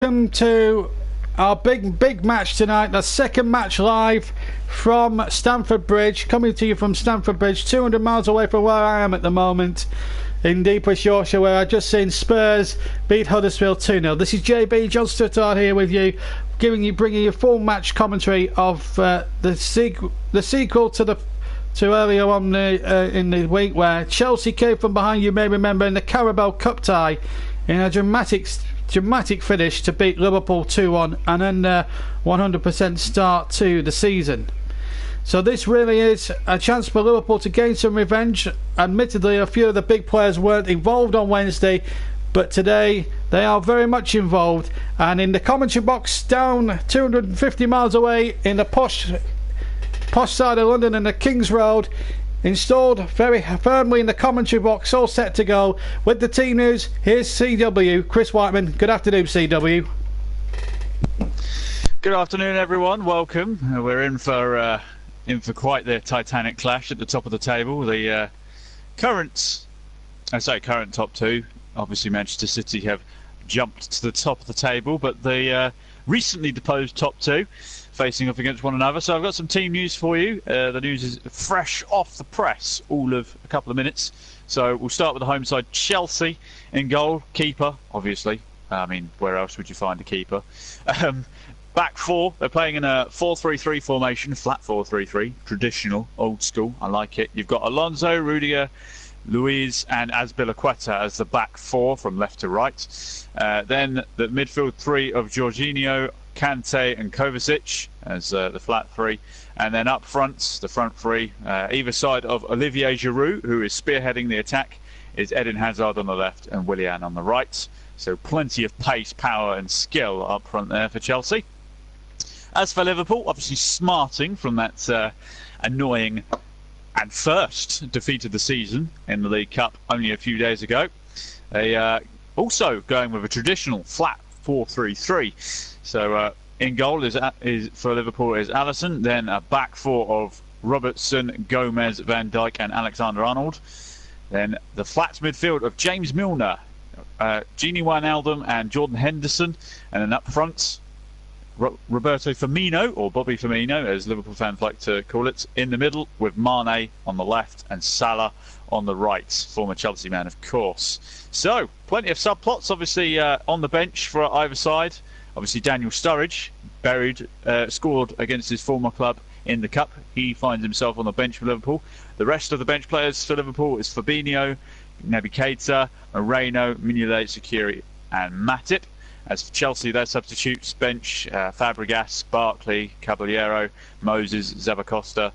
Welcome to our big match tonight, the second match live from Stamford Bridge, coming to you from Stamford Bridge, 200 miles away from where I am at the moment in Deep West Yorkshire, where I've just seen Spurs beat Huddersfield 2-0. This is JB, John Stuttard here with you, bringing you full match commentary of the sequel to earlier on in the week, where Chelsea came from behind, you may remember, in the Carabao Cup tie in a dramatic finish to beat Liverpool 2-1 and then 100% start to the season. So this really is a chance for Liverpool to gain some revenge. Admittedly, a few of the big players weren't involved on Wednesday, but today they are very much involved. And in the commentary box down 250 miles away in the posh side of London in the King's Road, installed very firmly in the commentary box, all set to go with the team news. Here's CW, Chris Whiteman. Good afternoon, CW. Good afternoon, everyone. Welcome. We're in for quite the titanic clash at the top of the table. The current top two. Obviously, Manchester City have jumped to the top of the table, but the recently deposed top two facing off against one another. So I've got some team news for you. The news is fresh off the press, all of a couple of minutes. So we'll start with the home side. Chelsea in goal, keeper, obviously. I mean, where else would you find a keeper? Back four, they're playing in a 4-3-3 formation, flat 4-3-3, traditional, old school. I like it. You've got Alonso, Rudiger, Luiz and Azpilicueta as the back four from left to right. Then the midfield three of Jorginho, Kante and Kovacic as the flat three, and then up front, the front three, either side of Olivier Giroud, who is spearheading the attack, is Eden Hazard on the left and Willian on the right. So plenty of pace, power and skill up front there for Chelsea. As for Liverpool, obviously smarting from that annoying and first defeat of the season in the League Cup only a few days ago. They also going with a traditional flat 4-3-3. So in goal is for Liverpool is Alisson, then a back four of Robertson, Gomez, Van Dijk and Alexander-Arnold. Then the flat midfield of James Milner, Gini Wijnaldum and Jordan Henderson. And then up front, Roberto Firmino, or Bobby Firmino as Liverpool fans like to call it, in the middle with Mane on the left and Salah on the right, former Chelsea man of course. So plenty of subplots obviously on the bench for either side. Obviously Daniel Sturridge scored against his former club in the Cup. He finds himself on the bench for Liverpool. The rest of the bench players for Liverpool is Fabinho, Naby Keita, Moreno, Mignolet, Sakiri and Matip. As for Chelsea, their substitutes bench Fabregas, Barkley, Caballero, Moses, Zabacosta,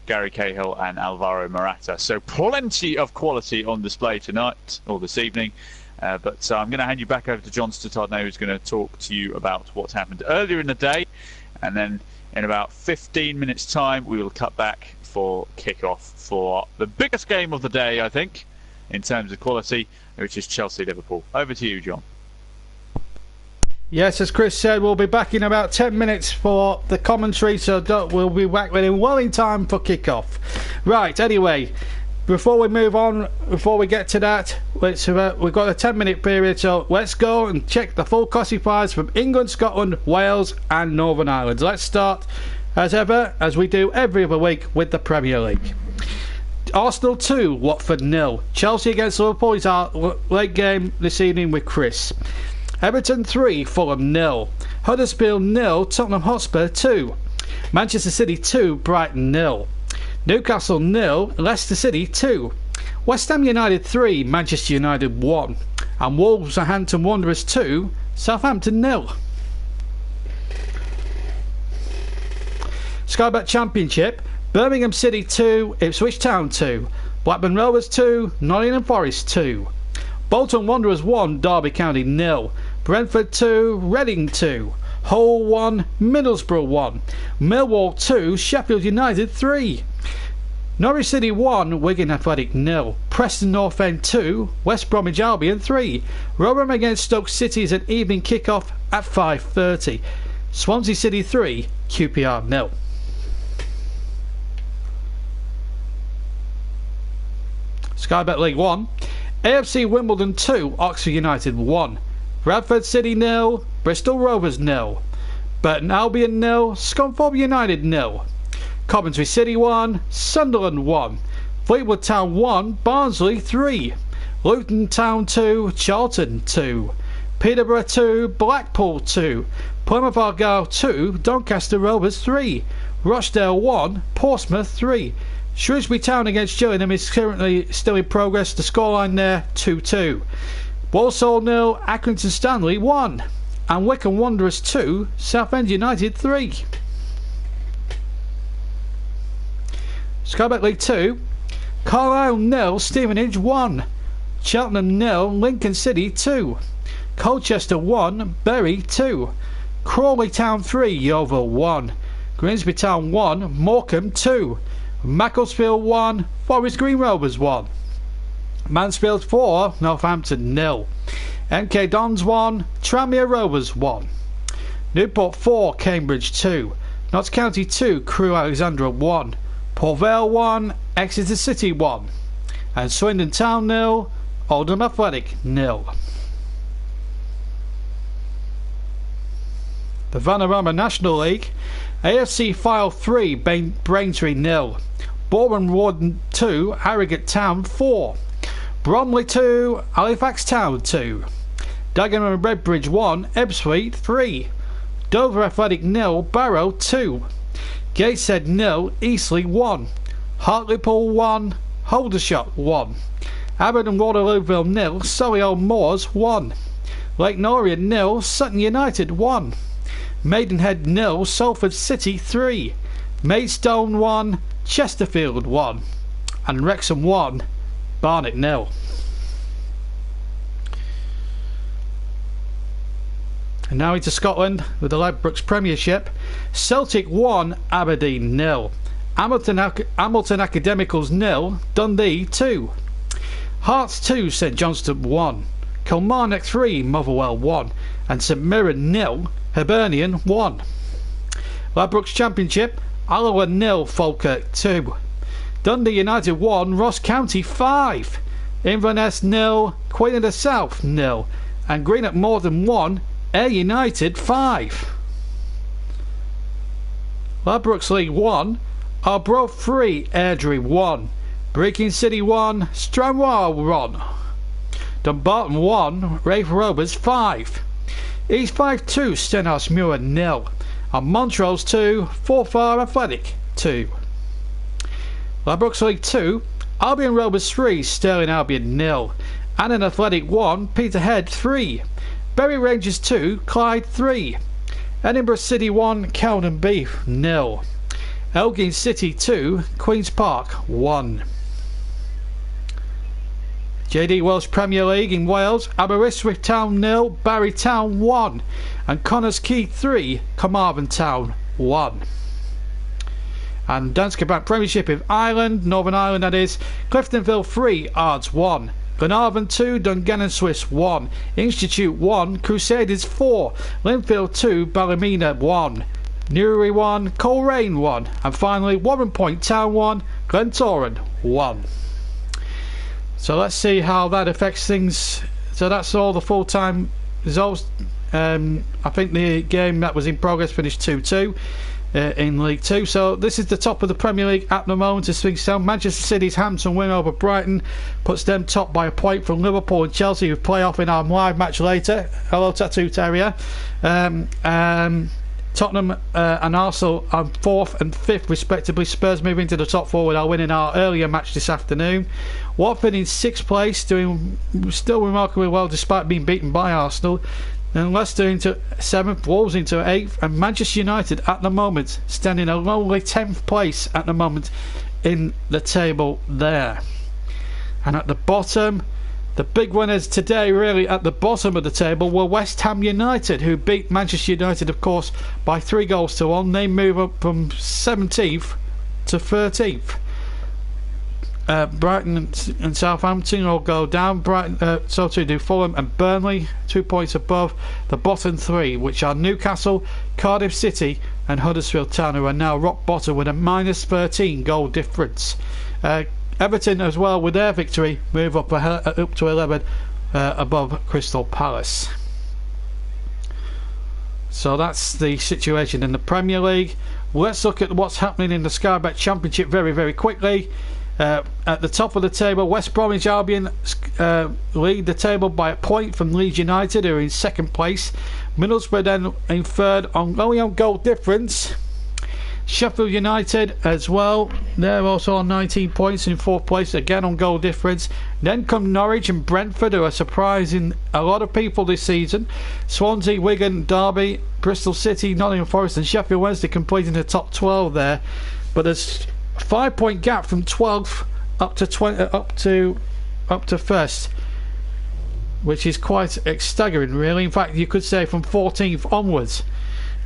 Gary Cahill and Alvaro Morata. So plenty of quality on display tonight or this evening. But I'm going to hand you back over to John Stuttard now, who's going to talk to you about what's happened earlier in the day. And then in about 15 minutes' time, we will cut back for kick-off for the biggest game of the day, I think, in terms of quality, which is Chelsea-Liverpool. Over to you, John. Yes, as Chris said, we'll be back in about 10 minutes for the commentary, so we'll be back well in time for kick-off. Right, anyway, before we move on, before we get to that, we've got a 10-minute period, so let's go and check the full classifiers from England, Scotland, Wales and Northern Ireland. Let's start, as ever, as we do every other week, with the Premier League. Arsenal 2, Watford 0. Chelsea against Liverpool is our late game this evening with Chris. Everton 3, Fulham 0. Huddersfield 0, Tottenham Hotspur 2. Manchester City 2, Brighton 0. Newcastle 0, Leicester City 2. West Ham United 3, Manchester United 1. And Wolverhampton Wanderers 2, Southampton 0. Sky Bet Championship, Birmingham City 2, Ipswich Town 2. Blackburn Rovers 2, Nottingham Forest 2. Bolton Wanderers 1, Derby County 0. Brentford 2, Reading 2. Hull 1, Middlesbrough 1. Millwall 2, Sheffield United 3. Norwich City 1, Wigan Athletic 0. Preston North End 2, West Bromwich Albion 3. Rotherham against Stoke City is an evening kick-off at 5:30. Swansea City 3, QPR 0. Sky Bet League 1. AFC Wimbledon 2, Oxford United 1. Bradford City 0, Bristol Rovers 0, Burton Albion 0, Scunthorpe United 0, Coventry City 1, Sunderland 1, Fleetwood Town 1, Barnsley 3, Luton Town 2, Charlton 2, Peterborough 2, Blackpool 2, Plymouth Argyle 2, Doncaster Rovers 3, Rochdale 1, Portsmouth 3. Shrewsbury Town against Gillingham is currently still in progress. The scoreline there 2-2. Walsall 0, Accrington Stanley 1, and Wycombe Wanderers 2, Southend United 3. Skyback League 2, Carlisle 0, Stevenage 1, Cheltenham 0, Lincoln City 2, Colchester 1, Bury 2, Crawley Town 3, Yeovil 1, Grimsby Town 1, Morecambe 2, Macclesfield 1, Forest Green Rovers 1, Mansfield 4, Northampton 0, MK Dons 1, Tranmere Rovers 1, Newport 4, Cambridge 2, Notts County 2, Crewe Alexandra 1, Port Vale 1, Exeter City 1, and Swindon Town 0, Oldham Athletic 0. The Vanarama National League, AFC File 3, Braintree 0, Boreham Wood 2, Harrogate Town 4, Bromley 2, Halifax Town 2, Dagenham Redbridge 1, Ebbsfleet 3, Dover Athletic 0, Barrow 2, Gateshead 0, Eastleigh 1, Hartlepool 1, Aldershot 1, Aberdeen Waterlooville 0, Solihull Moors 1, Lake Norrian 0, Sutton United 1, Maidenhead 0, Salford City 3, Maidstone 1, Chesterfield 1, and Wrexham 1, Barnet 0. And now into Scotland with the Ladbrokes Premiership. Celtic 1, Aberdeen 0, Hamilton Academicals 0, Dundee 2, Hearts 2, St Johnstone 1, Kilmarnock 3, Motherwell 1, and St Mirren 0, Hibernian 1. Ladbrokes Championship, Alloa 0, Falkirk 2, Dundee United 1, Ross County 5, Inverness 0, Queen of the South 0, and Greenock Morden 1, Ayr United 5. Ladbrokes League 1, Arbroath 3, Airdrie 1, Brechin City 1, Stranraer 1, Dumbarton 1, Raith Rovers 5, East 5-2, Stenhousemuir 0, and Montrose 2, Forfar Athletic 2. Ladbrokes League 2, Albion Rovers 3, Stirling Albion 0, Annan Athletic 1, Peterhead 3, Bury Rangers 2, Clyde 3, Edinburgh City 1, Cowden Beef 0, Elgin City 2, Queen's Park 1. JD Welsh Premier League in Wales, Aberystwyth Town 0, Barry Town 1, and Connors Quay 3, Carmarthen Town 1. And Danske Bank Premiership of Ireland, Northern Ireland that is, Cliftonville 3, Ards 1, Glenarvan 2, Dungannon Swiss 1, Institute 1, Crusaders 4, Linfield 2, Ballymena 1, Newry 1, Coleraine 1, and finally Warren Point Town 1, Glentoran 1. So let's see how that affects things. So that's all the full-time results. I think the game that was in progress finished 2-2 in League 2. So this is the top of the Premier League at the moment as things stand. Manchester City's Hampton win over Brighton puts them top by a point from Liverpool and Chelsea, who play off in our live match later. Hello Tattoo Terrier. Tottenham and Arsenal are 4th and 5th respectively. Spurs move into the top 4 with our winning our earlier match this afternoon. Watford in 6th place, doing still remarkably well despite being beaten by Arsenal. And Leicester into 7th, Wolves into 8th, and Manchester United at the moment standing a lonely 10th place at the moment in the table there. And at the bottom, the big winners today really at the bottom of the table were West Ham United, who beat Manchester United of course by 3-1. They move up from 17th to 13th. Brighton and Southampton all go down. Brighton, so too do Fulham and Burnley, 2 points above the bottom 3, which are Newcastle, Cardiff City and Huddersfield Town, who are now rock bottom with a -13 goal difference. Everton as well with their victory move up to 11 above Crystal Palace. So that's the situation in the Premier League. Let's look at what's happening in the Sky Bet Championship very, very quickly. At the top of the table, West Bromwich Albion lead the table by a point from Leeds United, who are in second place. Middlesbrough then in third, only on goal difference. Sheffield United as well, they're also on 19 points in fourth place, again on goal difference. Then come Norwich and Brentford, who are surprising a lot of people this season. Swansea, Wigan, Derby, Bristol City, Nottingham Forest and Sheffield Wednesday completing the top 12 there. But there's a 5-point gap from 12th up to first, which is quite staggering really. In fact, you could say from 14th onwards.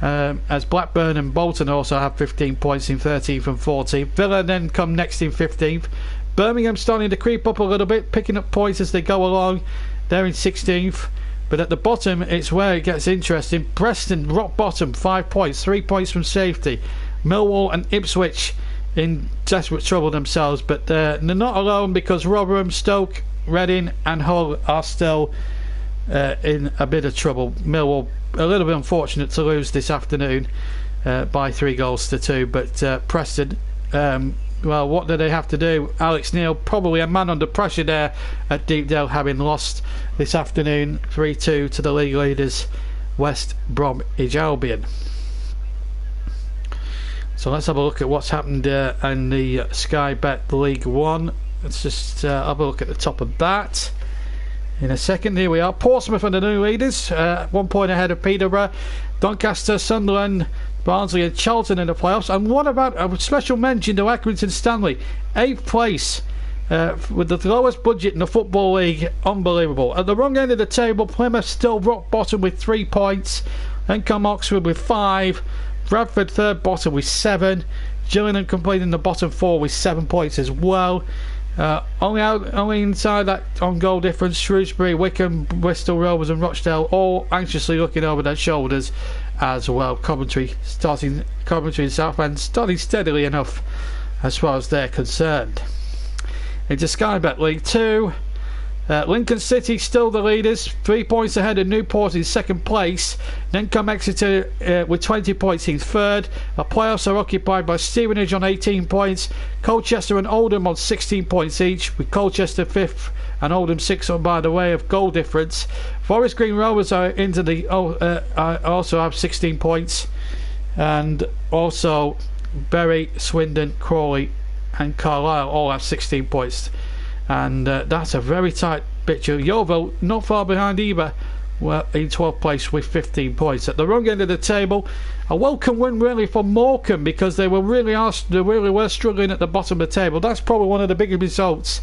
As Blackburn and Bolton also have 15 points in 13th and 14th. Villa then come next in 15th. Birmingham starting to creep up a little bit, picking up points as they go along. They're in 16th. But at the bottom, it's where it gets interesting. Preston, rock bottom, 5 points, 3 points from safety. Millwall and Ipswich in desperate trouble themselves. But they're not alone, because Rotherham, Stoke, Reading and Hull are still in a bit of trouble. Millwall a little bit unfortunate to lose this afternoon by 3-2, but Preston, well, what do they have to do? Alex Neil, probably a man under pressure there at Deepdale, having lost this afternoon 3-2 to the league leaders West Bromwich Albion. So let's have a look at what's happened in the Sky Bet League One. Let's just have a look at the top of that. In a second, here we are. Portsmouth are the new leaders, 1 point ahead of Peterborough. Doncaster, Sunderland, Barnsley and Charlton in the playoffs. And what about a special mention to Accrington Stanley, 8th place with the lowest budget in the Football League. Unbelievable. At the wrong end of the table, Plymouth still rock bottom with 3 points. Then come Oxford with 5. Bradford third bottom with 7. Gillingham completing the bottom 4 with 7 points as well. Only inside that on goal difference, Shrewsbury, Wickham, Bristol Rovers and Rochdale all anxiously looking over their shoulders as well. Coventry and Southend starting steadily enough as far as they're concerned. Into Sky Bet League 2, Lincoln City still the leaders, 3 points ahead of Newport in second place. Then come Exeter with 20 points in third. The playoffs are occupied by Stevenage on 18 points, Colchester and Oldham on 16 points each, with Colchester 5th and Oldham 6th on by the way of goal difference. Forest Green Rovers are into the also have 16 points, and also Bury, Swindon, Crawley and Carlisle all have 16 points. And that's a very tight picture. Yeovil not far behind either, well, in 12th place with 15 points. At the wrong end of the table, a welcome win really for Morecambe, because they really were struggling at the bottom of the table. That's probably one of the biggest results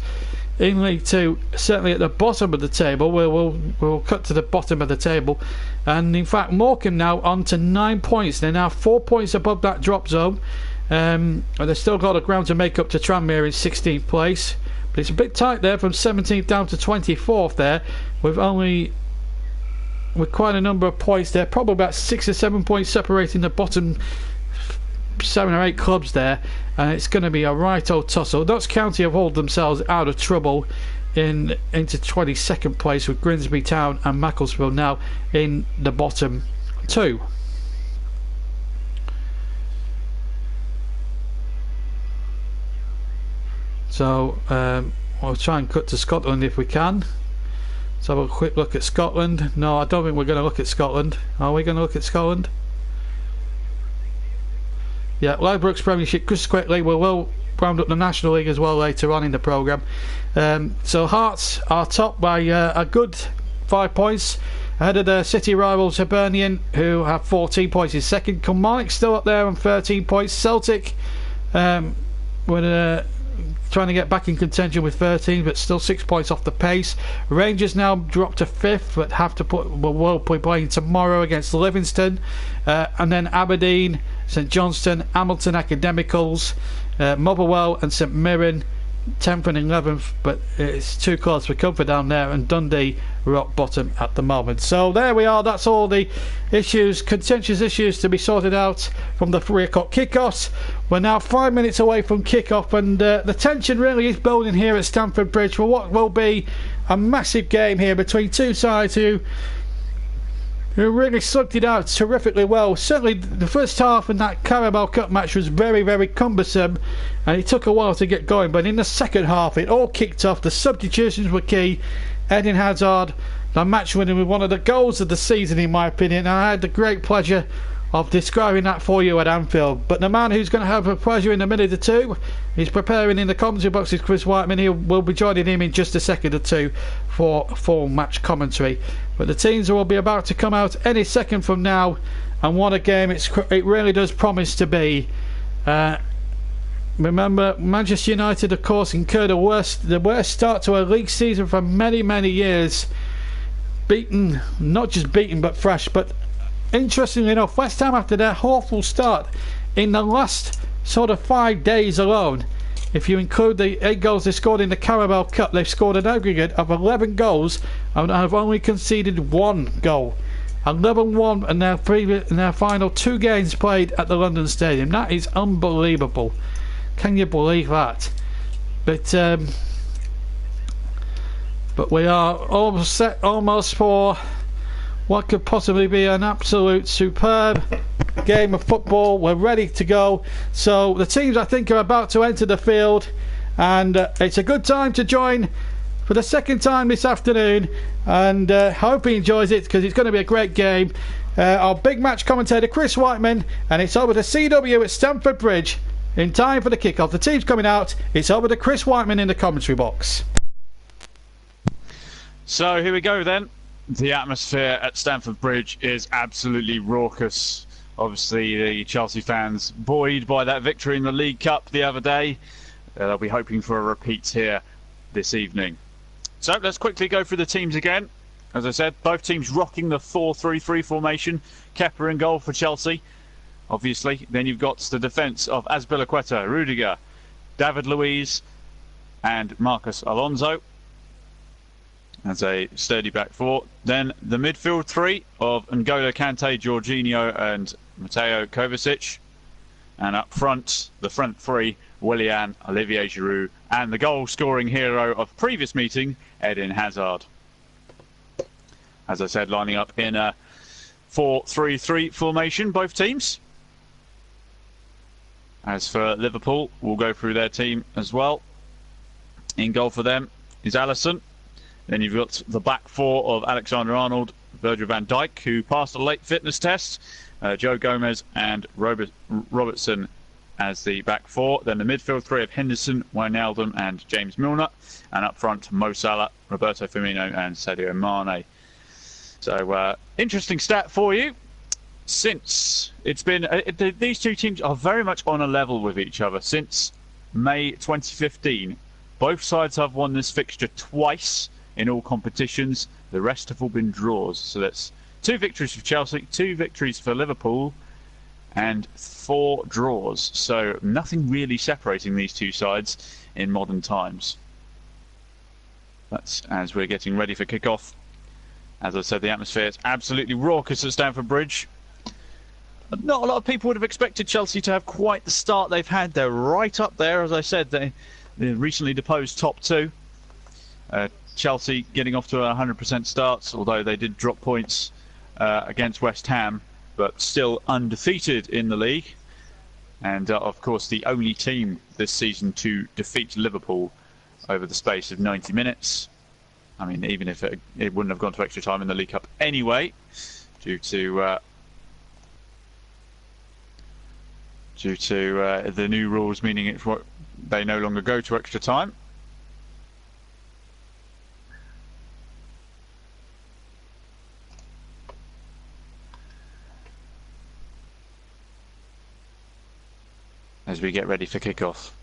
in League 2, certainly at the bottom of the table. We'll cut to the bottom of the table, and in fact Morecambe now on to 9 points. They're now 4 points above that drop zone, and they've still got a ground to make up to Tranmere in 16th place. But it's a bit tight there from 17th down to 24th there, with quite a number of points there, probably about 6 or 7 points separating the bottom 7 or 8 clubs there, and it's going to be a right old tussle. Notts County have hauled themselves out of trouble into 22nd place, with Grimsby Town and Macclesfield now in the bottom 2. So I'll try and cut to Scotland if we can. Let's have a quick look at Scotland. No, I don't think we're going to look at Scotland. Are we going to look at Scotland? Yeah, Ladbrokes Premiership just quickly. We will round up the National League as well later on in the programme. So Hearts are top by a good 5 points ahead of the City rivals Hibernian, who have 14 points in second. Kilmarnock still up there on 13 points. Celtic trying to get back in contention with 13, but still 6 points off the pace. Rangers now dropped to 5th, but will be playing tomorrow against Livingston, and then Aberdeen, St Johnstone, Hamilton Academicals, Motherwell and St Mirren 10th and 11th, but it's too close for comfort down there, and Dundee rock bottom at the moment. So there we are. That's all the contentious issues to be sorted out from the 3 o'clock kickoffs. We're now 5 minutes away from kickoff, and the tension really is building here at Stamford Bridge for what will be a massive game here between two sides who who really sucked it out terrifically well. Certainly the first half in that Carabao Cup match was very, very cumbersome, and it took a while to get going, but in the second half it all kicked off. The substitutions were key. Eden Hazard, the match winner, with one of the goals of the season in my opinion, and I had the great pleasure of describing that for you at Anfield. But the man who's going to have a pleasure in a minute or two, he's preparing in the commentary box, is Chris Whiteman. He will be joining him in just a second or two for full match commentary. But the teams will be about to come out any second from now, and what a game it really does promise to be. Remember, Manchester United of course incurred the worst start to a league season for many years. Beaten, not just beaten but thrashed. But interestingly enough, West Ham, after their awful start, in the last sort of 5 days alone, if you include the 8 goals they scored in the Carabao Cup, they've scored an aggregate of 11 goals and have only conceded 1 goal. 11-1 in their final 2 games played at the London Stadium. That is unbelievable. Can you believe that? But we are almost set for what could possibly be an absolute superb game of football. We're ready to go. So the teams, I think, are about to enter the field, and it's a good time to join for the second time this afternoon, and I hope he enjoys it, because it's going to be a great game. Our big match commentator Chris Whiteman, and it's over to CW at Stamford Bridge in time for the kickoff. The team's coming out. It's over to Chris Whiteman in the commentary box. So here we go then. The atmosphere at Stamford Bridge is absolutely raucous. Obviously the Chelsea fans, buoyed by that victory in the League Cup the other day, they'll be hoping for a repeat here this evening. So let's quickly go through the teams again. As I said, both teams rocking the 4-3-3 formation. Kepa in goal for Chelsea, obviously. Then you've got the defence of Azpilicueta, Rudiger, David Luiz and Marcos Alonso as a sturdy back four. Then the midfield 3 of N'Golo Kante, Jorginho and Mateo Kovacic. And up front, the front 3, Willian, Olivier Giroud and the goal-scoring hero of previous meeting, Eden Hazard. As I said, lining up in a 4-3-3 formation, both teams. As for Liverpool, we'll go through their team as well. In goal for them is Alisson. Then you've got the back 4 of Alexander-Arnold, Virgil van Dijk, who passed a late fitness test, Joe Gomez and Robertson as the back 4. Then the midfield 3 of Henderson, Wijnaldum and James Milner. And up front, Mo Salah, Roberto Firmino and Sadio Mane. So, interesting stat for you. Since it's been... these two teams are very much on a level with each other. Since May 2015, both sides have won this fixture twice in all competitions. The rest have all been draws. So that's 2 victories for Chelsea, 2 victories for Liverpool, and 4 draws. So nothing really separating these two sides in modern times. That's as we're getting ready for kick-off. As I said, the atmosphere is absolutely raucous at Stamford Bridge. Not a lot of people would have expected Chelsea to have quite the start they've had. They're right up there, as I said. They recently deposed top 2. Chelsea getting off to 100% starts, although they did drop points against West Ham, but still undefeated in the league. And of course, the only team this season to defeat Liverpool over the space of 90 minutes. I mean, even if it wouldn't have gone to extra time in the League Cup anyway, due to the new rules, meaning they no longer go to extra time. As we get ready for kick-off.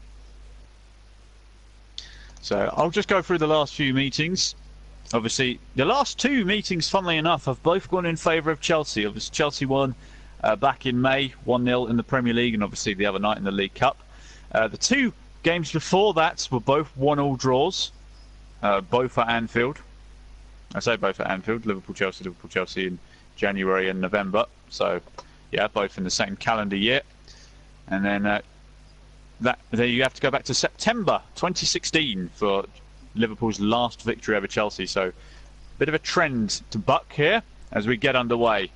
So I'll just go through the last few meetings. Obviously, the last 2 meetings, funnily enough, have both gone in favour of Chelsea. Obviously, Chelsea won back in May, 1-0 in the Premier League, and obviously the other night in the League Cup. The 2 games before that were both 1-1 draws, both at Anfield. I say both at Anfield, Liverpool Chelsea in January and November. So, yeah, both in the same calendar year. And then there you have to go back to September 2016 for Liverpool's last victory over Chelsea. So, a bit of a trend to buck here. as we get underway.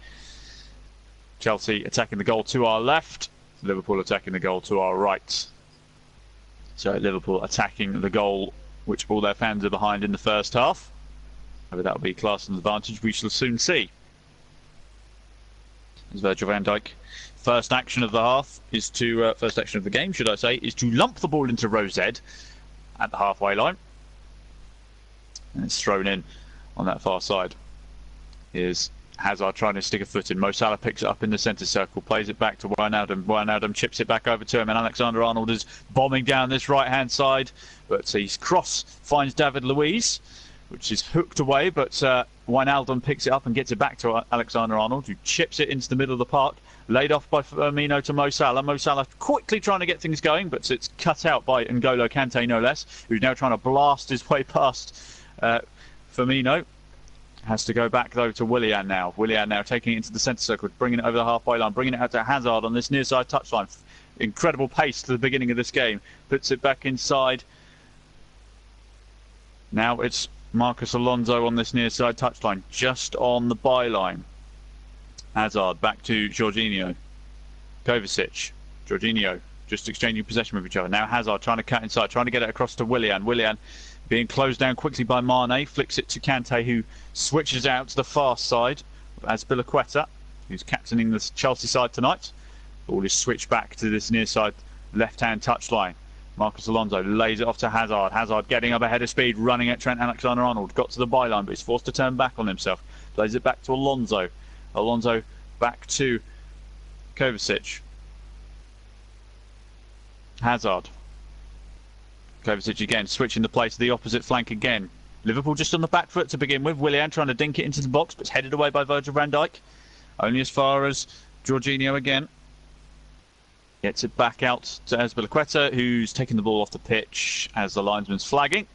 Chelsea attacking the goal to our left, Liverpool attacking the goal to our right. So Liverpool attacking the goal which all their fans are behind in the first half. Whether that will be class and advantage, we shall soon see. As Virgil van Dijk, first action of the half is to first action of the game, should I say, is to lump the ball into row Z at the halfway line, and it's thrown in on that far side. Here's Hazard trying to stick a foot in. Mo Salah picks it up in the centre circle, plays it back to Wijnaldum. Wijnaldum chips it back over to him, and Alexander-Arnold is bombing down this right-hand side, but his cross finds David Luiz, which is hooked away, but Wijnaldum picks it up and gets it back to Alexander-Arnold, who chips it into the middle of the park, laid off by Firmino to Mo Salah. Mo Salah quickly trying to get things going, but it's cut out by N'Golo Kante, no less, who's now trying to blast his way past Firmino. Has to go back, though, to Willian now. Willian now taking it into the centre circle, bringing it over the halfway line, bringing it out to Hazard on this near-side touchline. Incredible pace to the beginning of this game. Puts it back inside. Now it's Marcos Alonso on this near-side touchline, just on the byline. Hazard back to Jorginho. Kovacic. Jorginho just exchanging possession with each other. Now Hazard trying to cut inside, trying to get it across to Willian. Willian being closed down quickly by Mane, flicks it to Kante, who switches out to the far side as Azpilicueta, who's captaining the Chelsea side tonight. Ball is switched back to this near side left-hand touchline. Marcos Alonso lays it off to Hazard. Hazard getting up ahead of speed, running at Trent Alexander-Arnold. Got to the byline, but he's forced to turn back on himself. Plays it back to Alonso. Alonso back to Kovacic. Hazard. Kovacic again, switching the play to the opposite flank again. Liverpool just on the back foot to begin with. Willian trying to dink it into the box, but it's headed away by Virgil van Dijk. Only as far as Jorginho again. Gets it back out to Azpilicueta, who's taking the ball off the pitch as the linesman's flagging.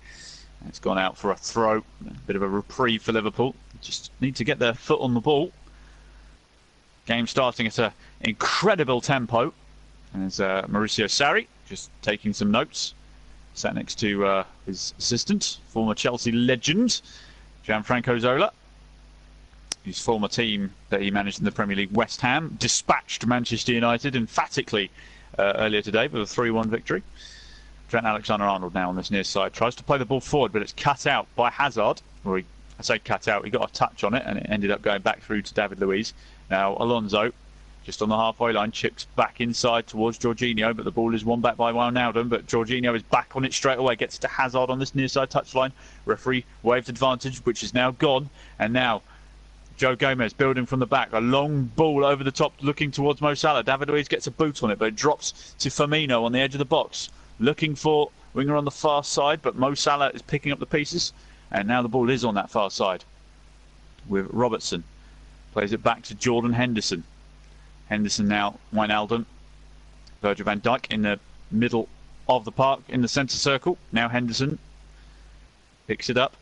It's gone out for a throw. A bit of a reprieve for Liverpool. Just need to get their foot on the ball. Game starting at an incredible tempo. There's Mauricio Sarri just taking some notes. Sat next to his assistant, former Chelsea legend, Gianfranco Zola, whose former team that he managed in the Premier League, West Ham, dispatched Manchester United emphatically earlier today with a 3-1 victory. Trent Alexander-Arnold now on this near side, tries to play the ball forward, but it's cut out by Hazard. Or I say cut out, he got a touch on it, and it ended up going back through to David Luiz. Now Alonso, just on the halfway line, chips back inside towards Jorginho, but the ball is won back by Wijnaldum, but Jorginho is back on it straight away, gets to Hazard on this near side touchline. Referee waved advantage, which is now gone, and now Joe Gomez building from the back, a long ball over the top looking towards Mo Salah. David Luiz gets a boot on it, but it drops to Firmino on the edge of the box, looking for winger on the far side, but Mo Salah is picking up the pieces, and now the ball is on that far side with Robertson. Plays it back to Jordan Henderson. Henderson now, Wijnaldum, Virgil van Dijk in the middle of the park in the centre circle. Now Henderson picks it up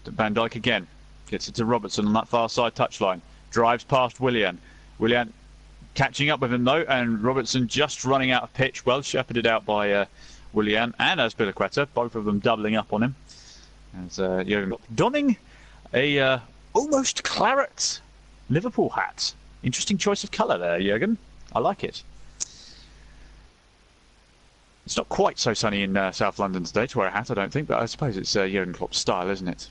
to Van Dijk again, gets it to Robertson on that far side touchline, drives past Willian. Willian catching up with him though, and Robertson just running out of pitch, well shepherded out by Willian and Azpilicueta, both of them doubling up on him. As donning a almost claret Liverpool hat. Interesting choice of colour there, Jurgen. I like it. It's not quite so sunny in South London today to wear a hat, I don't think, but I suppose it's Jurgen Klopp's style, isn't it?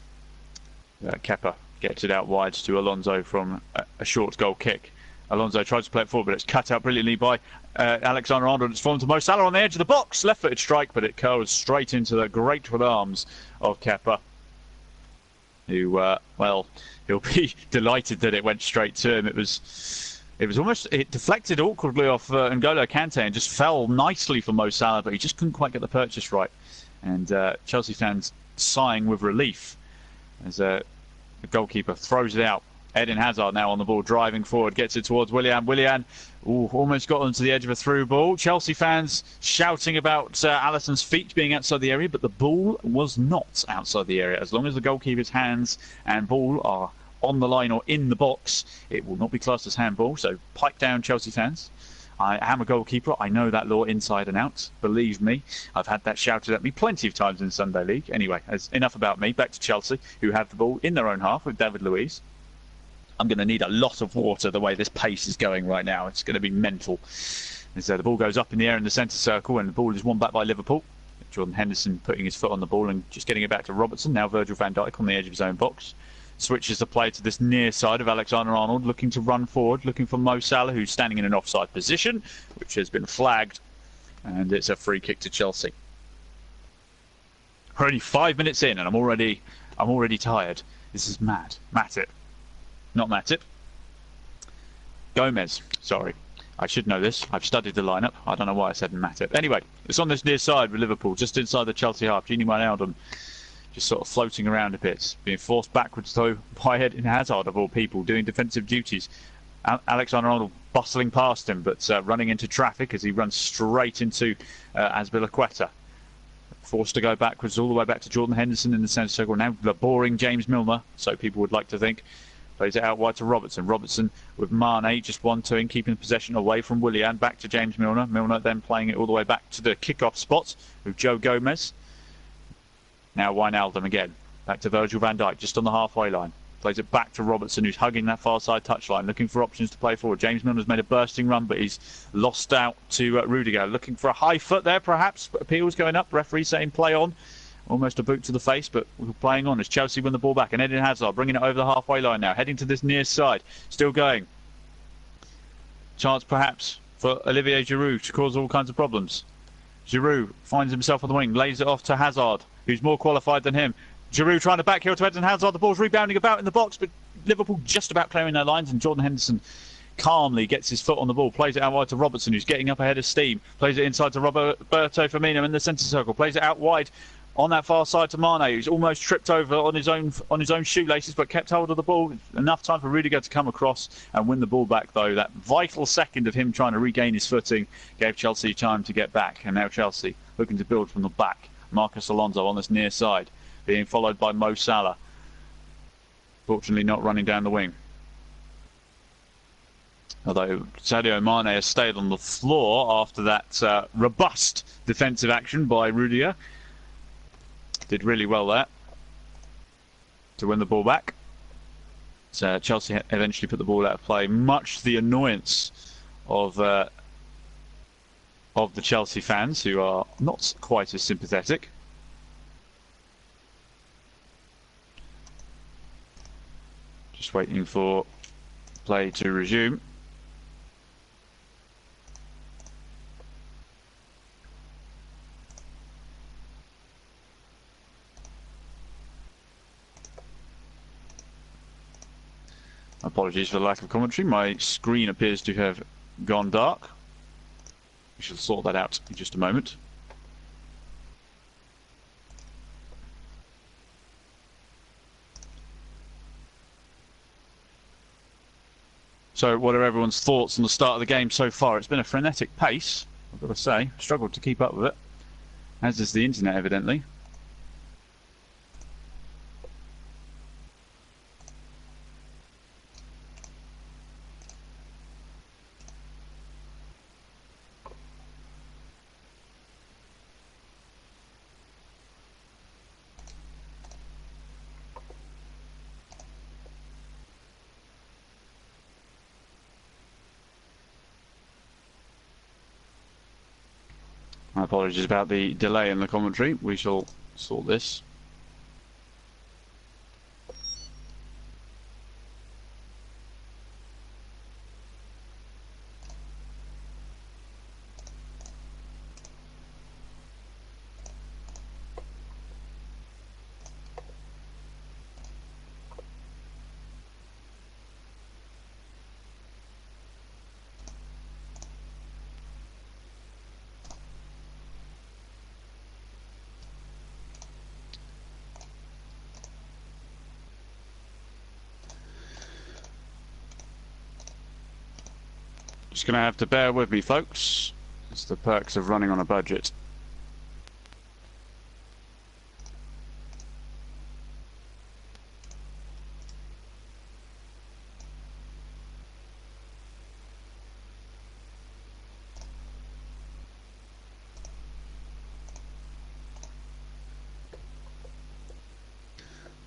Kepa gets it out wide to Alonso from a short goal kick. Alonso tries to play it forward, but it's cut out brilliantly by Alexander-Arnold. It's fallen to Mo Salah on the edge of the box. Left-footed strike, but it curls straight into the grateful arms of Kepa, who, well, he'll be delighted that it went straight to him. It was almost, it deflected awkwardly off N'Golo Kante and just fell nicely for Mo Salah, but he just couldn't quite get the purchase right. And Chelsea fans sighing with relief as the goalkeeper throws it out. Eden Hazard now on the ball, driving forward, gets it towards Willian. Willian almost got onto the edge of a through ball. Chelsea fans shouting about Alisson's feet being outside the area, but the ball was not outside the area. As long as the goalkeeper's hands and ball are on the line or in the box, it will not be classed as handball. So pipe down, Chelsea fans. I am a goalkeeper. I know that law inside and out. Believe me, I've had that shouted at me plenty of times in Sunday League. Anyway, enough about me. Back to Chelsea, who have the ball in their own half with David Luiz. I'm going to need a lot of water the way this pace is going right now. It's going to be mental. As the ball goes up in the air in the centre circle, and the ball is won back by Liverpool. Jordan Henderson putting his foot on the ball and just getting it back to Robertson. Now Virgil van Dijk on the edge of his own box. Switches the play to this near side of Alexander-Arnold, looking to run forward, looking for Mo Salah, who's standing in an offside position, which has been flagged. And it's a free kick to Chelsea. We're only 5 minutes in, and I'm already tired. This is mad. Matip. Not Matip. Gomez. Sorry. I should know this. I've studied the lineup. I don't know why I said Matip. Anyway, it's on this near side with Liverpool, just inside the Chelsea half. Gini Wijnaldum just sort of floating around a bit, being forced backwards though by Eden Hazard of all people, doing defensive duties. Alexander-Arnold bustling past him, but running into traffic as he runs straight into Azpilicueta. Forced to go backwards all the way back to Jordan Henderson in the centre circle. Now the boring James Milner, so people would like to think. Plays it out wide to Robertson. Robertson with Mane just 1-2, keeping possession away from Willian. Back to James Milner. Milner then playing it all the way back to the kick-off spot with Joe Gomez. Now Wijnaldum again. Back to Virgil van Dijk, just on the halfway line. Plays it back to Robertson, who's hugging that far side touchline, looking for options to play forward. James Milner's made a bursting run, but he's lost out to Rudiger. Looking for a high foot there, perhaps. But appeals going up. Referee saying play on. Almost a boot to the face, but we're playing on as Chelsea win the ball back. And Eden Hazard bringing it over the halfway line now, heading to this near side. Still going. Chance perhaps for Olivier Giroud to cause all kinds of problems. Giroud finds himself on the wing, lays it off to Hazard, who's more qualified than him. Giroud trying to backheel to Eden Hazard. The ball's rebounding about in the box, but Liverpool just about clearing their lines, and Jordan Henderson calmly gets his foot on the ball, plays it out wide to Robertson, who's getting up ahead of steam, plays it inside to Roberto Firmino in the centre circle, plays it out wide on that far side to Mane, who's almost tripped over on his own shoelaces, but kept hold of the ball. Enough time for Rudiger to come across and win the ball back, though. That vital second of him trying to regain his footing gave Chelsea time to get back, and now Chelsea looking to build from the back. Marcus Alonso on this near side, being followed by Mo Salah. Fortunately not running down the wing. Although Sadio Mane has stayed on the floor after that robust defensive action by Rudiger. Did really well there to win the ball back. So Chelsea eventually put the ball out of play, much to the annoyance of the Chelsea fans, who are not quite as sympathetic. Just waiting for play to resume. Apologies for the lack of commentary. My screen appears to have gone dark. We shall sort that out in just a moment. So what are everyone's thoughts on the start of the game so far? It's been a frenetic pace, I've got to say. Struggled to keep up with it, as does the internet evidently. My apologies about the delay in the commentary. We shall sort this. Just going to have to bear with me, folks. It's the perks of running on a budget.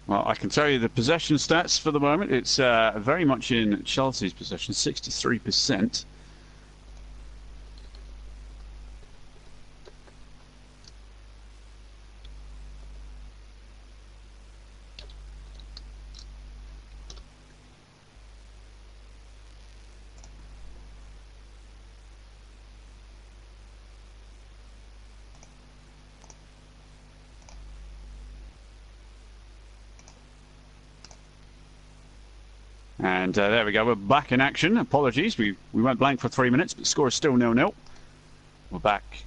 Well, I can tell you the possession stats for the moment. It's very much in Chelsea's possession, 63%. And there we go, we're back in action. Apologies, we went blank for 3 minutes, but the score is still 0-0. We're back.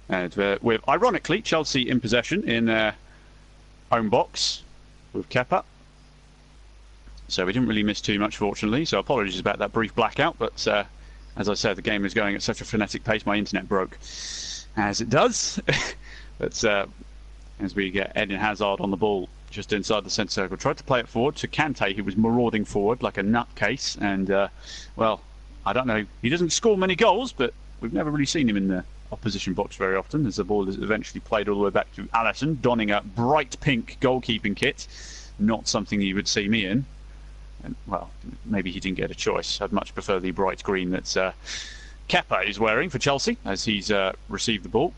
And with, ironically, Chelsea in possession in their home box with Kepa. So we didn't really miss too much, fortunately. So apologies about that brief blackout. But as I said, the game is going at such a frenetic pace, my internet broke. As it does. But as we get Eden Hazard on the ball, just inside the centre circle. Tried to play it forward to Kante, who was marauding forward like a nutcase. And, well, I don't know. He doesn't score many goals, but we've never really seen him in the opposition box very often, as the ball is eventually played all the way back to Alisson, donning a bright pink goalkeeping kit. Not something you would see me in. And, well, maybe he didn't get a choice. I'd much prefer the bright green that Kepa is wearing for Chelsea, as he's received the ball.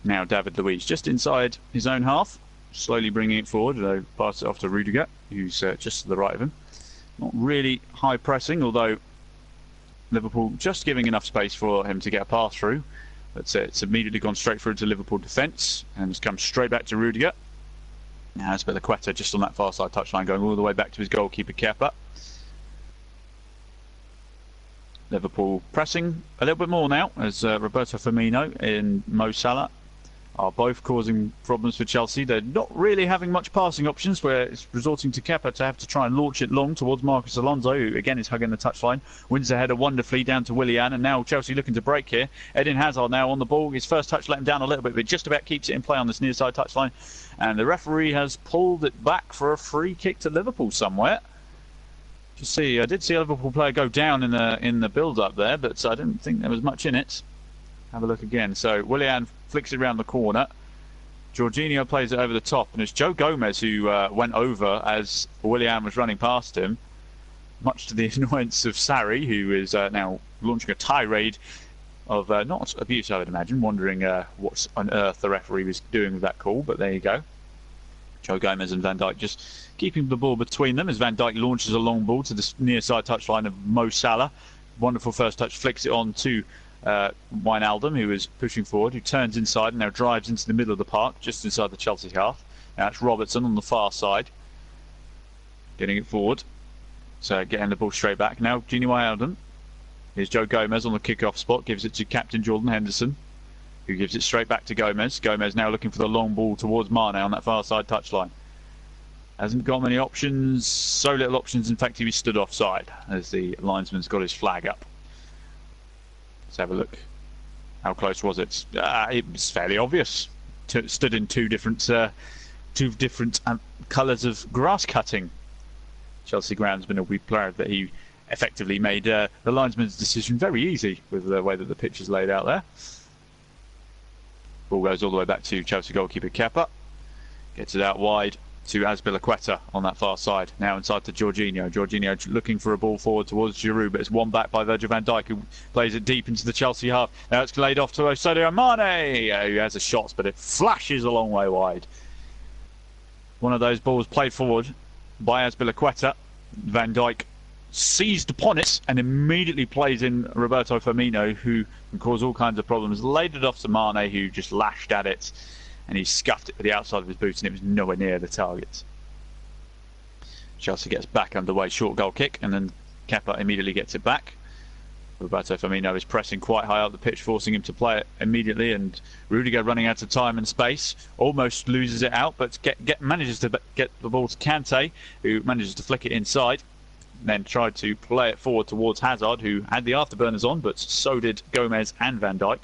Now David Luiz just inside his own half, slowly bringing it forward. Though pass it off to Rudiger, who's just to the right of him. Not really high pressing, although Liverpool just giving enough space for him to get a pass through. But it's immediately gone straight through to Liverpool defence and it's come straight back to Rudiger. Now it's Azpilicueta just on that far side touchline, going all the way back to his goalkeeper Kepa. Liverpool pressing a little bit more now, as Roberto Firmino and Mo Salah are both causing problems for Chelsea. They're not really having much passing options, where it's resorting to Kepa to have to try and launch it long towards Marcus Alonso, who again is hugging the touchline. Wins the header wonderfully down to Willian, and now Chelsea looking to break here. Eden Hazard now on the ball. His first touch let him down a little bit, but just about keeps it in play on this near side touchline. And the referee has pulled it back for a free kick to Liverpool somewhere. I did see a Liverpool player go down in the build-up there, but I didn't think there was much in it. Have a look again. So Willian flicks it around the corner. Jorginho plays it over the top, and it's Joe Gomez who went over as Willian was running past him, much to the annoyance of Sarri, who is now launching a tirade of not abuse, I would imagine, wondering what on earth the referee was doing with that call. But there you go. Joe Gomez and Van Dijk just keeping the ball between them as Van Dijk launches a long ball to the near side touchline of Mo Salah. Wonderful first touch, flicks it on to Wijnaldum, who is pushing forward, who turns inside and now drives into the middle of the park, just inside the Chelsea half. Now it's Robertson on the far side, getting it forward. So getting the ball straight back. Now Gini Wijnaldum. Here's Joe Gomez on the kick-off spot, gives it to captain Jordan Henderson, who gives it straight back to Gomez. Gomez now looking for the long ball towards Mane on that far side touchline. Hasn't got many options, so little options, in fact he was stood offside as the linesman's got his flag up. Let's have a look. How close was it? It was fairly obvious. Stood in two different colours of grass cutting. Chelsea groundsman will be proud that he effectively made the linesman's decision very easy with the way that the pitch is laid out there. Ball goes all the way back to Chelsea goalkeeper Kepa. Gets it out wide to Azpilicueta on that far side. Now inside to Jorginho. Jorginho looking for a ball forward towards Giroud, but it's won back by Virgil van Dijk, who plays it deep into the Chelsea half. Now it's laid off to Sadio Mane, who has a shot, but it flashes a long way wide. One of those balls played forward by Azpilicueta. Van Dijk seized upon it and immediately plays in Roberto Firmino, who can cause all kinds of problems. Laid it off to Mane, who just lashed at it, and he scuffed it with the outside of his boot, and it was nowhere near the target. Chelsea gets back underway, short goal kick, and then Kepa immediately gets it back. Roberto Firmino is pressing quite high up the pitch, forcing him to play it immediately, and Rudiger running out of time and space, almost loses it out, but manages to get the ball to Kante, who manages to flick it inside. Then tried to play it forward towards Hazard, who had the afterburners on, but so did Gomez and Van Dijk.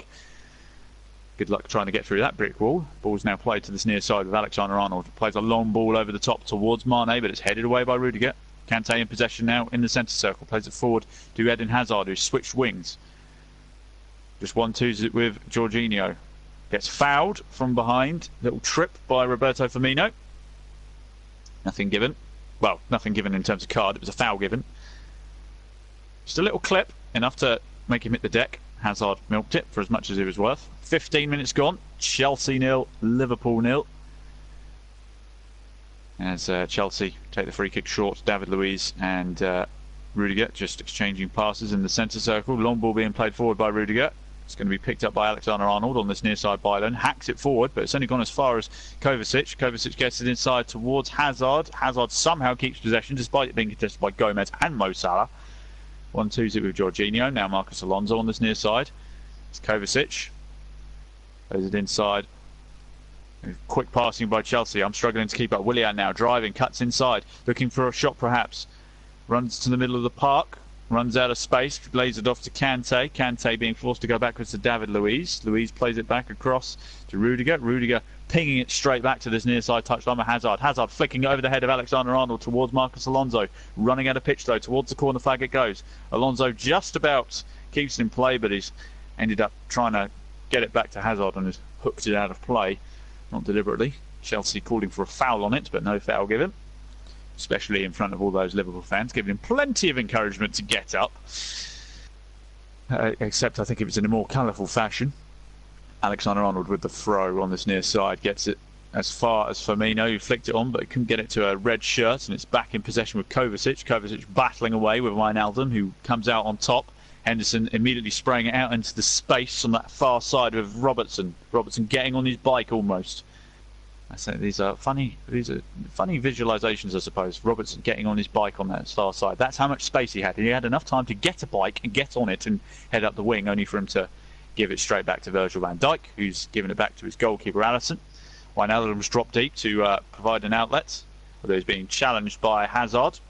Good luck trying to get through that brick wall. Ball's now played to this near side with Alexander-Arnold. Plays a long ball over the top towards Mane, but it's headed away by Rudiger. Kante in possession now in the centre circle. Plays it forward to Eden Hazard, who's switched wings. Just 1-2s it with Jorginho. Gets fouled from behind. Little trip by Roberto Firmino. Nothing given. Well, nothing given in terms of card. It was a foul given. Just a little clip, enough to make him hit the deck. Hazard milked it for as much as it was worth. 15 minutes gone. Chelsea 0, Liverpool 0. As Chelsea take the free kick short. David Luiz and Rudiger just exchanging passes in the centre circle. Long ball being played forward by Rudiger. It's going to be picked up by Alexander-Arnold on this near side byline. Hacks it forward, but it's only gone as far as Kovacic. Kovacic gets it inside towards Hazard. Hazard somehow keeps possession despite it being contested by Gomez and Mo Salah. 1-2's it with Jorginho. Now Marcos Alonso on this near side. It's Kovacic. Plays it inside. Quick passing by Chelsea. I'm struggling to keep up. Willian now driving, cuts inside, looking for a shot perhaps. Runs to the middle of the park. Runs out of space, lays it off to Kante. Kante being forced to go backwards to David Luiz. Luiz plays it back across to Rudiger. Rudiger pinging it straight back to this near side touchline with Hazard. Hazard flicking over the head of Alexander-Arnold towards Marcos Alonso. Running out of pitch though, towards the corner flag it goes. Alonso just about keeps it in play, but he's ended up trying to get it back to Hazard and has hooked it out of play. Not deliberately. Chelsea calling for a foul on it, but no foul given. Especially in front of all those Liverpool fans, giving him plenty of encouragement to get up. Except I think it was in a more colourful fashion. Alexander-Arnold with the throw on this near side gets it as far as Firmino, who flicked it on, but couldn't get it to a red shirt, and it's back in possession with Kovacic. Kovacic battling away with Wijnaldum, who comes out on top. Henderson immediately spraying it out into the space on that far side with Robertson. Robertson getting on his bike almost. I say these are funny visualizations, I suppose. Robertson getting on his bike on that far side. That's how much space he had. He had enough time to get a bike and get on it and head up the wing, only for him to give it straight back to Virgil van Dijk, who's given it back to his goalkeeper Alisson. Wijnaldum's dropped deep to provide an outlet, although he's being challenged by Hazard,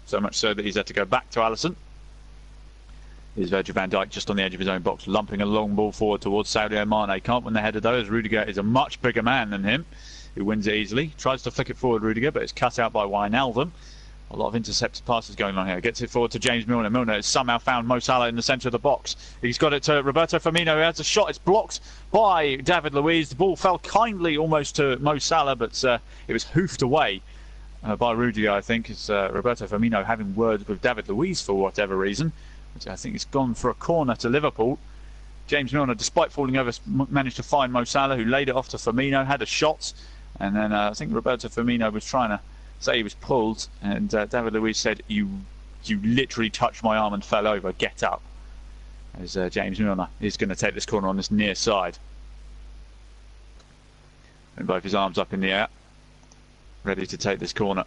so much so that he's had to go back to Alisson. Here's Virgil van Dijk just on the edge of his own box, lumping a long ball forward towards Sadio Mane. Can't win the header though, as Rudiger is a much bigger man than him, who wins it easily. Tries to flick it forward, Rudiger, but it's cut out by Wijnaldum. A lot of intercepted passes going on here. Gets it forward to James Milner. Milner has somehow found Mo Salah in the centre of the box. He's got it to Roberto Firmino, who has a shot. It's blocked by David Luiz. The ball fell kindly almost to Mo Salah, but it was hoofed away by Rudiger, I think. It's Roberto Firmino having words with David Luiz for whatever reason, which I think has gone for a corner to Liverpool. James Milner, despite falling over, managed to find Mo Salah, who laid it off to Firmino, had a shot, and then I think Roberto Firmino was trying to say he was pulled, and David Luiz said, you literally touched my arm and fell over, get up. As James Milner is going to take this corner on this near side. And both his arms up in the air, ready to take this corner.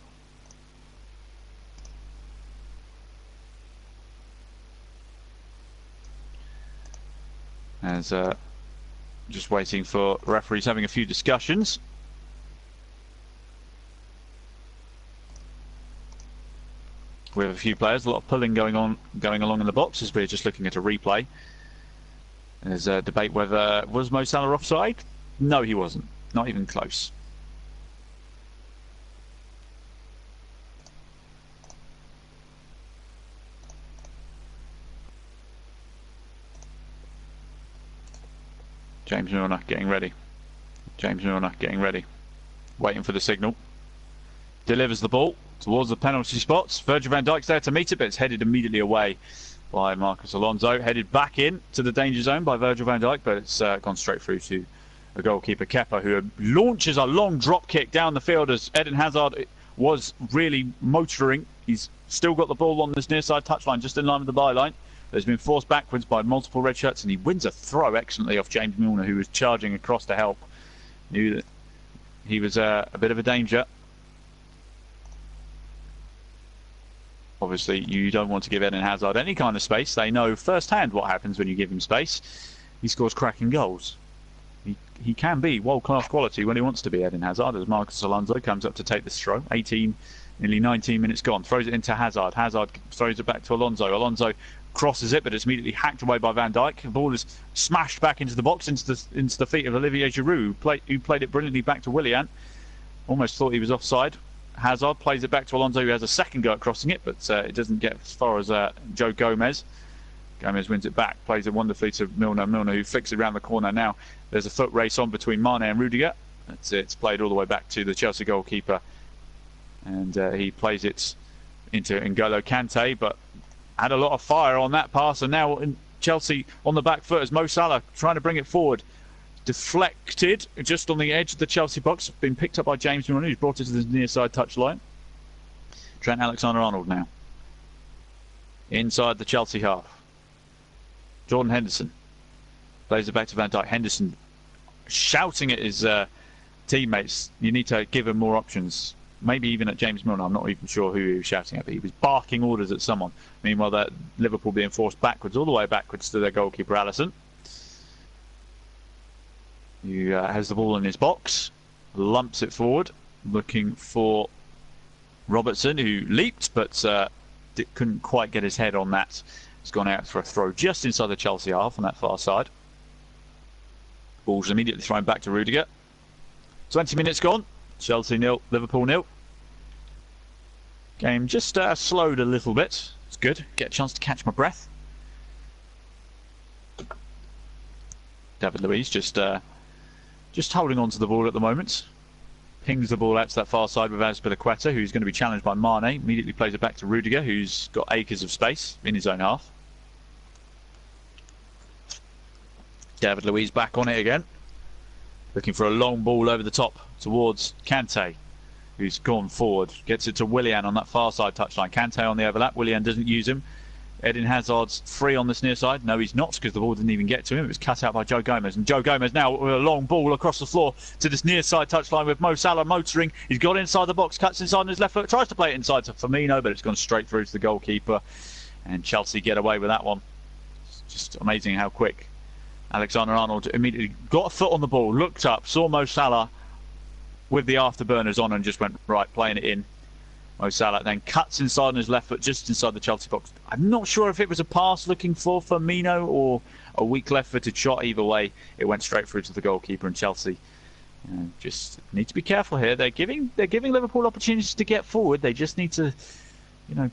As just waiting for referees, having a few discussions. We have a few players, a lot of pulling going along in the box as we're just looking at a replay. There's a debate whether was Mo Salah offside? No, he wasn't. Not even close. James Milner getting ready. James Milner getting ready. Waiting for the signal. Delivers the ball towards the penalty spots. Virgil van Dijk's there to meet it, but it's headed immediately away by Marcos Alonso. Headed back in to the danger zone by Virgil van Dijk, but it's gone straight through to the goalkeeper Kepa, who launches a long drop kick down the field as Eden Hazard was really motoring. He's still got the ball on this near side touchline, just in line with the byline. He's been forced backwards by multiple red shirts, and he wins a throw excellently off James Milner, who was charging across to help. Knew that he was a bit of a danger. Obviously, you don't want to give Eden Hazard any kind of space. They know firsthand what happens when you give him space. He scores cracking goals. He can be world-class quality when he wants to be, Eden Hazard, as Marcos Alonso comes up to take this throw. Nearly 19 minutes gone. Throws it into Hazard. Hazard throws it back to Alonso. Alonso crosses it, but it's immediately hacked away by Van Dijk. The ball is smashed back into the box, into the feet of Olivier Giroud, who played it brilliantly back to Willian. Almost thought he was offside. Hazard plays it back to Alonso, who has a second go at crossing it, but it doesn't get as far as Joe Gomez. Gomez wins it back, plays it wonderfully to Milner. Milner, who flicks it around the corner now. There's a foot race on between Mane and Rudiger. It's played all the way back to the Chelsea goalkeeper, and he plays it into N'Golo Kante, but had a lot of fire on that pass, and now Chelsea on the back foot as Mo Salah trying to bring it forward. Deflected just on the edge of the Chelsea box, been picked up by James Milner, who's brought it to the near side touchline. Trent Alexander-Arnold now inside the Chelsea half. Jordan Henderson plays it back to Van Dijk. Henderson shouting at his teammates, you need to give him more options. Maybe even at James Milner. I'm not even sure who he was shouting at, but he was barking orders at someone. Meanwhile, that Liverpool being forced backwards, all the way backwards to their goalkeeper Alisson, who has the ball in his box, lumps it forward, looking for Robertson, who leaped but couldn't quite get his head on that. He's gone out for a throw just inside the Chelsea half on that far side. Ball's immediately thrown back to Rudiger. 20 minutes gone. Chelsea 0, Liverpool 0. Game just slowed a little bit. It's good. Get a chance to catch my breath. David Luiz just holding on to the ball at the moment. Pings the ball out to that far side with Azpilicueta, who's going to be challenged by Mane. Immediately plays it back to Rudiger, who's got acres of space in his own half. David Luiz back on it again. Looking for a long ball over the top towards Kante, who's gone forward. Gets it to Willian on that far side touchline. Kante on the overlap. Willian doesn't use him. Eden Hazard's free on this near side. No, he's not, because the ball didn't even get to him. It was cut out by Joe Gomez. And Joe Gomez now with a long ball across the floor to this near side touchline with Mo Salah motoring. He's got inside the box, cuts inside on his left foot, tries to play it inside to Firmino, but it's gone straight through to the goalkeeper. And Chelsea get away with that one. It's just amazing how quick Alexander-Arnold immediately got a foot on the ball, looked up, saw Mo Salah with the afterburners on and just went, right, playing it in. Mo Salah then cuts inside on his left foot, just inside the Chelsea box. I'm not sure if it was a pass looking for Firmino or a weak left-footed shot. Either way, it went straight through to the goalkeeper, and Chelsea just need to be careful here. They're giving Liverpool opportunities to get forward. They just need to,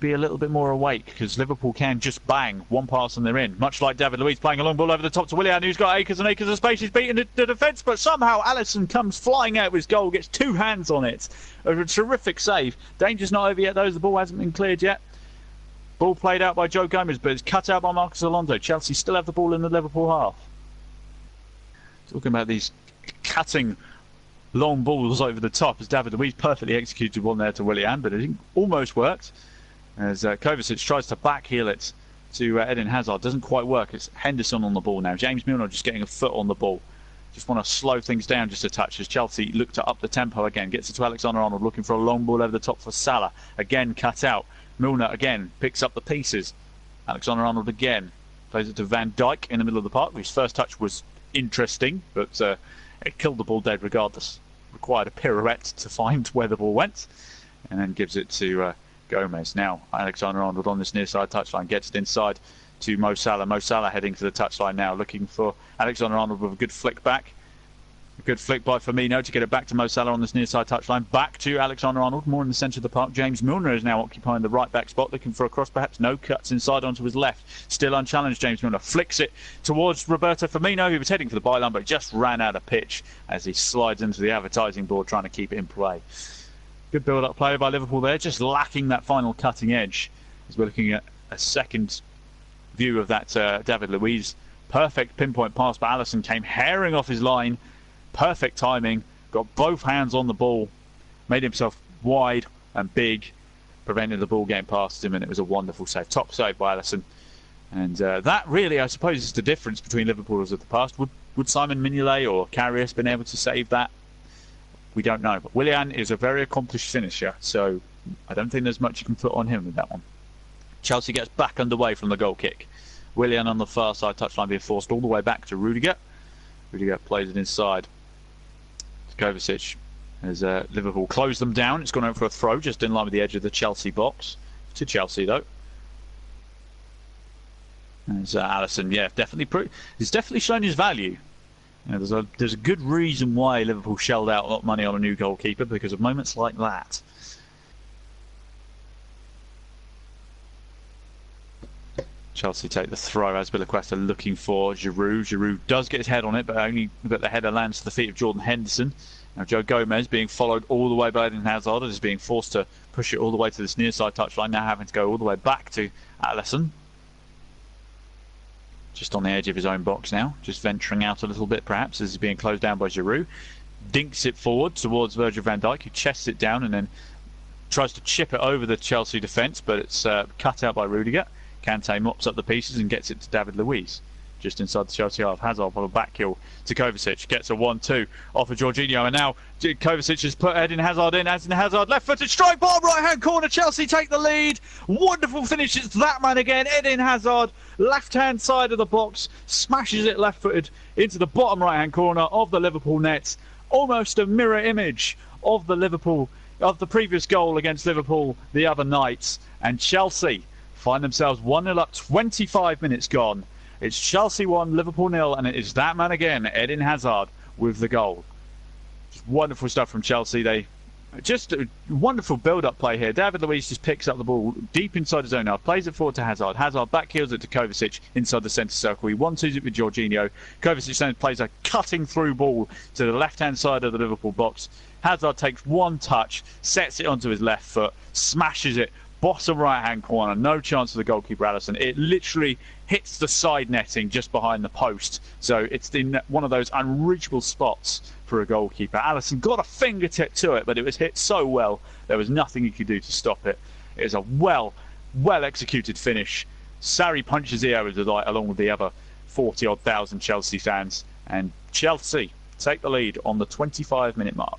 be a little bit more awake, because Liverpool can just bang one pass and they're in. Much like David Luiz playing a long ball over the top to Willian, who's got acres and acres of space. He's beaten the defence, but somehow Alisson comes flying out with his goal, gets two hands on it. A terrific save. Danger's not over yet, though. The ball hasn't been cleared yet. Ball played out by Joe Gomez, but it's cut out by Marcus Alonso. Chelsea still have the ball in the Liverpool half. Talking about these cutting long balls over the top, as David Luiz perfectly executed one there to Willian, but it almost worked. As Kovacic tries to backheel it to Eden Hazard. Doesn't quite work. It's Henderson on the ball now. James Milner just getting a foot on the ball. Just want to slow things down just a touch as Chelsea look to up the tempo again. Gets it to Alexander-Arnold, looking for a long ball over the top for Salah. Again cut out. Milner again picks up the pieces. Alexander-Arnold again plays it to Van Dijk in the middle of the park. His first touch was interesting, but it killed the ball dead regardless. Required a pirouette to find where the ball went, and then gives it to Gomez. Now Alexander-Arnold on this near side touchline gets it inside to Mo Salah. Mo Salah heading to the touchline now, looking for Alexander-Arnold with a good flick back. A good flick by Firmino to get it back to Mo Salah on this near side touchline. Back to Alexander-Arnold, more in the centre of the park. James Milner is now occupying the right back spot, looking for a cross perhaps. No, cuts inside onto his left. Still unchallenged, James Milner flicks it towards Roberto Firmino, who was heading for the byline but just ran out of pitch as he slides into the advertising board trying to keep it in play. Good build-up play by Liverpool there, just lacking that final cutting edge. As we're looking at a second view of that David Luiz. Perfect pinpoint pass, but Alisson came herring off his line. Perfect timing, got both hands on the ball, made himself wide and big, prevented the ball getting past him, and it was a wonderful save. Top save by Alisson. And that really, I suppose, is the difference between Liverpoolers of the past. Would Simon Mignolet or Karius been able to save that? We don't know, but Willian is a very accomplished finisher, so I don't think there's much you can put on him with that one. Chelsea gets back underway from the goal kick. Willian on the far side touchline being forced all the way back to Rudiger. Rudiger plays it inside to Kovacic as Liverpool close them down. It's gone out for a throw just in line with the edge of the Chelsea box. To Chelsea though. As Alisson, he's definitely shown his value. There's a good reason why Liverpool shelled out a lot of money on a new goalkeeper, because of moments like that. Chelsea take the throw. Azpilicueta looking for Giroud. Giroud does get his head on it, but the header lands to the feet of Jordan Henderson. Now Joe Gomez being followed all the way by Eden Hazard is being forced to push it all the way to this near side touchline, now having to go all the way back to Alisson. Just on the edge of his own box now, just venturing out a little bit perhaps as he's being closed down by Giroud. Dinks it forward towards Virgil van Dijk, who chests it down and then tries to chip it over the Chelsea defence, but it's cut out by Rudiger. Kante mops up the pieces and gets it to David Luiz. Just inside the Chelsea half. Hazard on a back heel to Kovacic. Gets a 1-2 off of Jorginho. And now Kovacic has put Eden Hazard in. Eden Hazard left-footed strike, bottom right-hand corner. Chelsea take the lead. Wonderful finish. It's that man again. Eden Hazard, left-hand side of the box. Smashes it left-footed into the bottom right-hand corner of the Liverpool net. Almost a mirror image of the previous goal against Liverpool the other night. And Chelsea find themselves 1-0 up, 25 minutes gone. It's Chelsea 1, Liverpool 0, and it is that man again, Eden Hazard, with the goal. Just wonderful stuff from Chelsea. They just a wonderful build-up play here. David Luiz just picks up the ball deep inside his own half, plays it forward to Hazard. Hazard backheels it to Kovacic inside the centre circle. He 1-2s it with Jorginho. Kovacic then plays a cutting through ball to the left-hand side of the Liverpool box. Hazard takes one touch, sets it onto his left foot, smashes it bottom right-hand corner. No chance for the goalkeeper, Alisson. It literally hits the side netting just behind the post. So it's in one of those unreachable spots for a goalkeeper. Alisson got a fingertip to it, but it was hit so well, there was nothing he could do to stop it. It is a well-executed finish. Sarri punches the air with delight, along with the other 40-odd thousand Chelsea fans. And Chelsea take the lead on the 25-minute mark.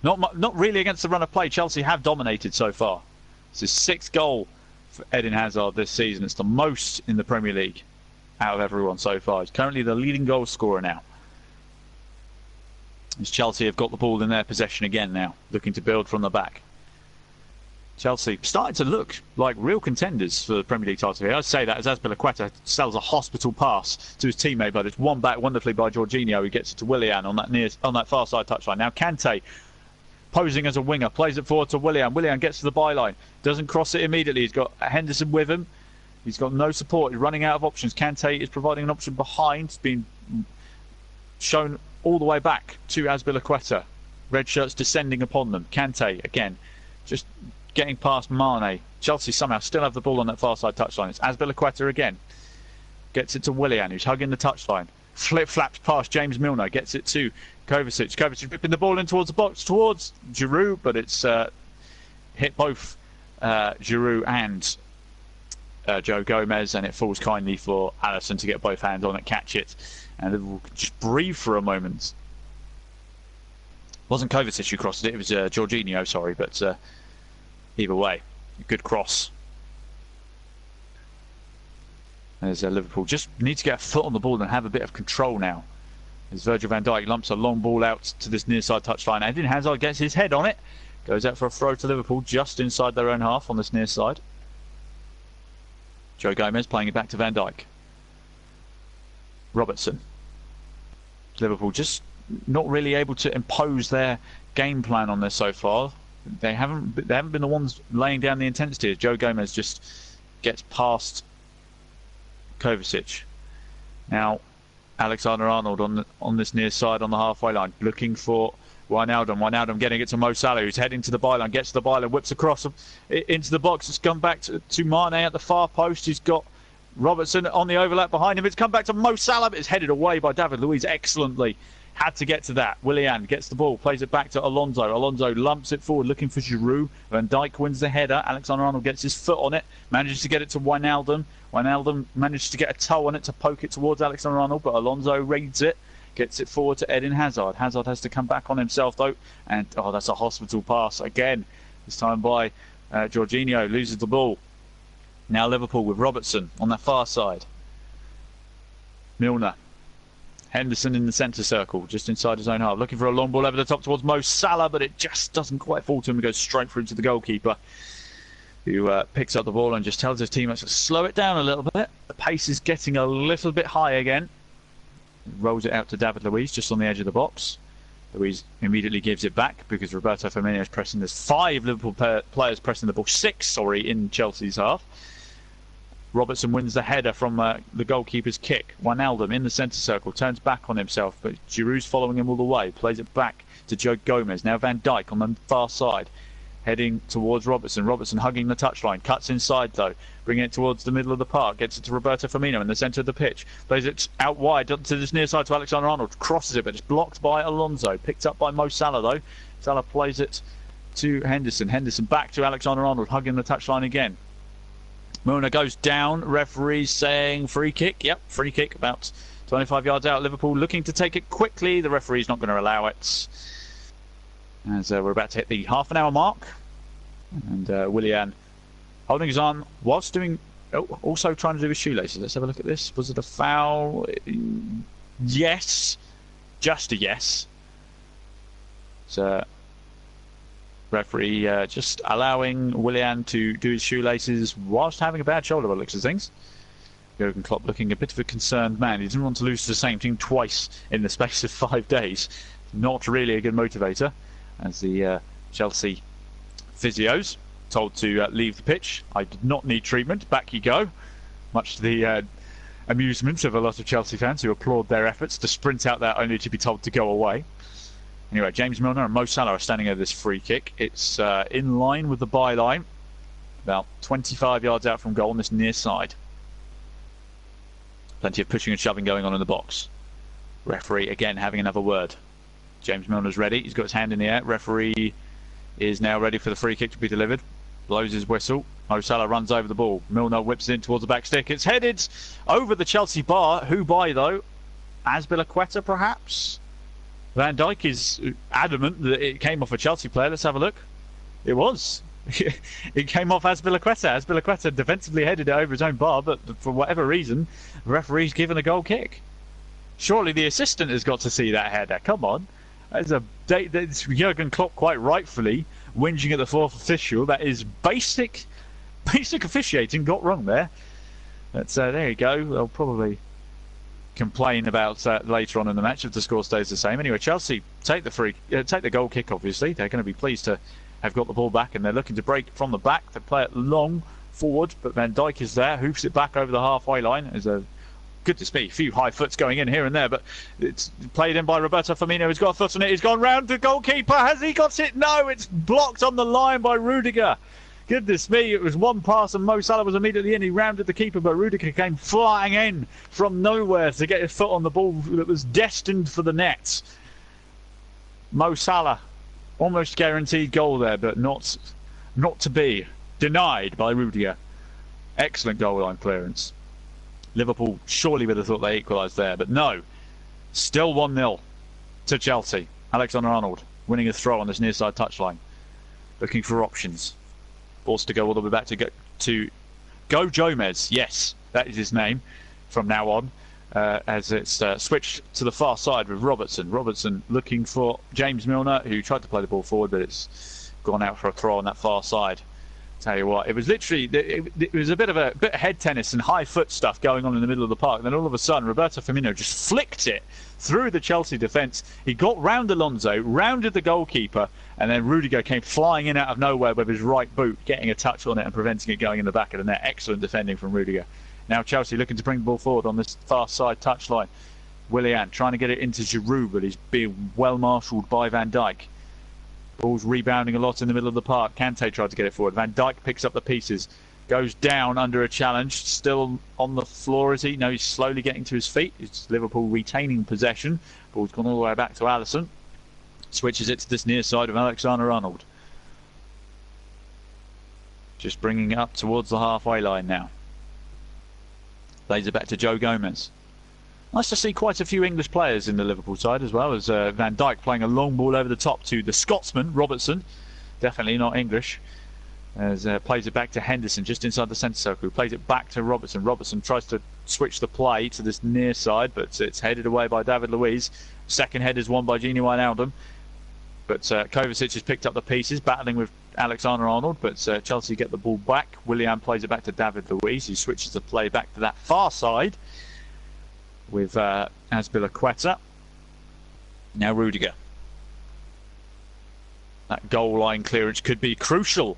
Not really against the run of play. Chelsea have dominated so far. It's his sixth goal for Eden Hazard this season. It's the most in the Premier League out of everyone so far. He's currently the leading goal scorer now. As Chelsea have got the ball in their possession again now, looking to build from the back. Chelsea starting to look like real contenders for the Premier League title here. I say that as Azpilicueta sells a hospital pass to his teammate, but it's won back wonderfully by Jorginho, who gets it to Willian on that far side touchline. Now Kante, posing as a winger, plays it forward to Willian. Willian gets to the byline, doesn't cross it immediately. He's got Henderson with him. He's got no support. He's running out of options. Kante is providing an option behind. It's been shown all the way back to Azpilicueta. Red shirts descending upon them. Kante again, just getting past Mane. Chelsea somehow still have the ball on that far side touchline. It's Azpilicueta again. Gets it to Willian, who's hugging the touchline. Flip-flaps past James Milner. Gets it to Kovacic. Kovacic ripping the ball in towards the box, towards Giroud, but it's hit both Giroud and Joe Gomez, and it falls kindly for Alisson to get both hands on it, catch it, and Liverpool could just breathe for a moment. It wasn't Kovacic who crossed it, it was Jorginho, sorry, but either way, a good cross. As Liverpool just need to get a foot on the ball and have a bit of control now. As Virgil van Dijk lumps a long ball out to this near side touchline. Eden Hazard gets his head on it. Goes out for a throw to Liverpool just inside their own half on this near side. Joe Gomez playing it back to Van Dijk. Robertson. Liverpool just not really able to impose their game plan on this so far. They haven't been the ones laying down the intensity. As Joe Gomez just gets past Kovacic. Now Alexander-Arnold on this near side on the halfway line, looking for Wijnaldum. Wijnaldum getting it to Mo Salah, who's heading to the byline, gets to the byline, whips across into the box. It's come back to Mane at the far post. He's got Robertson on the overlap behind him. It's come back to Mo Salah, but it's headed away by David Luiz excellently. Had to get to that. Willian gets the ball, plays it back to Alonso. Alonso lumps it forward, looking for Giroud. Van Dijk wins the header. Alexander-Arnold gets his foot on it, manages to get it to Wijnaldum. Wijnaldum manages to get a toe on it to poke it towards Alexander-Arnold, but Alonso reads it, gets it forward to Eden Hazard. Hazard has to come back on himself though, and that's a hospital pass again. This time by Jorginho, loses the ball. Now Liverpool with Robertson on that far side. Milner. Henderson in the centre circle, just inside his own half, looking for a long ball over the top towards Mo Salah, but it just doesn't quite fall to him and goes straight through to the goalkeeper, who picks up the ball and just tells his teammates to slow it down a little bit. The pace is getting a little bit high again. Rolls it out to David Luiz just on the edge of the box. Luiz immediately gives it back because Roberto Firmino is pressing. There's 5 Liverpool players pressing the ball, 6 in Chelsea's half. Robertson wins the header from the goalkeeper's kick. Wijnaldum in the centre circle, turns back on himself, but Giroud's following him all the way. Plays it back to Joe Gomez. Now Van Dijk on the far side, heading towards Robertson. Robertson hugging the touchline, cuts inside though, bringing it towards the middle of the park, gets it to Roberto Firmino in the centre of the pitch, plays it out wide to this near side to Alexander-Arnold, crosses it, but it's blocked by Alonso, picked up by Mo Salah though. Salah plays it to Henderson. Henderson back to Alexander-Arnold, hugging the touchline again. Milner goes down, referee saying free kick. Yep, free kick about 25 yards out. Liverpool looking to take it quickly. The referee's not going to allow it. As we're about to hit the half-an-hour mark. And Willian holding his arm whilst doing... also trying to do his shoelaces. Let's have a look at this. Was it a foul? Yes. Just a yes. So... referee just allowing Willian to do his shoelaces whilst having a bad shoulder by the looks of things. Jurgen Klopp looking a bit of a concerned man. He didn't want to lose to the same team twice in the space of 5 days. Not really a good motivator, as the Chelsea physios told to leave the pitch. I did not need treatment. Back you go. Much to the amusement of a lot of Chelsea fans who applaud their efforts to sprint out there only to be told to go away. Anyway, James Milner and Mo Salah are standing over this free kick. It's in line with the byline, about 25 yards out from goal on this near side. Plenty of pushing and shoving going on in the box. Referee again having another word. James Milner's ready. He's got his hand in the air. Referee is now ready for the free kick to be delivered. Blows his whistle. Mo Salah runs over the ball. Milner whips it in towards the back stick. It's headed over the Chelsea bar. Who by though? Azpilicueta perhaps? Van Dijk is adamant that it came off a Chelsea player. Let's have a look. It was. It came off Azpilicueta. Azpilicueta defensively headed it over his own bar, but for whatever reason, the referee's given a goal kick. Surely the assistant has got to see that header. Come on. That's Jurgen Klopp quite rightfully whinging at the fourth official. That is basic officiating got wrong there. But there you go. They'll probably complain about later on in the match if the score stays the same. Anyway, Chelsea take the goal kick. Obviously, they're going to be pleased to have got the ball back, and they're looking to break from the back. They play it long forward, but Van Dijk is there, hoops it back over the halfway line. There's a goodness me, a few high foots going in here and there, but it's played in by Roberto Firmino. He's got a foot on it. He's gone round the goalkeeper. Has he got it? No, it's blocked on the line by Rudiger. Goodness me, it was one pass and Mo Salah was immediately in. He rounded the keeper, but Rudiger came flying in from nowhere to get his foot on the ball that was destined for the net. Mo Salah, almost guaranteed goal there, but not to be. Denied by Rudiger. Excellent goal line clearance. Liverpool surely would have thought they equalised there, but no. Still 1-0 to Chelsea. Alexander-Arnold winning a throw on this near side touchline. Looking for options. Forced to go all the way back to Go Gomez. Yes, that is his name from now on. As it's switched to the far side with Robertson. Robertson looking for James Milner, who tried to play the ball forward, but it's gone out for a throw on that far side. Tell you what, it was literally it was a bit of head tennis and high foot stuff going on in the middle of the park. And then all of a sudden, Roberto Firmino just flicked it through the Chelsea defence. He got round Alonso, rounded the goalkeeper, and then Rudiger came flying in out of nowhere with his right boot, getting a touch on it and preventing it going in the back of the net. Excellent defending from Rudiger. Now Chelsea looking to bring the ball forward on this far side touchline. Willian trying to get it into Giroud, but he's being well marshalled by Van Dijk. Ball's rebounding a lot in the middle of the park. Kante tried to get it forward. Van Dijk picks up the pieces. Goes down under a challenge. Still on the floor, is he? No, he's slowly getting to his feet. It's Liverpool retaining possession. Ball's gone all the way back to Alisson. Switches it to this near side of Alexander-Arnold. Just bringing it up towards the halfway line now. Plays it back to Joe Gomez. Nice to see quite a few English players in the Liverpool side, as well as Van Dijk playing a long ball over the top to the Scotsman, Robertson. Definitely not English. As plays it back to Henderson, just inside the centre circle. Plays it back to Robertson. Robertson tries to switch the play to this near side, but it's headed away by David Luiz. Second header is won by Gini Wijnaldum. But Kovacic has picked up the pieces, battling with Alexander-Arnold, but Chelsea get the ball back. Willian plays it back to David Luiz, who switches the play back to that far side with Azpilicueta. Now Rudiger. That goal line clearance could be crucial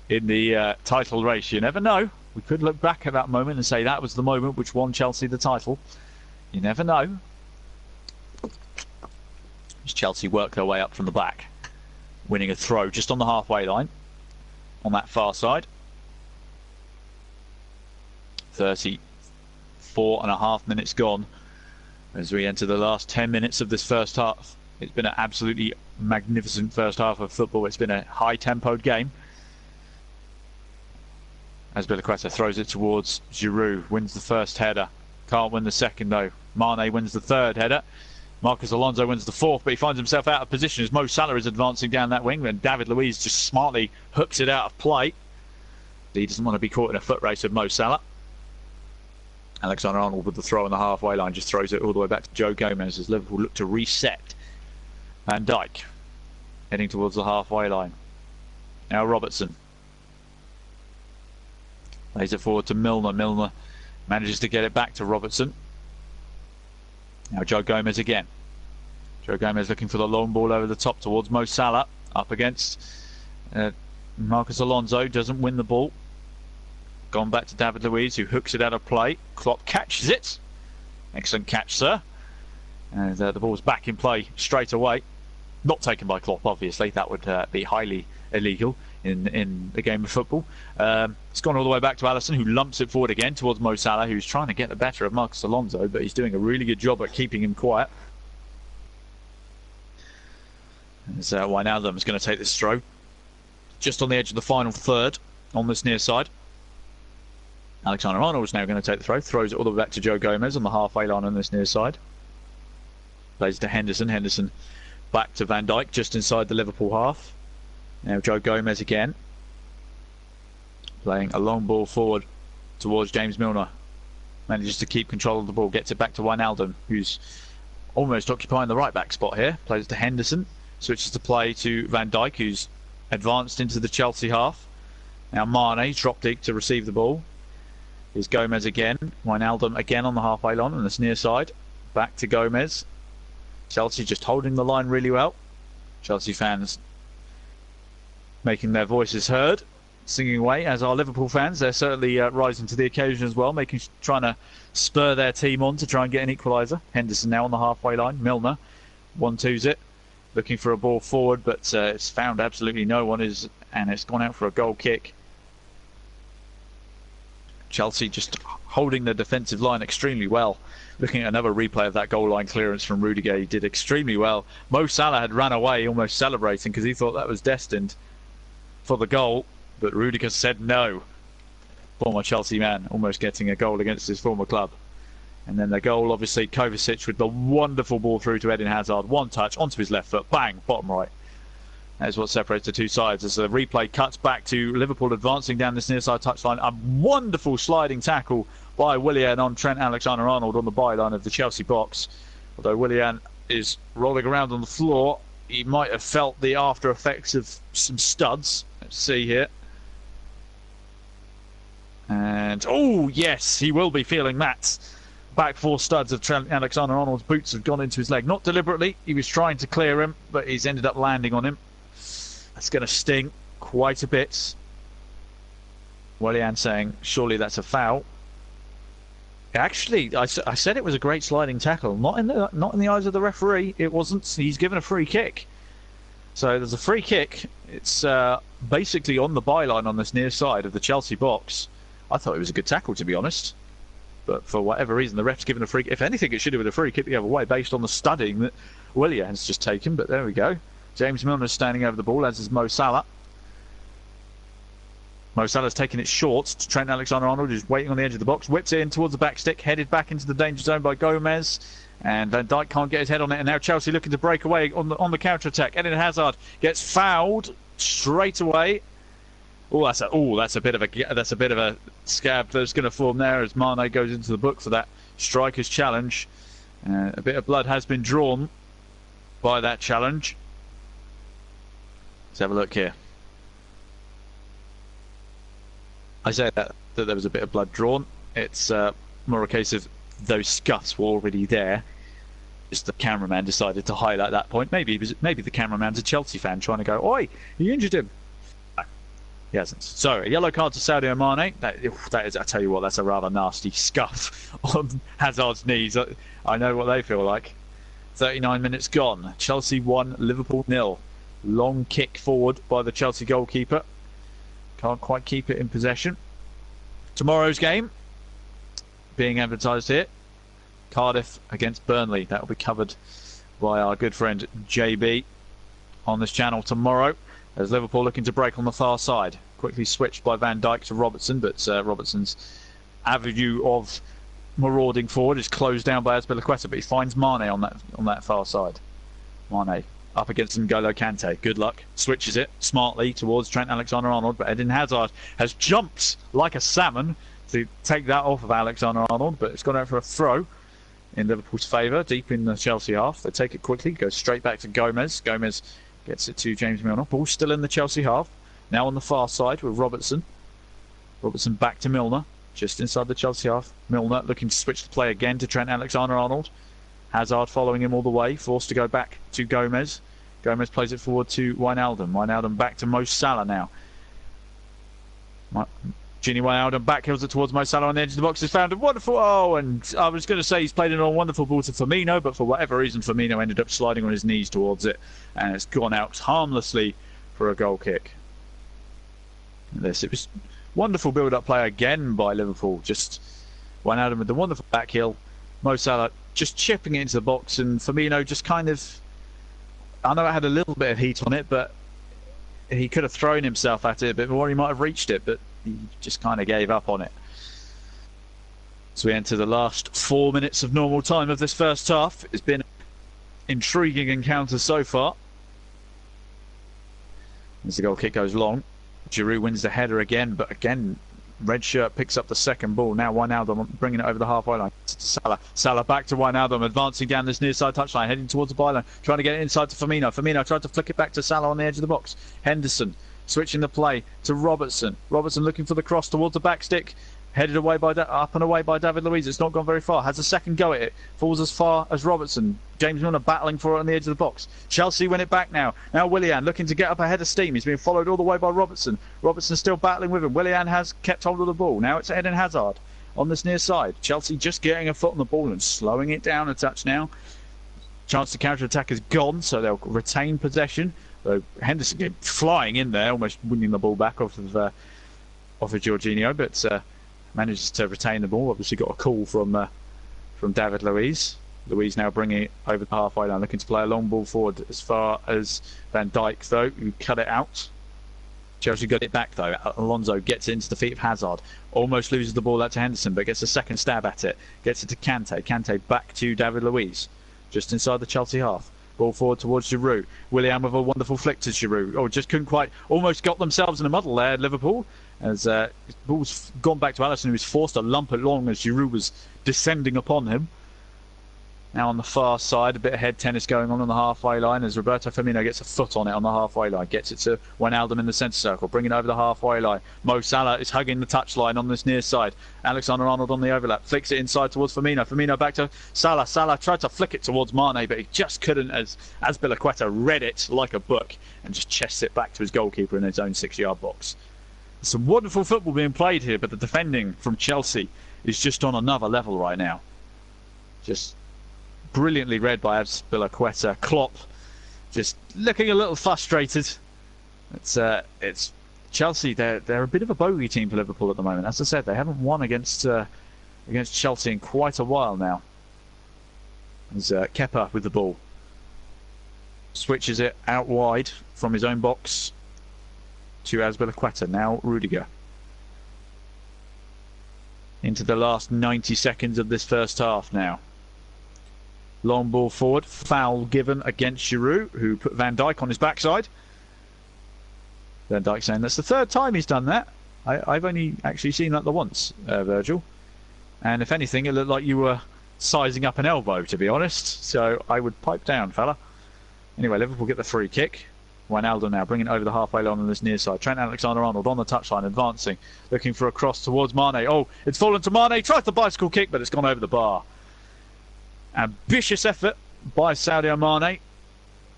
in the title race. You never know. We could look back at that moment and say that was the moment which won Chelsea the title. You never know. As Chelsea work their way up from the back, winning a throw just on the halfway line on that far side. 34.5 minutes gone as we enter the last 10 minutes of this first half. It's been an absolutely magnificent first half of football. It's been a high-tempoed game. Azpilicueta throws it towards Giroud, wins the first header. Can't win the second though. Mane wins the third header. Marcus Alonso wins the fourth, but he finds himself out of position as Mo Salah is advancing down that wing, and David Luiz just smartly hooks it out of play. He doesn't want to be caught in a foot race of Mo Salah. Alexander-Arnold with the throw on the halfway line just throws it all the way back to Joe Gomez as Liverpool look to reset. Van Dijk heading towards the halfway line. Now Robertson lays it forward to Milner. Milner manages to get it back to Robertson. Now Joe Gomez again. Joe Gomez looking for the long ball over the top towards Mo Salah. Up against Marcus Alonso. Doesn't win the ball. Gone back to David Luiz, who hooks it out of play. Klopp catches it. Excellent catch, sir. And the ball's back in play straight away. Not taken by Klopp, obviously. That would be highly illegal in the game of football. It's gone all the way back to Alisson, who lumps it forward again towards Mo Salah, who's trying to get the better of Marcus Alonso, but he's doing a really good job at keeping him quiet. As Wijnaldum is going to take this throw just on the edge of the final third on this near side. Alexander-Arnold is now going to take the throw, throws it all the way back to Joe Gomez on the halfway line on this near side. Plays to Henderson. Henderson back to Van Dijk just inside the Liverpool half. Now Joe Gomez again, playing a long ball forward towards James Milner. Manages to keep control of the ball, gets it back to Wijnaldum, who's almost occupying the right back spot here. Plays to Henderson, switches the play to Van Dijk, who's advanced into the Chelsea half. Now Mane dropped deep to receive the ball. Here's Gomez again. Wijnaldum again on the halfway line on this near side. Back to Gomez. Chelsea just holding the line really well. Chelsea fans making their voices heard, singing away, as are Liverpool fans. They're certainly rising to the occasion as well, trying to spur their team on to try and get an equaliser. Henderson now on the halfway line. Milner 1-2s it, looking for a ball forward, but it's found absolutely no one, and it's gone out for a goal kick. Chelsea just holding the defensive line extremely well. Looking at another replay of that goal line clearance from Rudiger, he did extremely well. Mo Salah had run away, almost celebrating, because he thought that was destined for the goal, but Rudiger said no. Former Chelsea man, almost getting a goal against his former club. And then the goal, obviously, Kovacic with the wonderful ball through to Eden Hazard. One touch onto his left foot, bang, bottom right. That is what separates the two sides. As the replay cuts back to Liverpool advancing down this near side touchline. A wonderful sliding tackle by Willian on Trent Alexander-Arnold on the byline of the Chelsea box. Although Willian is rolling around on the floor, he might have felt the after effects of some studs. Let's see here. And, oh yes, he will be feeling that. Back four studs of Trent Alexander-Arnold's boots have gone into his leg. Not deliberately, he was trying to clear him, but he's ended up landing on him. That's going to sting quite a bit. Willian saying, surely that's a foul. Actually, I said it was a great sliding tackle. Not in the eyes of the referee. It wasn't. He's given a free kick. So there's a free kick. It's basically on the byline on this near side of the Chelsea box. I thought it was a good tackle, to be honest. But for whatever reason, the ref's given a free kick. If anything, it should have been a free kick the other way based on the studying that Willian's just taken. But there we go. James Milner's standing over the ball, as is Mo Salah. Mo Salah's taking it short to Trent Alexander-Arnold, who's waiting on the edge of the box. Whips it in towards the back stick, headed back into the danger zone by Gomez. And Van Dijk can't get his head on it. And now Chelsea looking to break away on the counter-attack. Eden Hazard gets fouled straight away. That's a bit of a scab that's going to form there as Mane goes into the book for that striker's challenge. A bit of blood has been drawn by that challenge. Let's have a look here. I say that there was a bit of blood drawn. It's more a case of those scuffs were already there. Just the cameraman decided to highlight that point. Maybe the cameraman's a Chelsea fan trying to go, "Oi, you injured him." He hasn't. So, a yellow card to Sadio Mane. That is, I tell you what, that's a rather nasty scuff on Hazard's knees. I know what they feel like. 39 minutes gone. Chelsea 1, Liverpool 0. Long kick forward by the Chelsea goalkeeper. Can't quite keep it in possession. Tomorrow's game being advertised here. Cardiff against Burnley. That will be covered by our good friend JB on this channel tomorrow. As Liverpool looking to break on the far side. Quickly switched by Van Dijk to Robertson, but Robertson's avenue of marauding forward is closed down by Azpilicueta, but he finds Mane on that far side. Mane up against N'Golo Kante. Good luck. Switches it smartly towards Trent Alexander-Arnold, but Eden Hazard has jumped like a salmon to take that off of Alexander-Arnold, but it's gone out for a throw in Liverpool's favour, deep in the Chelsea half. They take it quickly, goes straight back to Gomez. Gomez gets it to James Milner. Ball still in the Chelsea half. Now on the far side with Robertson. Robertson back to Milner. Just inside the Chelsea half. Milner looking to switch the play again to Trent Alexander-Arnold. Hazard following him all the way. Forced to go back to Gomez. Gomez plays it forward to Wijnaldum. Wijnaldum back to Mo Salah now. Gini Wijnaldum backhills it towards Mo Salah on the edge of the box. Has found a wonderful... Oh, and I was going to say he's played it on a wonderful ball to Firmino, but for whatever reason Firmino ended up sliding on his knees towards it, and it's gone out harmlessly for a goal kick. It was wonderful build-up play again by Liverpool. Just Wijnaldum with the wonderful back heel. Mo Salah just chipping it into the box, and Firmino just kind of... I know it had a little bit of heat on it, but he could have thrown himself at it a bit more. He might have reached it, but he just kind of gave up on it. So we enter the last 4 minutes of normal time of this first half. It's been an intriguing encounter so far. As the goal kick goes long, Giroud wins the header again, but again, red shirt picks up the second ball. Now Wijnaldum bringing it over the halfway line to Salah. Salah back to Wijnaldum, advancing down this near side touchline, heading towards the byline, trying to get it inside to Firmino. Firmino tried to flick it back to Salah on the edge of the box. Henderson switching the play to Robertson. Robertson looking for the cross towards the back stick. Headed away by up and away by David Luiz. It's not gone very far. Has a second go at it. Falls as far as Robertson. James Milner battling for it on the edge of the box. Chelsea win it back now. Now Willian looking to get up ahead of steam. He's being followed all the way by Robertson. Robertson still battling with him. Willian has kept hold of the ball. Now it's Eden Hazard on this near side. Chelsea just getting a foot on the ball and slowing it down a touch now. Chance to counter-attack is gone, so they'll retain possession. Though Henderson flying in there, almost winning the ball back off of Jorginho, but manages to retain the ball. Obviously got a call from David Luiz. Luiz now bringing it over the halfway line, looking to play a long ball forward as far as Van Dijk, though, who cut it out. Chelsea got it back, though. Alonso gets it into the feet of Hazard. Almost loses the ball out to Henderson, but gets a second stab at it. Gets it to Kante. Kante back to David Luiz, just inside the Chelsea half. Ball forward towards Giroud. Willian with a wonderful flick to Giroud. Oh, just couldn't quite... Almost got themselves in a muddle there, Liverpool. As ball's gone back to Alisson, who was forced to lump it long as Giroud was descending upon him. Now on the far side, a bit of head tennis going on the halfway line as Roberto Firmino gets a foot on it on the halfway line. Gets it to Wijnaldum in the centre circle, bringing it over the halfway line. Mo Salah is hugging the touchline on this near side. Alexander-Arnold on the overlap. Flicks it inside towards Firmino. Firmino back to Salah. Salah tried to flick it towards Mane, but he just couldn't as Azpilicueta read it like a book and just chests it back to his goalkeeper in his own 6-yard box. Some wonderful football being played here, but the defending from Chelsea is just on another level right now. Just brilliantly read by Azpilicueta. Klopp just looking a little frustrated. It's Chelsea. They're a bit of a bogey team for Liverpool at the moment. As I said, they haven't won against Chelsea in quite a while now. As Kepa with the ball switches it out wide from his own box to Azpilicueta. Now Rudiger. Into the last 90 seconds of this first half now. Long ball forward, foul given against Giroud, who put Van Dijk on his backside. Van Dijk saying that's the third time he's done that. I've only actually seen that the once, Virgil. And if anything, it looked like you were sizing up an elbow, to be honest. So I would pipe down, fella. Anyway, Liverpool get the free kick. Wijnaldum now bringing it over the halfway line on this near side. Trent Alexander-Arnold on the touchline, advancing, looking for a cross towards Mane. Oh, it's fallen to Mane. Tries the bicycle kick, but it's gone over the bar. Ambitious effort by Sadio Mane.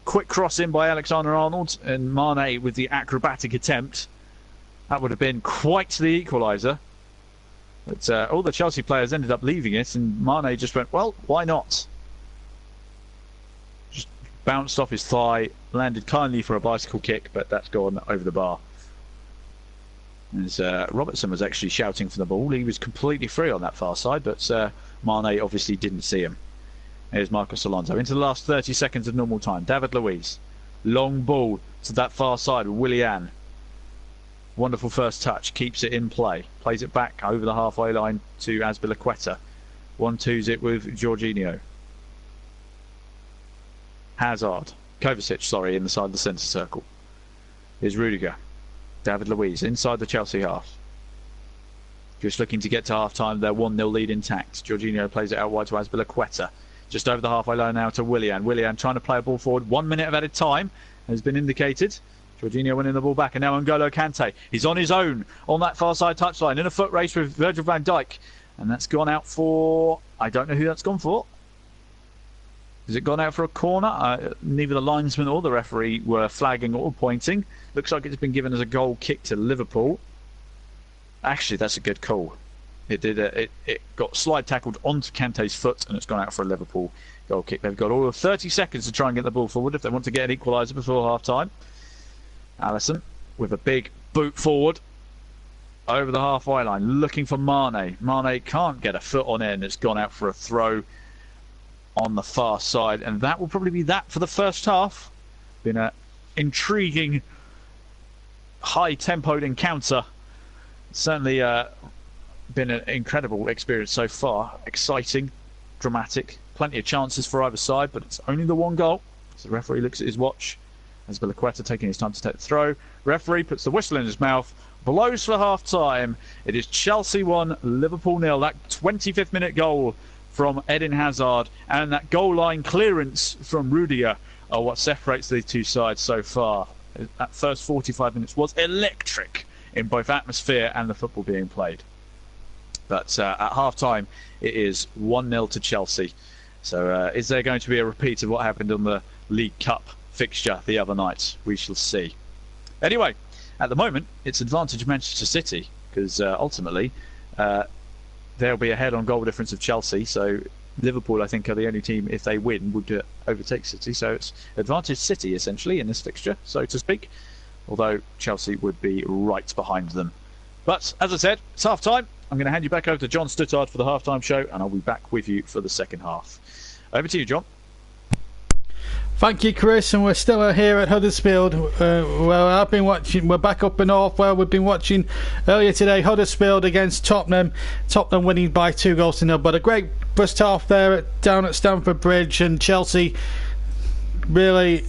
Quick cross in by Alexander-Arnold, and Mane with the acrobatic attempt That would have been quite the equaliser. But all the Chelsea players ended up leaving it, and Mane just went, well, why not? Just bounced off his thigh, landed kindly for a bicycle kick, but that's gone over the bar. As Robertson was actually shouting for the ball, he was completely free on that far side, but Mane obviously didn't see him. Here's Marcos Alonso into the last 30 seconds of normal time. David Luiz, long ball to that far side with Willian. Wonderful first touch, keeps it in play, plays it back over the halfway line to Azpilicueta. 1-2's it with Jorginho. Hazard, Kovacic, sorry, inside the centre circle. Here's Rudiger. David Luiz inside the Chelsea half. Just looking to get to half-time, their 1-0 lead intact. Jorginho plays it out wide to Azpilicueta. Just over the halfway line now to Willian. Willian trying to play a ball forward. 1 minute of added time has been indicated. Jorginho winning the ball back, and now N'Golo Kante. He's on his own on that far side touchline in a foot race with Virgil van Dijk. And that's gone out for... I don't know who that's gone for. Has it gone out for a corner? Neither the linesman or the referee were flagging or pointing. Looks like it's been given as a goal kick to Liverpool. Actually, that's a good call. It did. It got slide tackled onto Kante's foot, and it's gone out for a Liverpool goal kick. They've got all of 30 seconds to try and get the ball forward if they want to get an equaliser before half-time. Alisson with a big boot forward over the halfway line, looking for Mane. Mane can't get a foot on it, and it's gone out for a throw on the far side, and that will probably be that for the first half. Been an intriguing, high-tempoed encounter. Certainly been an incredible experience so far. Exciting, dramatic, plenty of chances for either side, but it's only the one goal. So the referee looks at his watch. Azpilicueta taking his time to take the throw. Referee puts the whistle in his mouth, blows for half-time. It is Chelsea 1, Liverpool 0. That 25th minute goal from Eden Hazard and that goal line clearance from Rudiger are what separates the two sides so far. That first 45 minutes was electric in both atmosphere and the football being played. But at half-time, it is 1-0 to Chelsea. So is there going to be a repeat of what happened on the League Cup fixture the other night? We shall see. Anyway, at the moment, it's advantage Manchester City, because ultimately they'll be ahead on goal difference of Chelsea. So Liverpool, I think, are the only team, if they win, would overtake City. So it's advantage City, essentially, in this fixture, so to speak. Although Chelsea would be right behind them. But, as I said, it's half-time. I'm going to hand you back over to John Stuttard for the half-time show, and I'll be back with you for the second half. Over to you, John. Thank you, Chris, and we're still here at Huddersfield. Well, I've been watching. We're back up and off. Well, we've been watching earlier today Huddersfield against Tottenham. Tottenham winning by 2-0. But a great first half there down at Stamford Bridge, and Chelsea really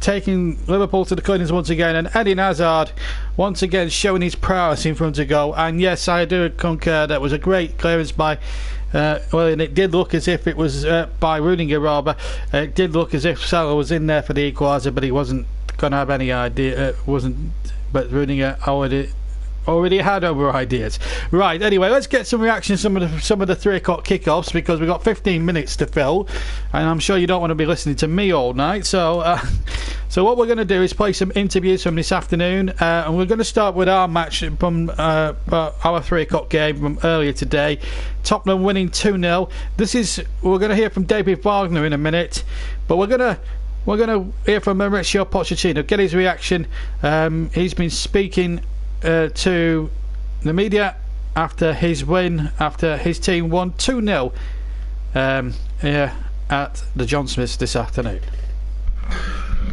taking Liverpool to the cleaners once again, and Eden Hazard once again showing his prowess in front of goal. And yes, I do concur, that was a great clearance by well, and it did look as if it was by Rudiger, rather. It did look as if Salah was in there for the equaliser, but he wasn't going to have any idea. But Rudiger already had other ideas. Right, anyway, let's get some reactions some of the 3 o'clock kickoffs, because we've got 15 minutes to fill, and I'm sure you don't want to be listening to me all night. So what we're going to do is play some interviews from this afternoon, and we're going to start with our match from our 3 o'clock game from earlier today. Tottenham winning 2-0. We're going to hear from David Wagner in a minute, but we're going to hear from Mauricio Pochettino, get his reaction. He's been speaking to the media after his win, after his team won 2-0 here at the John Smiths this afternoon.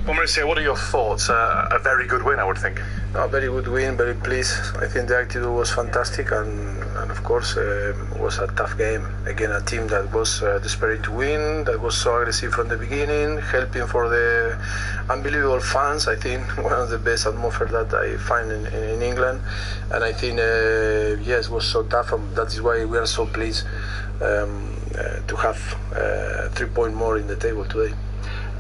Well, Mauricio, what are your thoughts? A very good win, I would think. A very good win, very pleased. I think the attitude was fantastic, and of course it was a tough game. Again, a team that was desperate to win, that was so aggressive from the beginning, helping for the unbelievable fans. I think one of the best atmosphere that I find in England, and I think yes, it was so tough, and that is why we are so pleased to have 3 points more in the table today.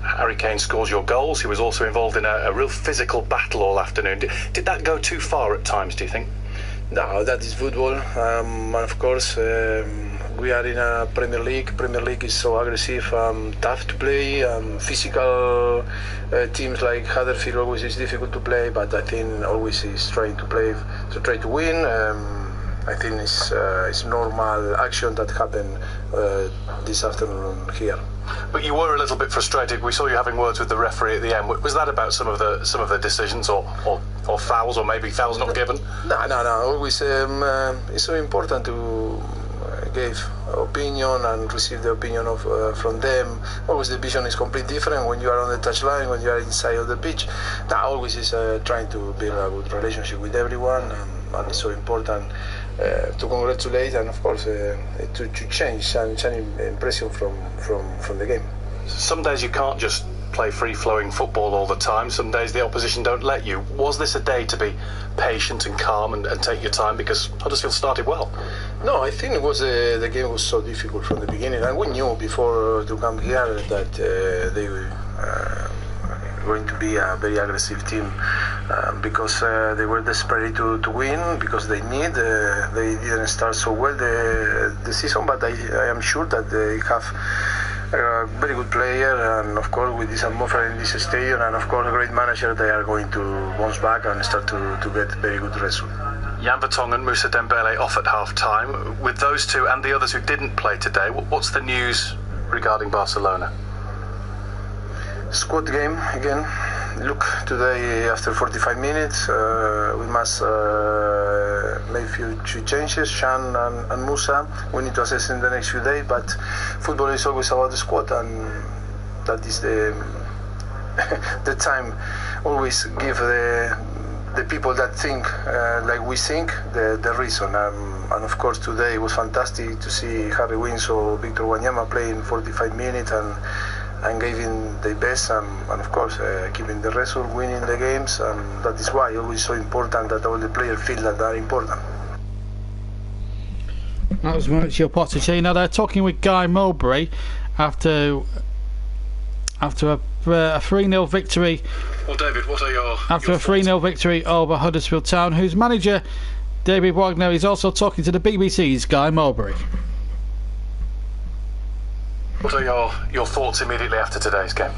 Harry Kane scores your goals. He was also involved in a real physical battle all afternoon. Did that go too far at times, do you think? No, that is football. And of course, we are in a Premier League. Premier League is so aggressive, tough to play. Physical teams like Huddersfield always is difficult to play, but I think always is trying to play to try to win. I think it's normal action that happened this afternoon here. But you were a little bit frustrated. We saw you having words with the referee at the end. Was that about some of the decisions or fouls, or maybe fouls not given? No. Always it's so important to give opinion and receive the opinion of from them. Always the vision is completely different when you are on the touchline, when you are inside of the pitch. Now always is trying to build a good relationship with everyone, and it's so important to congratulate and of course to change and impression from the game. Some days you can't just play free-flowing football all the time. Some days the opposition don't let you. Was this a day to be patient and calm and take your time, because Huddersfield started well? No, I think it was the game was so difficult from the beginning, and we knew before to come here that they were going to be a very aggressive team because they were desperate to win, because they didn't start so well the season, but I am sure that they have a very good player, and of course with this atmosphere in this stadium, and of course a great manager, they are going to bounce back and start to get very good results. Jan Vertonghen, Moussa Dembele off at half-time. With those two and the others who didn't play today, what's the news regarding Barcelona? Squad game again. Look, today after 45 minutes we must make few changes, Sean and Moussa. We need to assess in the next few days, but football is always about the squad, and that is the the time. Always give the people that think like we think the reason, and of course today it was fantastic to see Harry Winks or Victor Wanyama playing 45 minutes and giving their best, and of course keeping the result, winning the games, and that is why it always so important that all the players feel that they are important. That was Mauricio Pochettino. They're talking with Guy Mowbray after a 3-0 victory. Well, David, what are your after a 3-0 victory over Huddersfield Town, whose manager David Wagner is also talking to the BBC's Guy Mowbray. What are your thoughts immediately after today's game?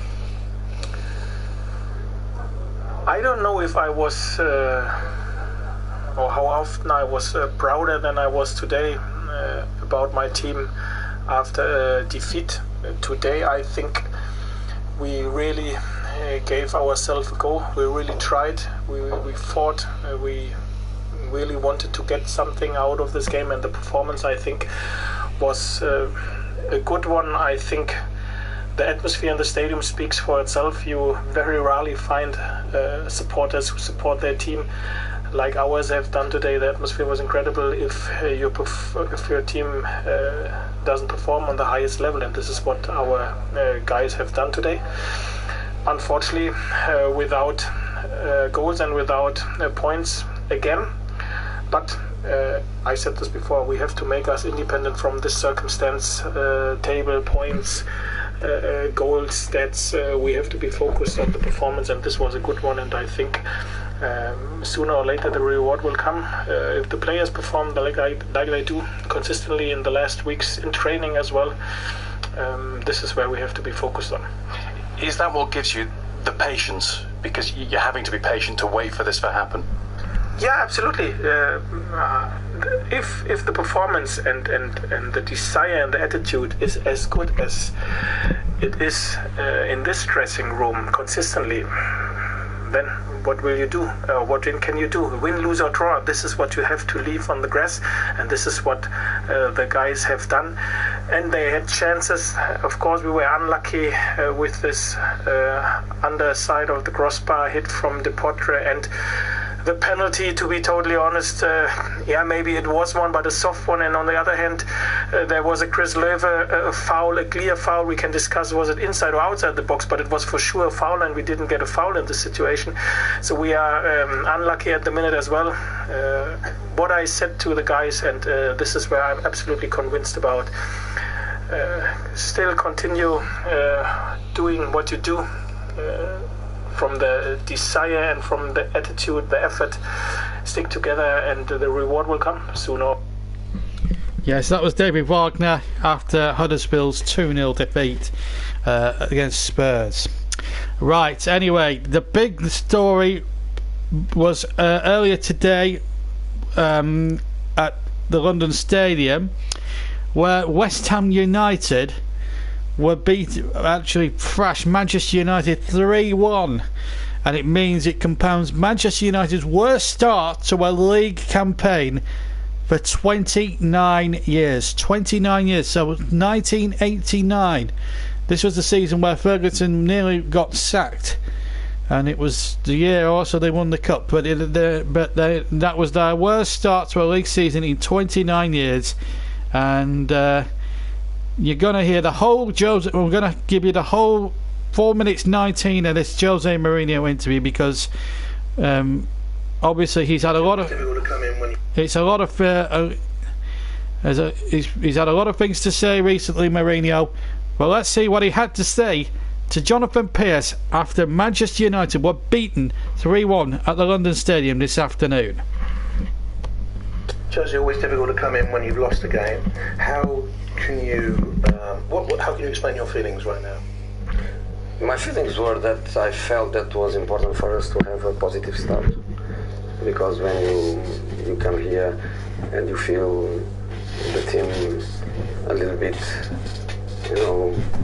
I don't know if I was or how often I was prouder than I was today about my team after a defeat. Today I think we really gave ourselves a go. We really tried, we fought, we really wanted to get something out of this game, and the performance I think was a good one. I think the atmosphere in the stadium speaks for itself. You very rarely find supporters who support their team like ours have done today. The atmosphere was incredible. If your team doesn't perform on the highest level, and this is what our guys have done today. Unfortunately, without goals and without points again. But I said this before, we have to make us independent from this circumstance, table points, goal stats. We have to be focused on the performance, and this was a good one, and I think sooner or later the reward will come. If the players perform like they do consistently in the last weeks in training as well, this is where we have to be focused on. Is that what gives you the patience? Because you're having to be patient to wait for this to happen. Yeah, absolutely. If the performance and the desire and the attitude is as good as it is in this dressing room consistently, then what will you do? What can you do? Win, lose or draw. This is what you have to leave on the grass, and this is what the guys have done. And they had chances. Of course, we were unlucky with this underside of the crossbar hit from De Potre, and the penalty, to be totally honest, maybe it was one, but a soft one. And on the other hand, there was a Chris Löwe foul, a clear foul. We can discuss was it inside or outside the box, but it was for sure a foul, and we didn't get a foul in this situation. So we are unlucky at the minute as well. What I said to the guys, and this is where I'm absolutely convinced about, still continue doing what you do. From the desire and from the attitude, the effort, stick together, and the reward will come sooner. Yes, that was David Wagner after Huddersfield's 2-0 defeat against Spurs. Right, anyway, the big story was earlier today at the London Stadium, where West Ham United thrashed Manchester United 3-1, and it means it compounds Manchester United's worst start to a league campaign for 29 years. 29 years, so 1989. This was the season where Ferguson nearly got sacked, and it was the year also they won the cup. But that was their worst start to a league season in 29 years. And you're going to hear the whole Jose. We're going to give you the whole 4 minutes 19 of this Jose Mourinho interview, because obviously he's had a lot of. It's a lot of. He's had a lot of things to say recently, Mourinho. Well, let's see what he had to say to Jonathan Pearce after Manchester United were beaten 3-1 at the London Stadium this afternoon. Jose, always difficult to come in when you've lost a game. How can you? How can you explain your feelings right now? My feelings were that I felt that it was important for us to have a positive start, because when you come here and you feel the team a little bit,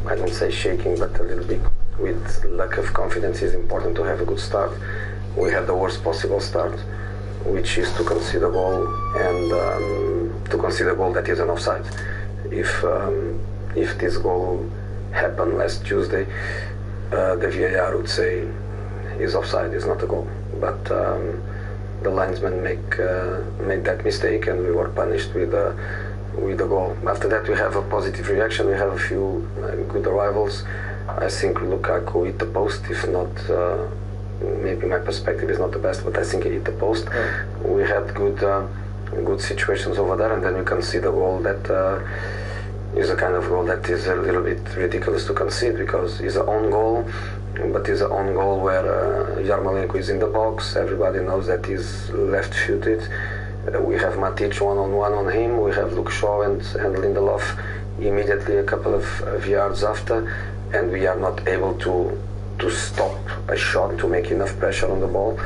I don't say shaking, but a little bit with lack of confidence, it's important to have a good start. We had the worst possible start, which is to concede a goal, and to concede a goal that is an offside. If this goal happened last Tuesday, the VAR would say is offside, is not a goal. But the linesman made that mistake, and we were punished with a goal. After that, we have a positive reaction. We have a few good arrivals. I think Lukaku hit the post. If not, maybe my perspective is not the best, but I think he hit the post. We had good situations over there, and then you can see the goal that is a kind of goal that is a little bit ridiculous to concede, because it's an own goal, but it's an own goal where Yarmolenko is in the box. Everybody knows that he's left-footed. We have Matic one-on-one on him. We have Luke Shaw and Lindelof immediately a couple of yards after, and we are not able to stop a shot, to make enough pressure on the ball.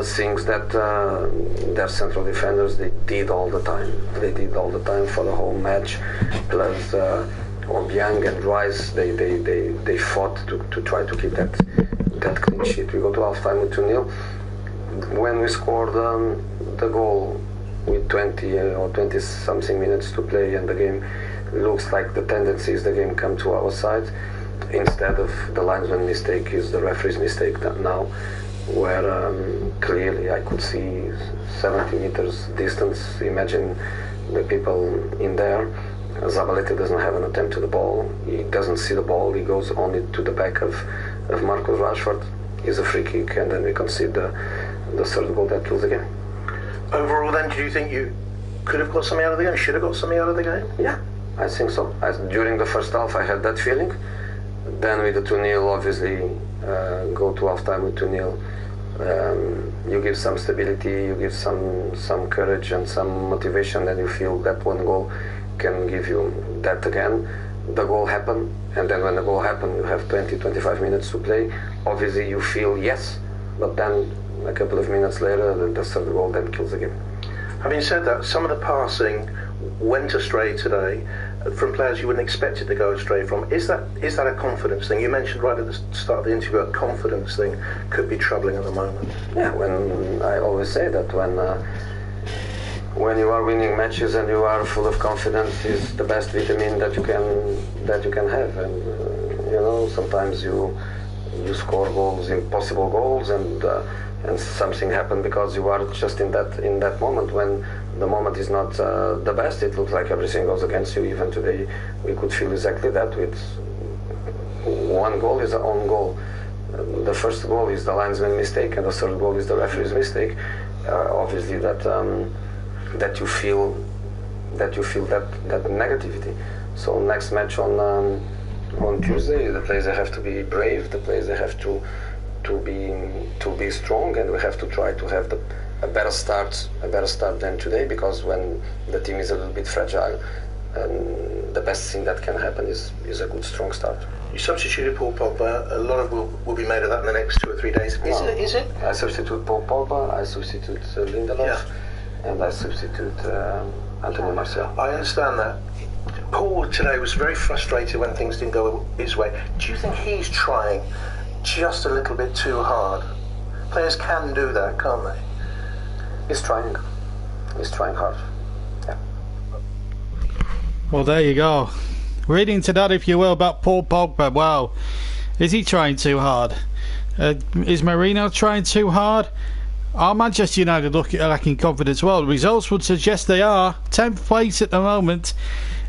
Things that their central defenders, they did all the time. They did all the time for the whole match. Plus Obiang and Rice, they fought to try to keep that clean sheet. We go to half-time with 2-0. When we scored the goal with 20 or 20-something minutes to play, and the game looks like the tendency is the game come to our side, instead of the linesman mistake is the referee's mistake now, where clearly I could see 70 meters distance. Imagine the people in there. Zabaleta doesn't have an attempt to the ball. He doesn't see the ball. He goes only to the back of Marcus Rashford. It's a free kick, and then we concede the third goal that kills the game. Overall, then, do you think you could have got something out of the game? Should have got something out of the game? Yeah, I think so. During the first half, I had that feeling. Then with the 2-0, obviously, go to half-time with 2-0. You give some stability, you give some courage and some motivation, and you feel that one goal can give you that again. The goal happened, and then when the goal happened, you have 20-25 minutes to play. Obviously, you feel yes, but then a couple of minutes later, the third goal then kills the game. Having said that, some of the passing went astray today from players you wouldn't expect it to go astray from. Is that a confidence thing? You mentioned right at the start of the interview a confidence thing could be troubling at the moment. Yeah, when I always say that when you are winning matches and you are full of confidence, is the best vitamin that you can have. And sometimes you score goals, impossible goals, and something happened because you are just in that moment. When the moment is not the best, it looks like everything goes against you. Even today, we could feel exactly that. With one goal is an own goal. The first goal is the linesman mistake, and the third goal is the referee's mistake. Obviously, that you feel that negativity. So next match on Tuesday, the players they have to be brave. The players they have to be strong, and we have to try to have a better start than today, because when the team is a little bit fragile, the best thing that can happen is a good strong start. You substituted Paul Pogba. A lot of will be made of that in the next 2 or 3 days. Is it? I substitute Paul Pogba, I substitute Lindelof, and I substitute Anthony Martial. I understand that. Paul today was very frustrated when things didn't go his way. Do you think he's trying just a little bit too hard? Players can do that, can't they? He's trying hard. Yeah. Well, there you go. Reading to that, if you will, about Paul Pogba. Well, is he trying too hard? Is Marino trying too hard? Are Manchester United lacking confidence? Well, the results would suggest they are. 10th place at the moment.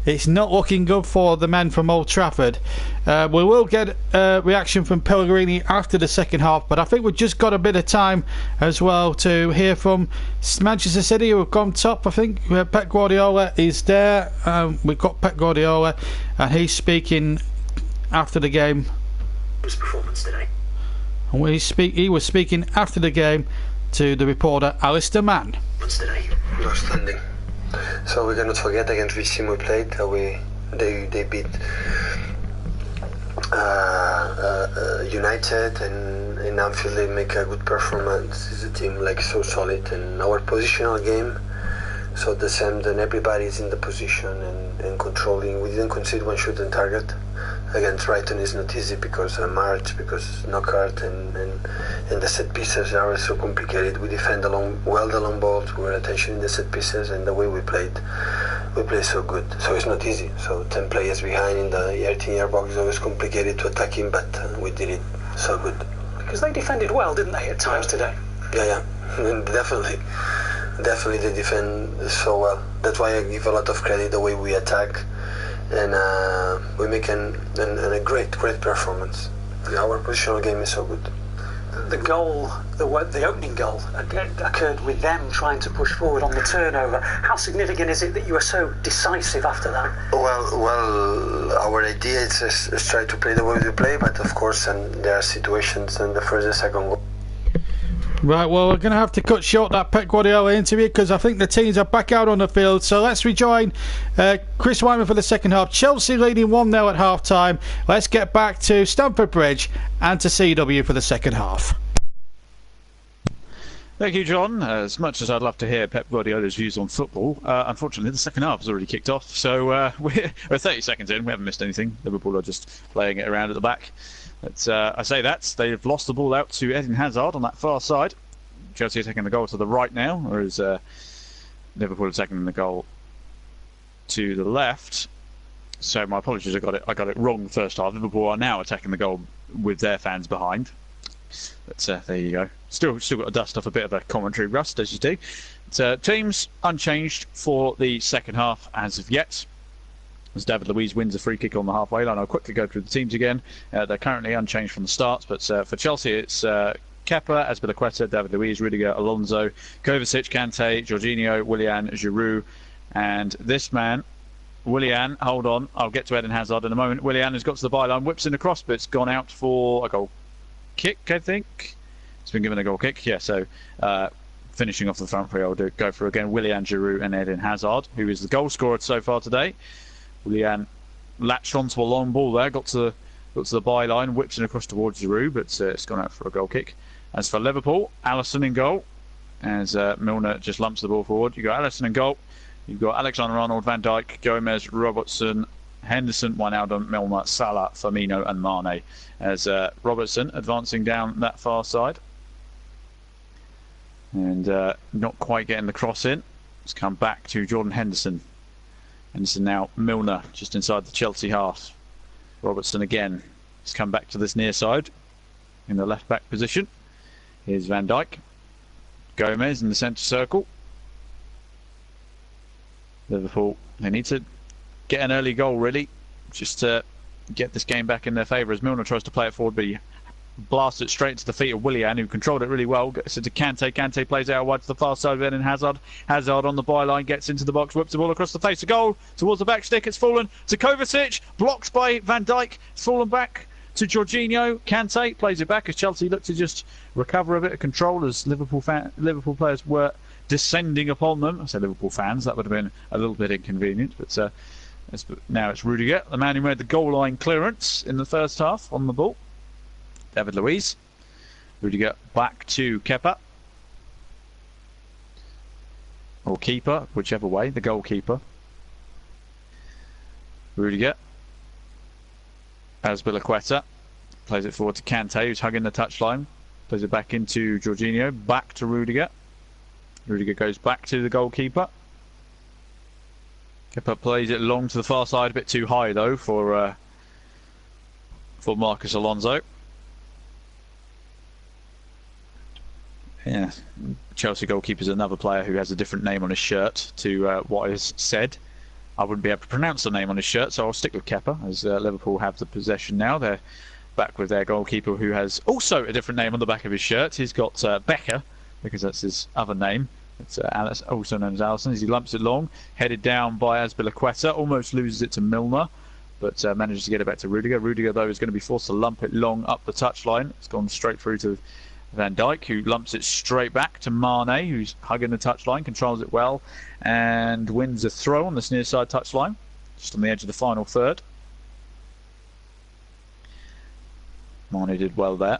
It's not looking good for the men from Old Trafford. We will get a reaction from Pellegrini after the second half, but I think we've just got a bit of time as well to hear from Manchester City, who have gone top. I think Pep Guardiola is there. We've got Pep Guardiola, and he's speaking after the game. His performance today. And he was speaking after the game to the reporter Alistair Mann. Today. Outstanding. So we cannot forget against this team we played. They beat United, and in Anfield they make a good performance. It's a team like so solid, and our positional game. So the same, then everybody is in the position and controlling. We didn't concede one shot on target. Against Brighton is not easy because March, because knockout, and the set pieces are so complicated. We defend well the long balls, we're attention in the set pieces, and the way we play so good. So it's not easy. So 10 players behind in the 18-yard box is always complicated to attack him, but we did it so good. Because they defended well, didn't they, at times today? Yeah, definitely. Definitely they defend so well. That's why I give a lot of credit the way we attack, and we make a great performance. Our positional game is so good. The goal, the opening goal, occurred with them trying to push forward on the turnover. How significant is it that you were so decisive after that? Well, our idea is try to play the way we play, but of course, and there are situations in the first and second goal. Right, well, we're going to have to cut short that Pep Guardiola interview because I think the teams are back out on the field. So let's rejoin Chris Wyman for the second half. Chelsea leading 1-0 at half time. Let's get back to Stamford Bridge and to CW for the second half. Thank you, John. As much as I'd love to hear Pep Guardiola's views on football, unfortunately the second half has already kicked off. So we're 30 seconds in. We haven't missed anything. Liverpool are just playing it around at the back. But I say that they've lost the ball out to Eden Hazard on that far side. Chelsea are taking the goal to the right now, whereas Liverpool are taking the goal to the left. So my apologies, I got it wrong the first half. Liverpool are now attacking the goal with their fans behind. But there you go. Still got to dust off a bit of a commentary rust, as you do. But, teams unchanged for the second half as of yet. As David Luiz wins a free kick on the halfway line. I'll quickly go through the teams again. They're currently unchanged from the start, but for Chelsea it's Kepa, Azpilicueta, David Luiz, Rudiger, Alonso, Kovacic, Kante, Jorginho, Willian, Giroud, and this man, Willian, hold on, I'll get to Eden Hazard in a moment. Willian has got to the byline, whips in across, but it's gone out for a goal kick, I think. It's been given a goal kick, yeah, so finishing off the front three, I'll go for again Willian, Giroud, and Eden Hazard, who is the goal scorer so far today. Willian latched onto a long ball there, got to the byline, whips it across towards Giroud, but it's gone out for a goal kick. As for Liverpool, Alisson in goal, as Milner just lumps the ball forward. You've got Alisson in goal, you've got Alexander-Arnold, Van Dijk, Gomez, Robertson, Henderson, Wijnaldum, Milner, Salah, Firmino and Mane. As Robertson advancing down that far side. And not quite getting the cross in. It's come back to Jordan Henderson. Henderson now, Milner just inside the Chelsea half. Robertson again. He's come back to this near side in the left back position. Here's Van Dijk. Gomez in the centre circle. Liverpool, they need to get an early goal really, just to get this game back in their favour as Milner tries to play it forward, but he blasts it straight to the feet of Willian, who controlled it really well. Gets it to Kante. Kante plays out wide to the far side of Eden Hazard. Hazard on the byline, gets into the box, whips the ball across the face. A goal towards the back stick. It's fallen to Kovacic, blocked by Van Dijk. It's fallen back to Jorginho. Kante plays it back as Chelsea look to just recover a bit of control as Liverpool players were descending upon them. I say Liverpool fans, that would have been a little bit inconvenient, but now it's Rudiger, the man who made the goal line clearance in the first half on the ball. David Luiz. Rudiger back to Kepa. Or keeper, whichever way, the goalkeeper. Rudiger. Azpilicueta plays it forward to Kante, who's hugging the touchline. Plays it back into Jorginho, back to Rudiger. Rudiger goes back to the goalkeeper. Kepa plays it long to the far side, a bit too high though for Marcos Alonso. Yeah, Chelsea goalkeeper is another player who has a different name on his shirt to what is said. I wouldn't be able to pronounce the name on his shirt, so I'll stick with Kepa as Liverpool have the possession now. They're back with their goalkeeper, who has also a different name on the back of his shirt. He's got Becker, because that's his other name. It's Alice, also known as Alisson, as he lumps it long, headed down by Azpilicueta, almost loses it to Milner, but manages to get it back to Rudiger. Rudiger, though, is going to be forced to lump it long up the touchline. It's gone straight through to Van Dijk, who lumps it straight back to Mane, who's hugging the touchline, controls it well, and wins a throw on this near side touchline, just on the edge of the final third. Mane did well there.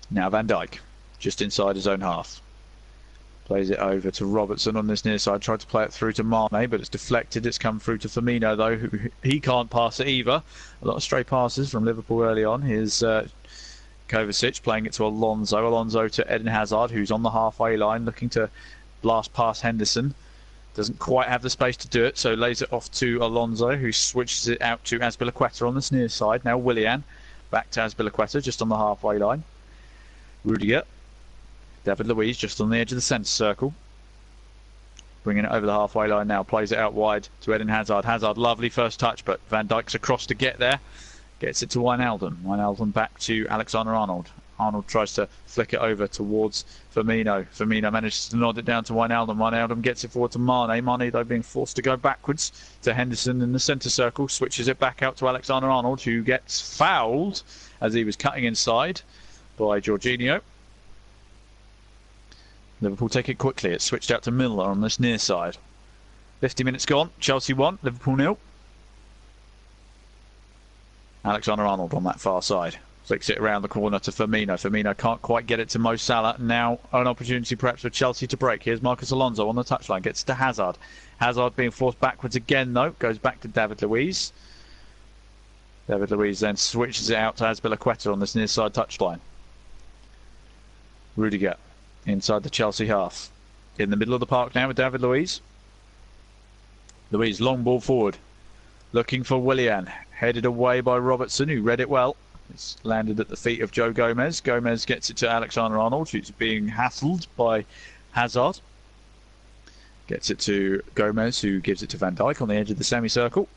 Now Van Dijk, just inside his own half. Plays it over to Robertson on this near side. Tried to play it through to Mane, but it's deflected. It's come through to Firmino, though, who he can't pass it either. A lot of stray passes from Liverpool early on. Here's Kovacic playing it to Alonso. Alonso to Eden Hazard, who's on the halfway line, looking to blast past Henderson. Doesn't quite have the space to do it, so lays it off to Alonso, who switches it out to Azpilicueta on this near side. Now Willian back to Azpilicueta, just on the halfway line. Rudiger. David Luiz just on the edge of the centre circle. Bringing it over the halfway line now. Plays it out wide to Eden Hazard. Hazard, lovely first touch, but Van Dijk's across to get there. Gets it to Wijnaldum. Wijnaldum back to Alexander-Arnold. Arnold tries to flick it over towards Firmino. Firmino manages to nod it down to Wijnaldum. Wijnaldum gets it forward to Mane. Mane, though, being forced to go backwards to Henderson in the centre circle. Switches it back out to Alexander-Arnold, who gets fouled as he was cutting inside by Jorginho. Liverpool take it quickly. It's switched out to Milner on this near side. 50 minutes gone. Chelsea 1, Liverpool 0. Alexander-Arnold on that far side. Flicks it around the corner to Firmino. Firmino can't quite get it to Mo Salah. Now an opportunity perhaps for Chelsea to break. Here's Marcos Alonso on the touchline. Gets to Hazard. Hazard being forced backwards again, though. Goes back to David Luiz. David Luiz then switches it out to Azpilicueta on this near side touchline. Rudiger inside the Chelsea half. In the middle of the park now with David Luiz. Luiz, long ball forward. Looking for Willian. Headed away by Robertson, who read it well. It's landed at the feet of Joe Gomez. Gomez gets it to Alexander-Arnold, who's being hassled by Hazard. Gets it to Gomez, who gives it to Van Dijk on the edge of the semicircle.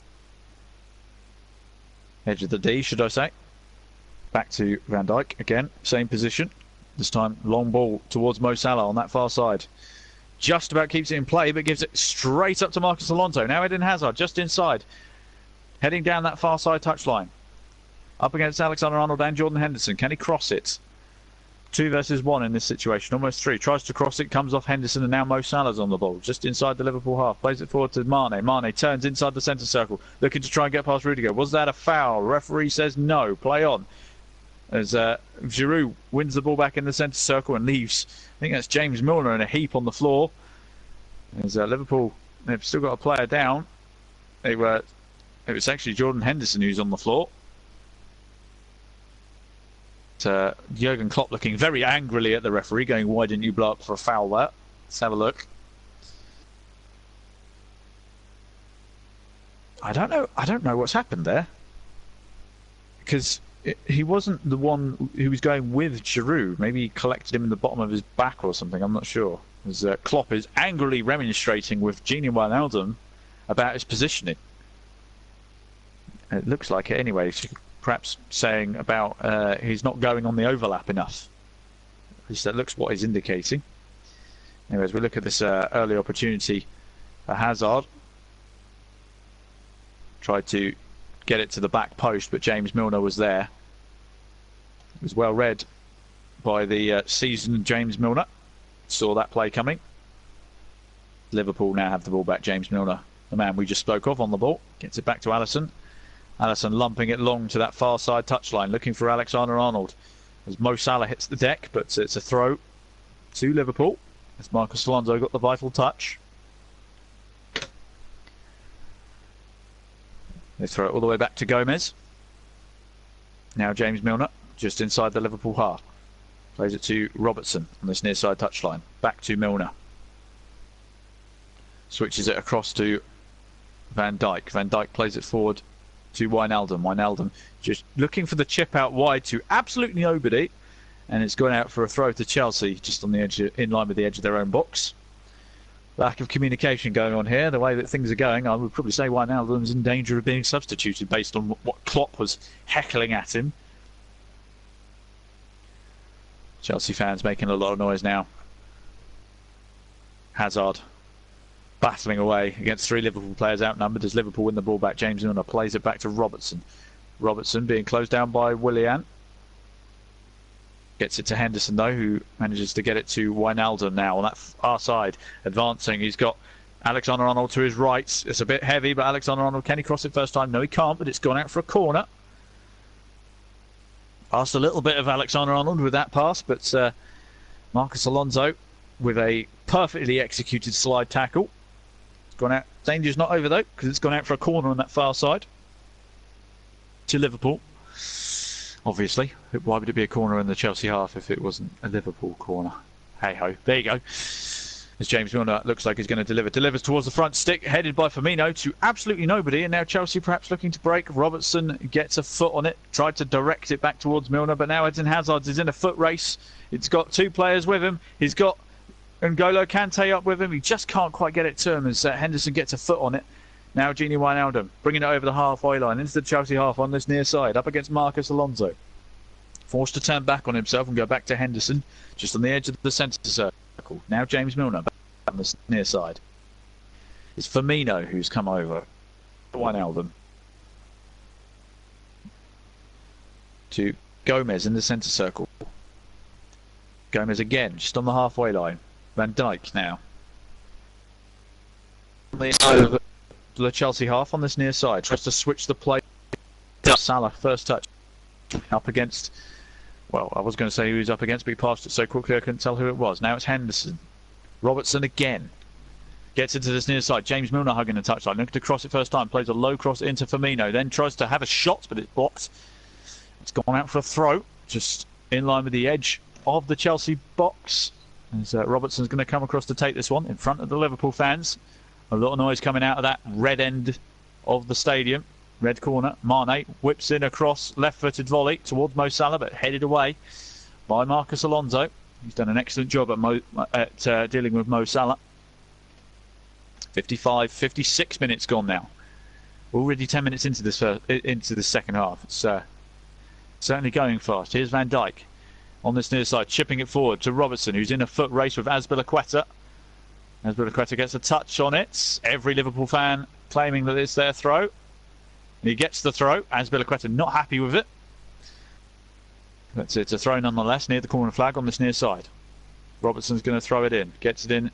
Edge of the D, should I say. Back to Van Dijk again, same position. This time, long ball towards Mo Salah on that far side. Just about keeps it in play, but gives it straight up to Marcos Alonso. Now Eden Hazard, just inside. Heading down that far side touchline. Up against Alexander-Arnold and Jordan Henderson. Can he cross it? 2 versus 1 in this situation. Almost 3. Tries to cross it, comes off Henderson, and now Mo Salah's on the ball. Just inside the Liverpool half. Plays it forward to Mane. Mane turns inside the centre circle. Looking to try and get past Rudiger. Was that a foul? Referee says no. Play on. As Giroud wins the ball back in the centre circle and leaves, I think that's James Milner in a heap on the floor. As Liverpool, they've still got a player down. It was actually Jordan Henderson who's on the floor. Jurgen Klopp looking very angrily at the referee, going, "Why didn't you blow up for a foul there?" Let's have a look. I don't know what's happened there, because he wasn't the one who was going with Giroud. Maybe he collected him in the bottom of his back or something. I'm not sure. As Klopp is angrily remonstrating with Gini Wijnaldum about his positioning. It looks like it anyway. Perhaps saying about he's not going on the overlap enough. At least that looks what he's indicating. Anyways, we look at this early opportunity for Hazard. Tried to get it to the back post, but James Milner was there. It was well read by the seasoned James Milner. Saw that play coming. Liverpool now have the ball back. James Milner, the man we just spoke of, on the ball. Gets it back to Alisson. Alisson lumping it long to that far side touchline, looking for Alexander-Arnold as Mo Salah hits the deck, but it's a throw to Liverpool as Marcus Alonso got the vital touch. They throw it all the way back to Gomez. Now James Milner just inside the Liverpool half. Plays it to Robertson on this near side touchline. Back to Milner. Switches it across to Van Dijk. Van Dijk plays it forward to Wijnaldum. Wijnaldum just looking for the chip out wide to absolutely nobody, and it's gone out for a throw to Chelsea, just on the edge, in line with the edge of their own box. Lack of communication going on here. The way that things are going, I would probably say Wijnaldum's in danger of being substituted based on what Klopp was heckling at him. Chelsea fans making a lot of noise now. Hazard battling away against three Liverpool players outnumbered as Liverpool win the ball back. James Milner plays it back to Robertson. Robertson being closed down by Willian. Gets it to Henderson though, who manages to get it to Wijnaldum now on that far side. Advancing, he's got Alexander-Arnold to his right. It's a bit heavy, but Alexander-Arnold, can he cross it first time? No, he can't, but it's gone out for a corner. Asked a little bit of Alexander-Arnold with that pass, but Marcus Alonso with a perfectly executed slide tackle. It's gone out. Danger's not over though, because it's gone out for a corner on that far side to Liverpool. Obviously, why would it be a corner in the Chelsea half if it wasn't a Liverpool corner? Hey ho, there you go. As James Milner looks like he's going to deliver. Delivers towards the front stick, headed by Firmino to absolutely nobody, and now Chelsea perhaps looking to break. Robertson gets a foot on it, tried to direct it back towards Milner, but now Eden Hazard is in a foot race. It's got two players with him. He's got N'Golo Kante up with him. He just can't quite get it to him as Henderson gets a foot on it. Now Gini Wijnaldum bringing it over the halfway line into the Chelsea half on this near side, up against Marcus Alonso. Forced to turn back on himself and go back to Henderson, just on the edge of the centre circle. Now James Milner back on the near side. It's Firmino who's come over. Wijnaldum to Gomez in the centre circle. Gomez again, just on the halfway line. Van Dijk now. On the side of the Chelsea half on this near side. Tries to switch the play. Salah, first touch. Up against, well, I was going to say who he was up against, but he passed it so quickly I couldn't tell who it was. Now it's Henderson. Robertson again. Gets into this near side. James Milner hugging the touchline. Looking to cross it first time. Plays a low cross into Firmino. Then tries to have a shot, but it's blocked. It's gone out for a throw. Just in line with the edge of the Chelsea box. As Robertson's going to come across to take this one in front of the Liverpool fans. A lot of noise coming out of that red end of the stadium. Red corner. Mane whips in across, left-footed volley towards Mo Salah, but headed away by Marcus Alonso. He's done an excellent job at dealing with Mo Salah. 56 minutes gone now. Already 10 minutes into this second half. It's certainly going fast. Here's Van Dijk on this near side, chipping it forward to Robertson, who's in a foot race with Azpilicueta. Azpilicueta gets a touch on it. Every Liverpool fan claiming that it's their throw. He gets the throw. Azpilicueta not happy with it. But it's a throw nonetheless near the corner flag on this near side. Robertson's going to throw it in. Gets it in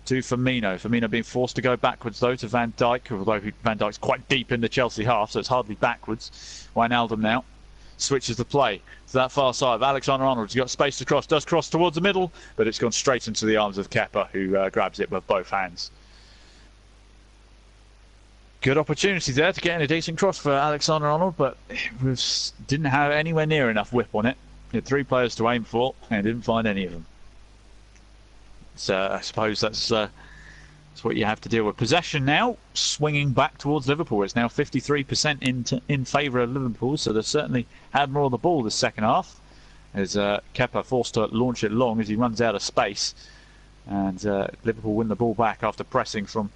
to Firmino. Firmino being forced to go backwards though to Van Dijk, although Van Dijk's quite deep in the Chelsea half, so it's hardly backwards. Wijnaldum now switches the play to that far side. Alexander-Arnold, he's got space to cross, does cross towards the middle, but it's gone straight into the arms of Kepa, who grabs it with both hands. Good opportunity there to get in a decent cross for Alexander-Arnold, but didn't have anywhere near enough whip on it. He had three players to aim for and didn't find any of them. So I suppose that's what you have to deal with. Possession now swinging back towards Liverpool. It's now 53% in favour of Liverpool, so they've certainly had more of the ball this second half. As Kepa forced to launch it long as he runs out of space, and Liverpool win the ball back after pressing from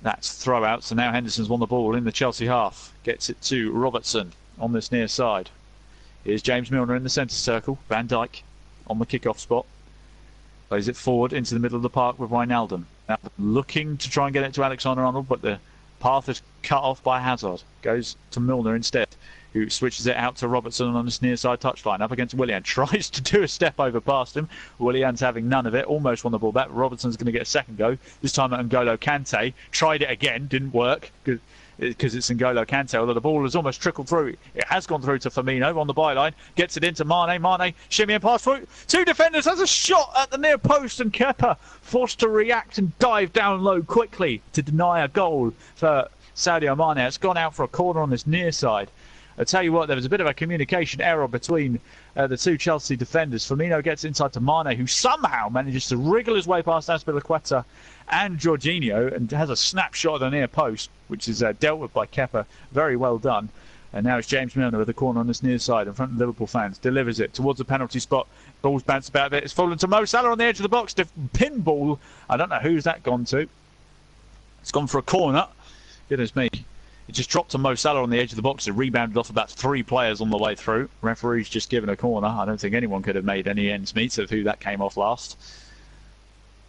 that throw out. So now Henderson's won the ball in the Chelsea half. Gets it to Robertson on this near side. Here's James Milner in the centre circle. Van Dijk on the kick-off spot. Plays it forward into the middle of the park with Wijnaldum. Now looking to try and get it to Alexander-Arnold, but the path has cut off by Hazard. Goes to Milner instead, who switches it out to Robertson on this near side touchline. Up against Willian. Tries to do a step over past him. Willian's having none of it. Almost won the ball back. Robertson's going to get a second go. This time at N'Golo Kante. Tried it again. Didn't work because it's N'Golo Kante. Although the ball has almost trickled through. It has gone through to Firmino on the byline. Gets it into Mane. Mane shimmy and pass through. Two defenders. Has a shot at the near post. And Kepa forced to react and dive down low quickly to deny a goal for Sadio Mane. It's gone out for a corner on this near side. I tell you what, there was a bit of a communication error between the two Chelsea defenders. Firmino gets inside to Mane, who somehow manages to wriggle his way past Azpilicueta and Jorginho and has a snapshot of the near post, which is dealt with by Kepa. Very well done. And now it's James Milner with the corner on this near side in front of Liverpool fans. Delivers it towards the penalty spot. Ball's bounced about a bit. It's fallen to Mo Salah on the edge of the box. Pinball. I don't know who's that gone to. It's gone for a corner. Goodness me. It just dropped to Mo Salah on the edge of the box. It rebounded off about 3 players on the way through. Referee's just given a corner. I don't think anyone could have made any ends meet of who that came off last.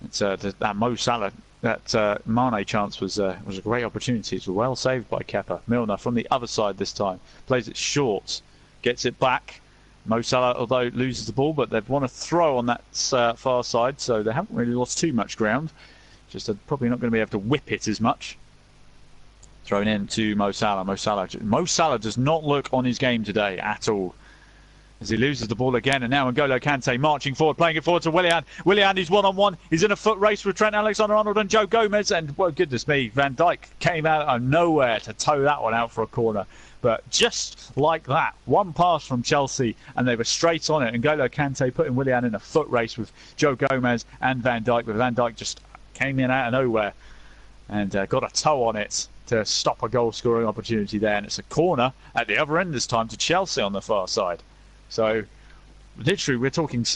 It's that Mo Salah, that Mane chance was a great opportunity. It was well saved by Kepa. Milner from the other side this time. Plays it short. Gets it back. Mo Salah, although loses the ball, but they've won a throw on that far side, so they haven't really lost too much ground. Just they're probably not going to be able to whip it as much. Thrown in to Mo Salah. Mo Salah does not look on his game today at all. As he loses the ball again, and now N'Golo Kante marching forward, playing it forward to Willian. Willian is one-on-one. He's in a foot race with Trent Alexander-Arnold and Joe Gomez. And, well, goodness me, Van Dijk came out of nowhere to toe that one out for a corner. But just like that, one pass from Chelsea, and they were straight on it. N'Golo Kante putting Willian in a foot race with Joe Gomez and Van Dijk. But Van Dijk just came in out of nowhere and got a toe on it to stop a goal-scoring opportunity there. And it's a corner at the other end this time to Chelsea on the far side. So, literally, we're talking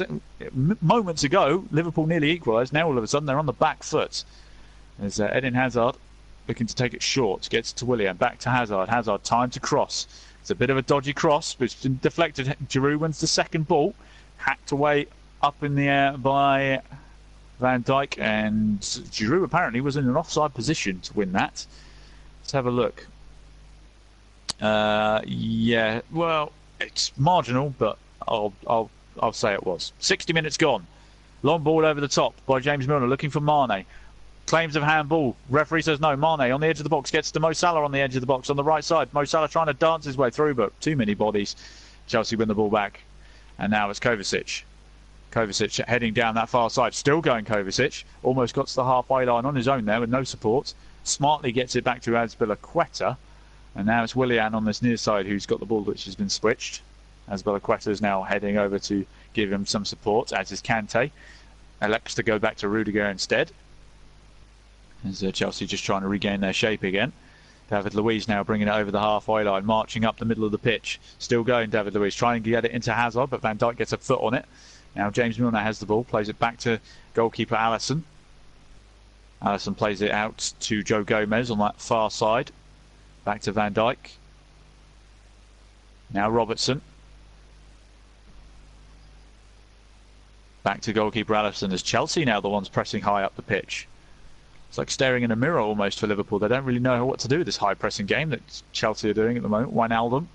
moments ago, Liverpool nearly equalised. Now, all of a sudden, they're on the back foot. There's Eden Hazard looking to take it short. Gets to Willian. Back to Hazard. Hazard, time to cross. It's a bit of a dodgy cross, but it's been deflected. Giroud wins the second ball. Hacked away up in the air by Van Dijk. And Giroud apparently was in an offside position to win that. Let's have a look. Yeah, well, it's marginal, but I'll say it was. 60 minutes gone. Long ball over the top by James Milner, looking for Mane. Claims of handball. Referee says no. Mane on the edge of the box gets to Mo Salah on the edge of the box on the right side. Mo Salah trying to dance his way through, but too many bodies. Chelsea win the ball back. And now it's Kovacic. Kovacic heading down that far side. Still going Kovacic. Almost got to the halfway line on his own there with no support. Smartly gets it back to Azpilicueta. And now it's Willian on this near side who's got the ball, which has been switched. Azpilicueta is now heading over to give him some support, as is Kante. Elects to go back to Rudiger instead. As Chelsea just trying to regain their shape again. David Luiz now bringing it over the halfway line, marching up the middle of the pitch. Still going David Luiz, trying to get it into Hazard, but Van Dijk gets a foot on it. Now James Milner has the ball, plays it back to goalkeeper Alisson. Alisson plays it out to Joe Gomez on that far side. Back to Van Dijk. Now Robertson. Back to goalkeeper Alisson, as Chelsea now the ones pressing high up the pitch. It's like staring in a mirror almost for Liverpool. They don't really know what to do with this high pressing game that Chelsea are doing at the moment. Wijnaldum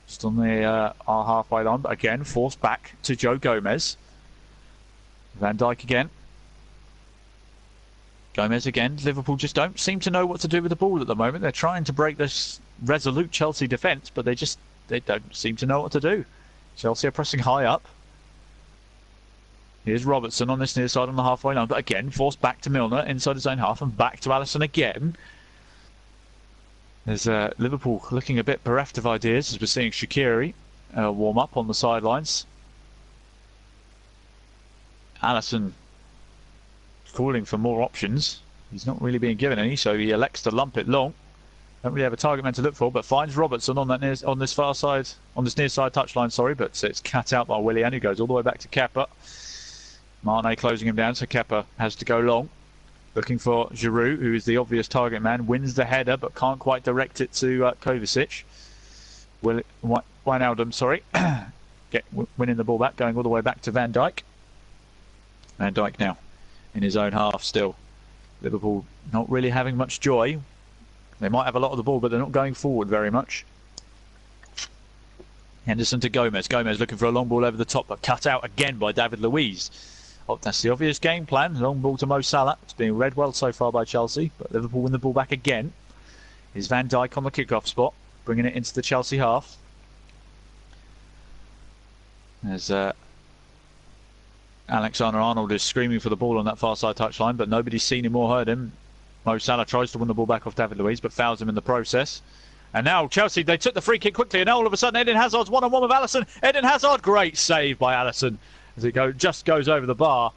just on the our halfway line, but again forced back to Joe Gomez. Van Dijk again. Gomez again. Liverpool just don't seem to know what to do with the ball at the moment. They're trying to break this resolute Chelsea defence, but they don't seem to know what to do. Chelsea are pressing high up. Here's Robertson on this near side on the halfway line, but again forced back to Milner inside his own half and back to Alisson again. There's Liverpool looking a bit bereft of ideas as we're seeing Shaqiri warm up on the sidelines. Alisson calling for more options. He's not really being given any, so he elects to lump it long. Don't really have a target man to look for, but finds Robertson on that on this far side, on this near side touchline. Sorry, but it's cut out by Willian, who goes all the way back to Kepa. Mane closing him down, so Kepa has to go long. Looking for Giroud, who is the obvious target man. Wins the header, but can't quite direct it to Kovacic. Wijnaldum, sorry. Winning the ball back, going all the way back to Van Dijk. Van Dijk now in his own half still. Liverpool not really having much joy. They might have a lot of the ball, but they're not going forward very much. Henderson to Gomez. Gomez looking for a long ball over the top, but cut out again by David Luiz. Oh, that's the obvious game plan. Long ball to Mo Salah. It's being read well so far by Chelsea, but Liverpool win the ball back again. Is Van Dijk on the kickoff spot, bringing it into the Chelsea half. As Alexander-Arnold is screaming for the ball on that far side touchline, but nobody's seen him or heard him. Mo Salah tries to win the ball back off David Luiz, but fouls him in the process. And now Chelsea, they took the free kick quickly, and now all of a sudden Eden Hazard's one-on-one with Alisson. Eden Hazard, great save by Alisson as it just goes over the bar.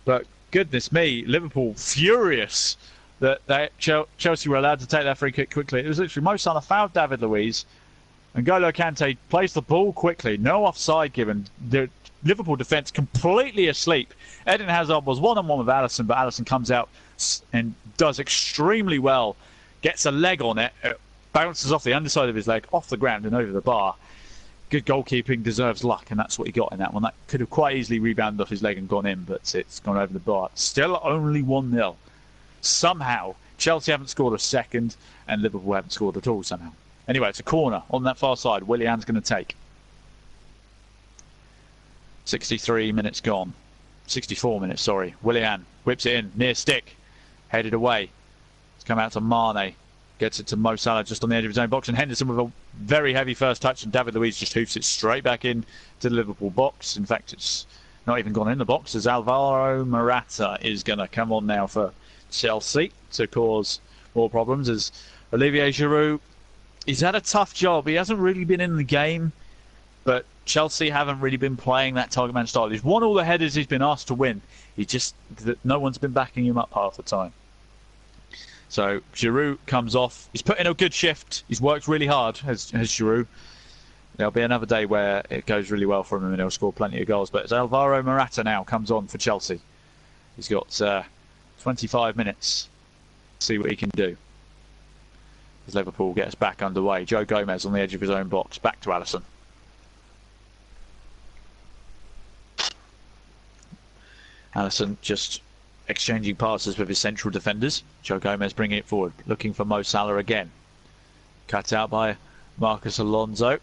But goodness me, Liverpool furious that Chelsea were allowed to take that free kick quickly. It was literally Mo Salah fouled David Luiz, and N'Golo Kante plays the ball quickly. No offside given. The Liverpool defence completely asleep. Eden Hazard was one-on-one with Alisson, but Alisson comes out and does extremely well. Gets a leg on it. Bounces off the underside of his leg, off the ground and over the bar. Good goalkeeping, deserves luck, and that's what he got in that one. That could have quite easily rebounded off his leg and gone in, but it's gone over the bar. Still only 1-0. Somehow, Chelsea haven't scored a second, and Liverpool haven't scored at all somehow. Anyway, it's a corner on that far side. Willian's going to take. 63 minutes gone. 64 minutes, sorry. Willian whips it in, near stick. Headed away. It's come out to Mane. Gets it to Mo Salah just on the edge of his own box, and Henderson with a very heavy first touch, and David Luiz just hoofs it straight back in to the Liverpool box. In fact, it's not even gone in the box, as Alvaro Morata is going to come on now for Chelsea to cause more problems. As Olivier Giroud, he's had a tough job. He hasn't really been in the game, but Chelsea haven't really been playing that target man style. He's won all the headers he's been asked to win. No one's been backing him up half the time. So Giroud comes off. He's put in a good shift. He's worked really hard, has Giroud. There'll be another day where it goes really well for him and he'll score plenty of goals. But as Alvaro Morata now comes on for Chelsea, he's got 25 minutes. See what he can do. As Liverpool gets back underway. Joe Gomez on the edge of his own box. Back to Alisson. Alisson just exchanging passes with his central defenders. Joe Gomez bringing it forward, looking for Mo Salah again. Cut out by Marcus Alonso.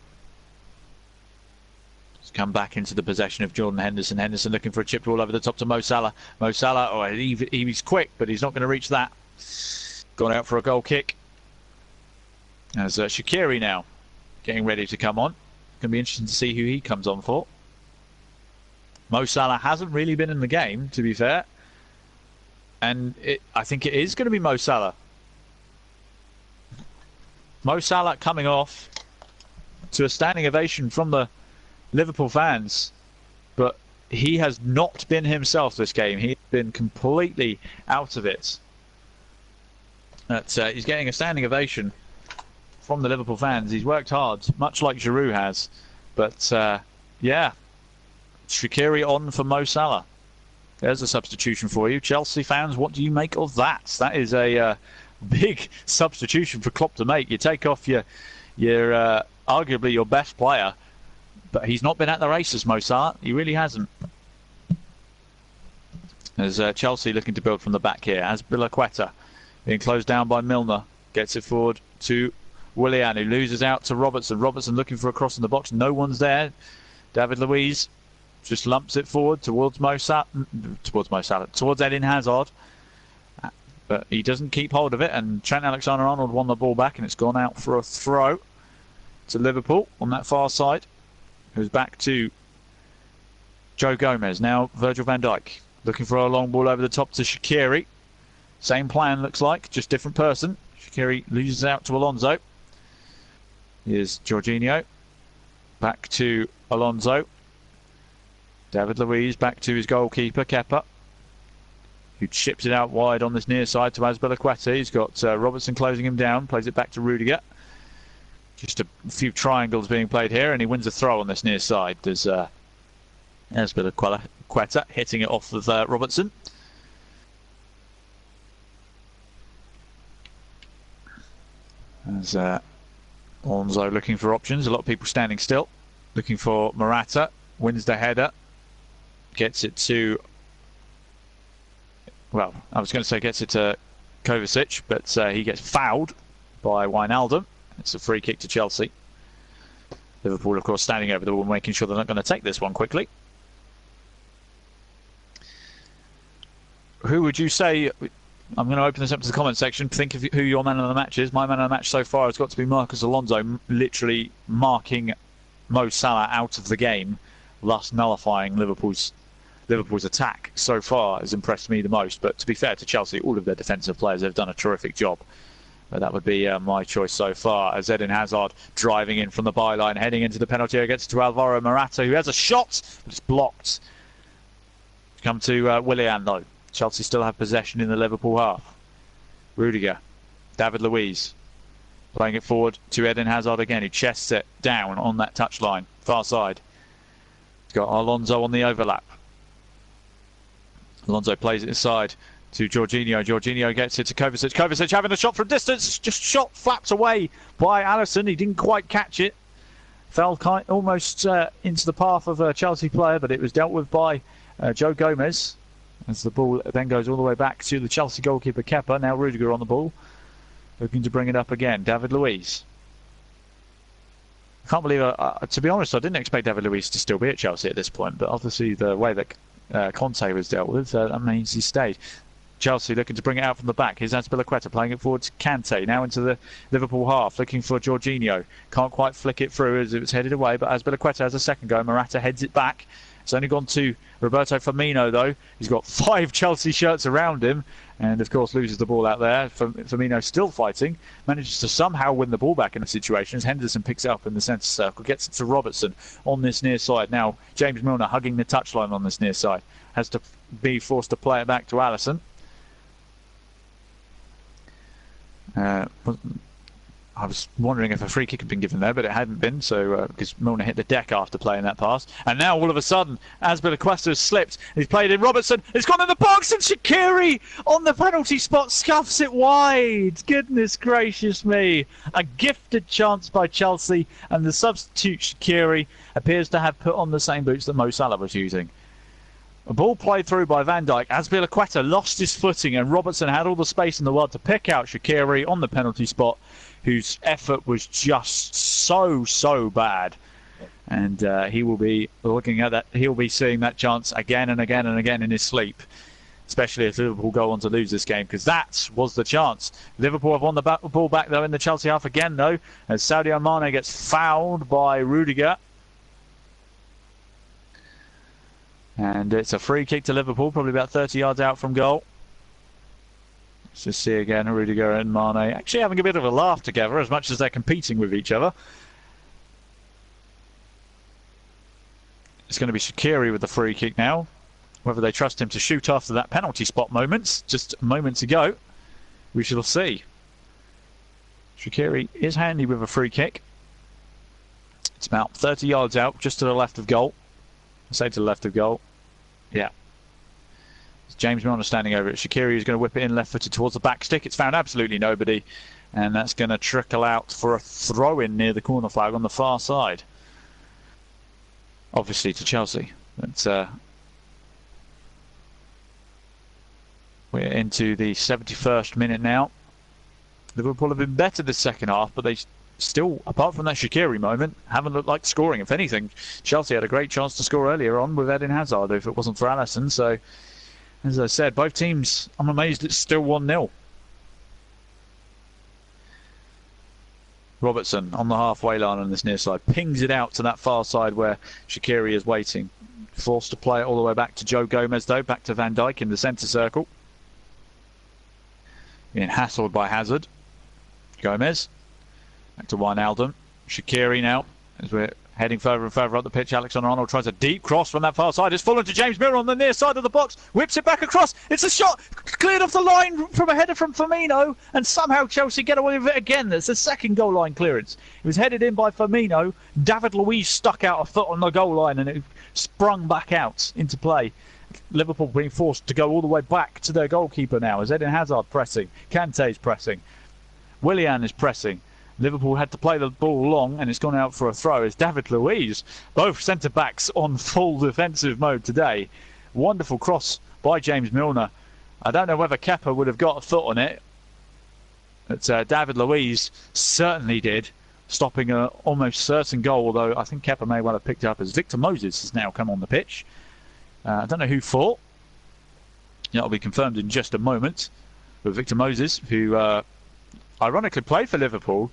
He's come back into the possession of Jordan Henderson. Henderson looking for a chip ball over the top to Mo Salah. Mo Salah, he's quick, but he's not going to reach that. Gone out for a goal kick. As Shaqiri now getting ready to come on. Going to be interesting to see who he comes on for. Mo Salah hasn't really been in the game, to be fair. And I think it is going to be Mo Salah. Mo Salah coming off to a standing ovation from the Liverpool fans. But he has not been himself this game. He's been completely out of it. He's getting a standing ovation from the Liverpool fans. He's worked hard, much like Giroud has. But, yeah, Shaqiri on for Mo Salah. There's a substitution for you. Chelsea fans, what do you make of that? That is a big substitution for Klopp to make. You take off your arguably your best player, but he's not been at the races, Mo Salah. He really hasn't. There's Chelsea looking to build from the back here. As Bilaqueta being closed down by Milner. Gets it forward to Willian, who loses out to Robertson. Robertson looking for a cross in the box. No one's there. David Luiz just lumps it forward towards Eden Hazard, but he doesn't keep hold of it, and Trent Alexander-Arnold won the ball back, and it's gone out for a throw to Liverpool on that far side. Who's back to Joe Gomez. Now Virgil van Dijk looking for a long ball over the top to Shaqiri. Same plan, looks like, just different person. Shaqiri loses out to Alonso. Here's Jorginho. Back to Alonso. David Luiz back to his goalkeeper, Kepa, who chips it out wide on this near side to Azpilicueta. He's got Robertson closing him down, plays it back to Rudiger. Just a few triangles being played here, and he wins a throw on this near side. There's Azpilicueta hitting it off with Robertson. There's Alonso looking for options. A lot of people standing still, looking for Morata. Wins the header. Gets it to, well, I was going to say gets it to Kovacic, but he gets fouled by Wijnaldum. It's a free kick to Chelsea. Liverpool, of course, standing over the ball, making sure they're not going to take this one quickly. Who would you say... I'm going to open this up to the comment section. Think of who your man of the match is. My man of the match so far has got to be Marcus Alonso, literally marking Mo Salah out of the game, thus nullifying Liverpool's attack so far has impressed me the most. But to be fair to Chelsea, all of their defensive players have done a terrific job. But that would be my choice so far. As Eden Hazard driving in from the byline, heading into the penalty area, gets to Alvaro Morata, who has a shot, but it's blocked. Come to Willian though. Chelsea still have possession in the Liverpool half. Rudiger, David Luiz, playing it forward to Eden Hazard again, who chests it down on that touchline, far side. He's got Alonso on the overlap. Alonso plays it inside to Jorginho. Jorginho gets it to Kovacic. Kovacic having the shot from distance, just shot flapped away by Alisson. He didn't quite catch it. Fell almost into the path of a Chelsea player, but it was dealt with by Joe Gomez. As the ball then goes all the way back to the Chelsea goalkeeper Kepa. Now Rudiger on the ball, looking to bring it up again. David Luiz. I can't believe, to be honest, I didn't expect David Luiz to still be at Chelsea at this point, but obviously the way that Conte was dealt with, that means he stayed. Chelsea looking to bring it out from the back. Here's Azpilicueta playing it forward to Kante. Now into the Liverpool half, looking for Jorginho. Can't quite flick it through as it was headed away, but Azpilicueta has a second go. Morata heads it back. It's only gone to Roberto Firmino though. He's got 5 Chelsea shirts around him, and of course loses the ball out there. Firmino still fighting, manages to somehow win the ball back in the situation as Henderson picks it up in the centre circle, gets it to Robertson on this near side. Now James Milner hugging the touchline on this near side, has to be forced to play it back to Alisson. I was wondering if a free kick had been given there, but it hadn't been, so because Milner hit the deck after playing that pass. And now all of a sudden, Azpilicueta has slipped. He's played in Robertson. It's gone in the box, and Shaqiri on the penalty spot scuffs it wide. Goodness gracious me. A gifted chance by Chelsea, and the substitute Shaqiri appears to have put on the same boots that Mo Salah was using. A ball played through by Van Dijk. Azpilicueta lost his footing, and Robertson had all the space in the world to pick out Shaqiri on the penalty spot, whose effort was just so bad. And he will be looking at that. He'll be seeing that chance again and again and again in his sleep, especially if Liverpool go on to lose this game, because that was the chance. Liverpool have won the ball back though in the Chelsea half again though, as Sadio Mane gets fouled by Rudiger. And it's a free kick to Liverpool, probably about 30 yards out from goal. Let's just see again, Rudiger and Mane actually having a bit of a laugh together as much as they're competing with each other. It's going to be Shaqiri with the free kick now. Whether they trust him to shoot after that penalty spot moment, just moments ago, we shall see. Shaqiri is handy with a free kick. It's about 30 yards out, just to the left of goal. I say to the left of goal. Yeah. It's James Milner standing over it. Shaqiri is going to whip it in left-footed towards the back stick. It's found absolutely nobody. And that's going to trickle out for a throw-in near the corner flag on the far side. Obviously to Chelsea. But, we're into the 71st minute now. Liverpool have been better this second half, but they still, apart from that Shaqiri moment, haven't looked like scoring. If anything, Chelsea had a great chance to score earlier on with Eden Hazard if it wasn't for Alisson. So, as I said, both teams, I'm amazed it's still 1-0. Robertson on the halfway line on this near side, pings it out to that far side where Shaqiri is waiting. Forced to play it all the way back to Joe Gomez though, back to Van Dijk in the centre circle. Being hassled by Hazard. Gomez. Back to Wijnaldum. Shaqiri now, as we're heading further and further up the pitch. Alexander-Arnold tries a deep cross from that far side. It's fallen to James Milner on the near side of the box. Whips it back across. It's a shot cleared off the line from a header from Firmino. And somehow Chelsea get away with it again. There's a second goal line clearance. It was headed in by Firmino. David Luiz stuck out a foot on the goal line and it sprung back out into play. Liverpool being forced to go all the way back to their goalkeeper now. As Eden Hazard pressing. Kante's pressing. Willian is pressing. Liverpool had to play the ball long and it's gone out for a throw as David Luiz, both centre-backs on full defensive mode today. Wonderful cross by James Milner. I don't know whether Kepa would have got a foot on it. But David Luiz certainly did, stopping an almost certain goal, although I think Kepa may well have picked it up as Victor Moses has now come on the pitch. I don't know who for. That'll be confirmed in just a moment. But Victor Moses, who ironically played for Liverpool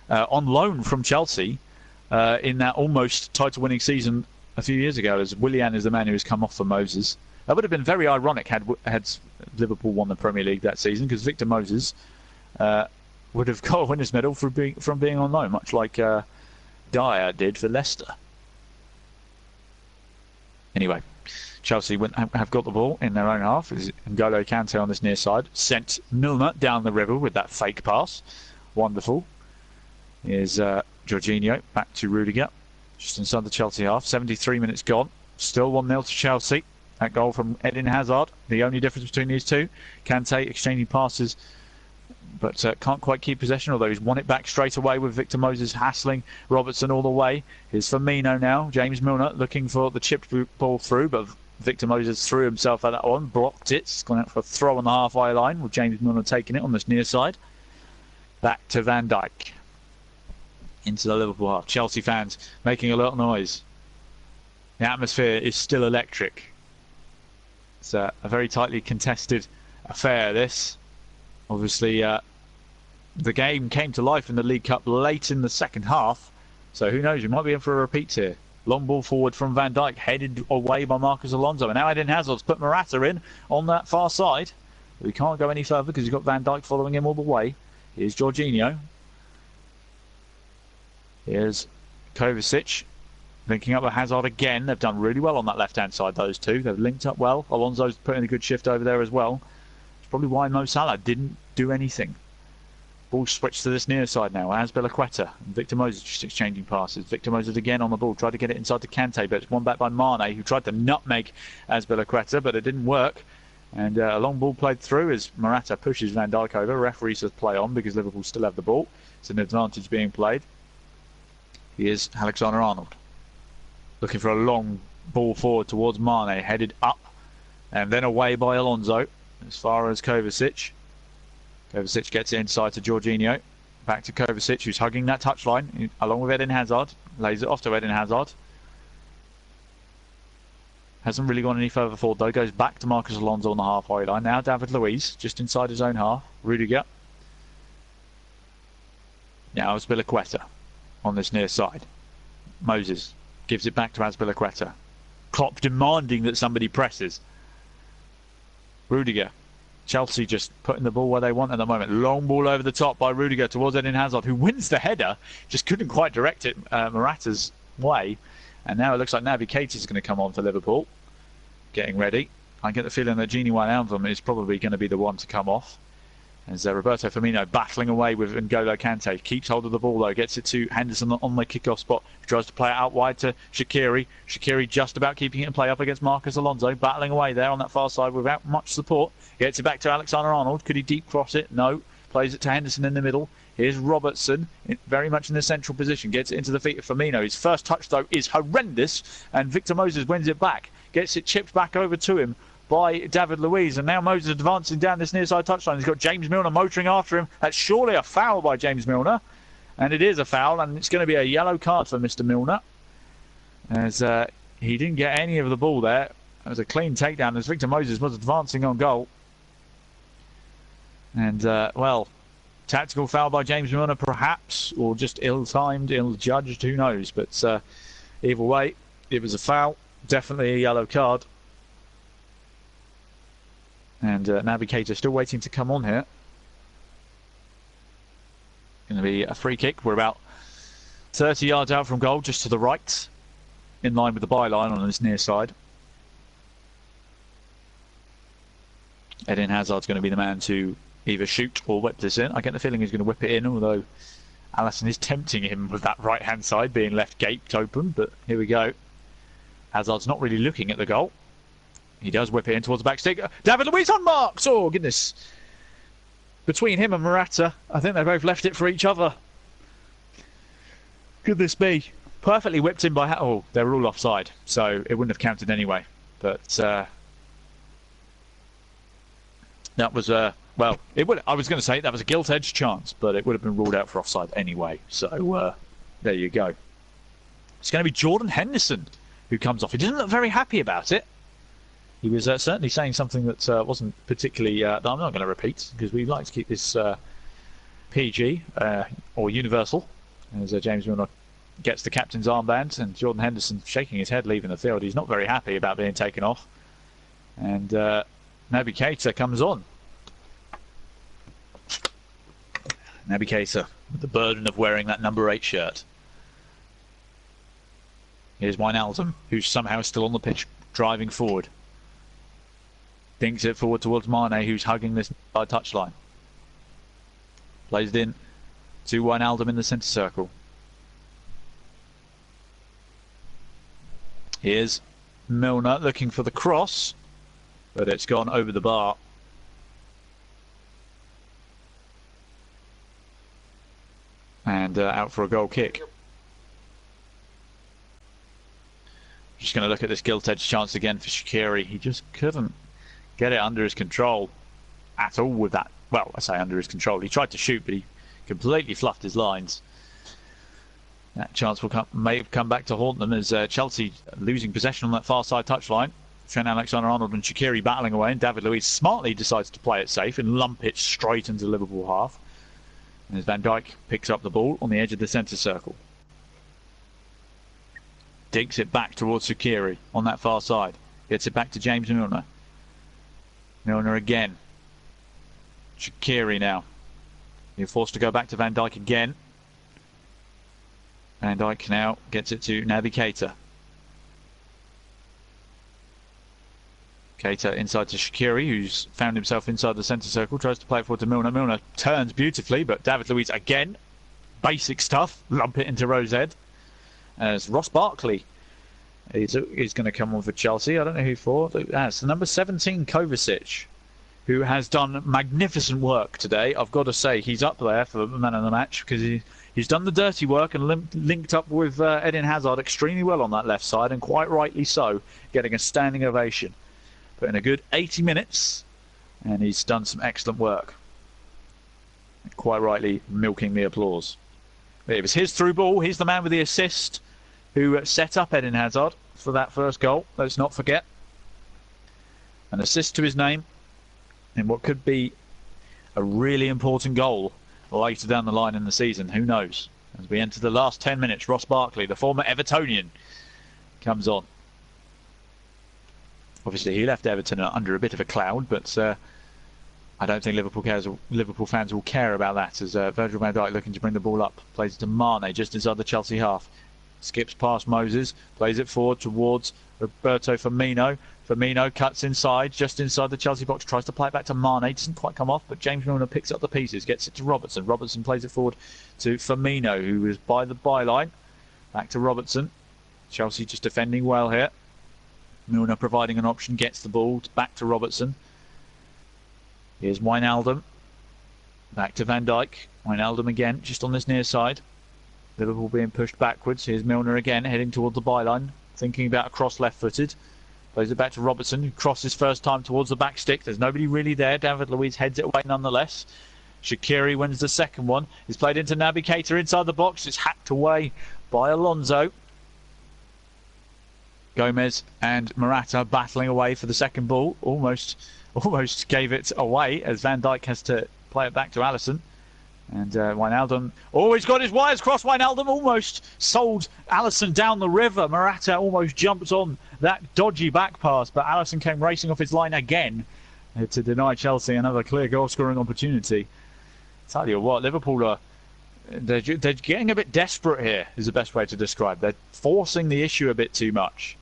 on loan from Chelsea in that almost title-winning season a few years ago, as Willian is the man who has come off for Moses. That would have been very ironic had Liverpool won the Premier League that season, because Victor Moses would have got a winner's medal from being on loan, much like Dyer did for Leicester. Anyway, Chelsea have got the ball in their own half. N'Golo Kante on this near side sent Milner down the river with that fake pass. Wonderful. Here's Jorginho back to Rudiger, just inside the Chelsea half. 73 minutes gone. Still 1-0 to Chelsea. That goal from Eden Hazard. The only difference between these two. Kante exchanging passes, but can't quite keep possession, although he's won it back straight away with Victor Moses hassling Robertson all the way. Here's Firmino now. James Milner looking for the chipped ball through, but Victor Moses threw himself at that one, blocked it. It's gone out for a throw on the halfway line, with James Milner taking it on this near side. Back to Van Dijk. Into the Liverpool half. Chelsea fans making a lot of noise. The atmosphere is still electric. It's a very tightly contested affair, this. Obviously, the game came to life in the League Cup late in the second half, so who knows, we might be in for a repeat here. Long ball forward from Van Dijk, headed away by Marcus Alonso, and now Eden Hazard's put Morata in on that far side. We can't go any further because he's got Van Dijk following him all the way. Here's Jorginho. Here's Kovacic linking up with Hazard again. They've done really well on that left-hand side, those two. They've linked up well. Alonso's putting a good shift over there as well. It's probably why Mo Salah didn't do anything. Ball switched to this near side now. Azpilicueta and Victor Moses just exchanging passes. Victor Moses again on the ball, tried to get it inside to Kante, but it's won back by Mane, who tried to nutmeg Azpilicueta, but it didn't work. And a long ball played through as Morata pushes Van Dijk over. Referee says play on because Liverpool still have the ball. It's an advantage being played. Here's Alexander-Arnold looking for a long ball forward towards Mane, headed up and then away by Alonso as far as Kovacic. Kovacic gets it inside to Jorginho. Back to Kovacic, who's hugging that touchline along with Eden Hazard. Lays it off to Eden Hazard. Hasn't really gone any further forward though. Goes back to Marcus Alonso on the halfway line. Now David Luiz just inside his own half. Rudiger. Now Azpilicueta on this near side. Moses gives it back to Azpilicueta. Klopp demanding that somebody presses. Rudiger. Chelsea just putting the ball where they want at the moment. Long ball over the top by Rudiger towards Eden Hazard, who wins the header. Just couldn't quite direct it Morata's way. And now it looks like Naby Keita is going to come on for Liverpool. Getting ready. I get the feeling that Gini Wijnaldum is probably going to be the one to come off. As Roberto Firmino battling away with N'Golo Kante. Keeps hold of the ball though. Gets it to Henderson on the kickoff spot. Tries to play it out wide to Shaqiri. Shaqiri just about keeping it in play up against Marcus Alonso. Battling away there on that far side without much support. Gets it back to Alexander-Arnold. Could he deep cross it? No. Plays it to Henderson in the middle. Here's Robertson, very much in the central position. Gets it into the feet of Firmino. His first touch though is horrendous. And Victor Moses wins it back. Gets it chipped back over to him by David Luiz, and now Moses advancing down this near side touchline. He's got James Milner motoring after him. That's surely a foul by James Milner, and it is a foul, and it's going to be a yellow card for Mr. Milner, as he didn't get any of the ball there. It was a clean takedown as Victor Moses was advancing on goal, and well, tactical foul by James Milner perhaps, or just ill-timed, ill-judged, who knows, but either way it was a foul, definitely a yellow card. And Naby Keita still waiting to come on here. Going to be a free kick. We're about 30 yards out from goal, just to the right, in line with the byline on this near side. Eden Hazard's going to be the man to either shoot or whip this in. I get the feeling he's going to whip it in, although Alisson is tempting him with that right-hand side being left gaped open. But here we go. Hazard's not really looking at the goal. He does whip it in towards the back stick. David Luiz unmarked! Oh, goodness. Between him and Morata, I think they both left it for each other. Goodness me. Perfectly whipped in by... Oh, they were all offside, so it wouldn't have counted anyway. But that was well, it would. I was going to say that was a gilt-edged chance, but it would have been ruled out for offside anyway. So there you go. It's going to be Jordan Henderson who comes off. He doesn't look very happy about it. He was certainly saying something that wasn't particularly... that I'm not going to repeat, because we like to keep this PG, or universal, as James Milner gets the captain's armband, and Jordan Henderson shaking his head leaving the field. He's not very happy about being taken off. And Naby Keita comes on. Naby Keita with the burden of wearing that number 8 shirt. Here's Wijnaldum, who's somehow still on the pitch, driving forward. Dinks it forward towards Mane, who's hugging this touchline. Plays it in to Wijnaldum in the centre circle. Here's Milner looking for the cross, but it's gone over the bar. And out for a goal kick. Just going to look at this gilt-edged chance again for Shaqiri. He just couldn't get it under his control at all with that. Well, I say under his control. He tried to shoot, but he completely fluffed his lines. That chance may have come back to haunt them as Chelsea losing possession on that far side touchline. Trent Alexander-Arnold and Shaqiri battling away, and David Luiz smartly decides to play it safe and lump it straight into the Liverpool half. And as Van Dijk picks up the ball on the edge of the centre circle. Digs it back towards Shaqiri on that far side. Gets it back to James Milner. Milner again. Shaqiri now. You're forced to go back to Van Dijk again. Van Dijk now gets it to Naby Keita. Keita inside to Shaqiri, who's found himself inside the centre circle, tries to play it forward to Milner. Milner turns beautifully, but David Luiz again, basic stuff, lump it into Rosed. As Ross Barkley is going to come on for Chelsea. I don't know who for. That's the number 17, Kovacic, who has done magnificent work today. I've got to say, he's up there for the man of the match, because he's done the dirty work and linked up with Eden Hazard extremely well on that left side, and quite rightly so, getting a standing ovation. Put in a good 80 minutes, and he's done some excellent work. Quite rightly milking the applause. But it was his through ball. He's the man with the assist who set up Eden Hazard for that first goal. Let's not forget. An assist to his name in what could be a really important goal later down the line in the season. Who knows? As we enter the last 10 minutes, Ross Barkley, the former Evertonian, comes on. Obviously, he left Everton under a bit of a cloud, but I don't think Liverpool fans will care about that, as Virgil van Dijk looking to bring the ball up. Plays it to Mane just inside the Chelsea half. Skips past Moses, plays it forward towards Roberto Firmino. Firmino cuts inside, just inside the Chelsea box, tries to play it back to Mane, doesn't quite come off, but James Milner picks up the pieces, gets it to Robertson. Robertson plays it forward to Firmino, who is by the byline. Back to Robertson. Chelsea just defending well here. Milner providing an option, gets the ball back to Robertson. Here's Wijnaldum. Back to Van Dijk. Wijnaldum again, just on this near side. Liverpool being pushed backwards. Here's Milner again, heading towards the byline, thinking about a cross left-footed. Plays it back to Robertson, who crosses first time towards the back stick. There's nobody really there. David Luiz heads it away nonetheless. Shaqiri wins the second one. It's played into Naby Keita inside the box. It's hacked away by Alonso. Gomez and Morata battling away for the second ball. Almost gave it away, as Van Dijk has to play it back to Alisson. And Wijnaldum always got his wires crossed. Wijnaldum almost sold Alisson down the river. Morata almost jumped on that dodgy back pass, but Alisson came racing off his line again to deny Chelsea another clear goal scoring opportunity. Tell you what, Liverpool they're getting a bit desperate here, is the best way to describe. They're forcing the issue a bit too much.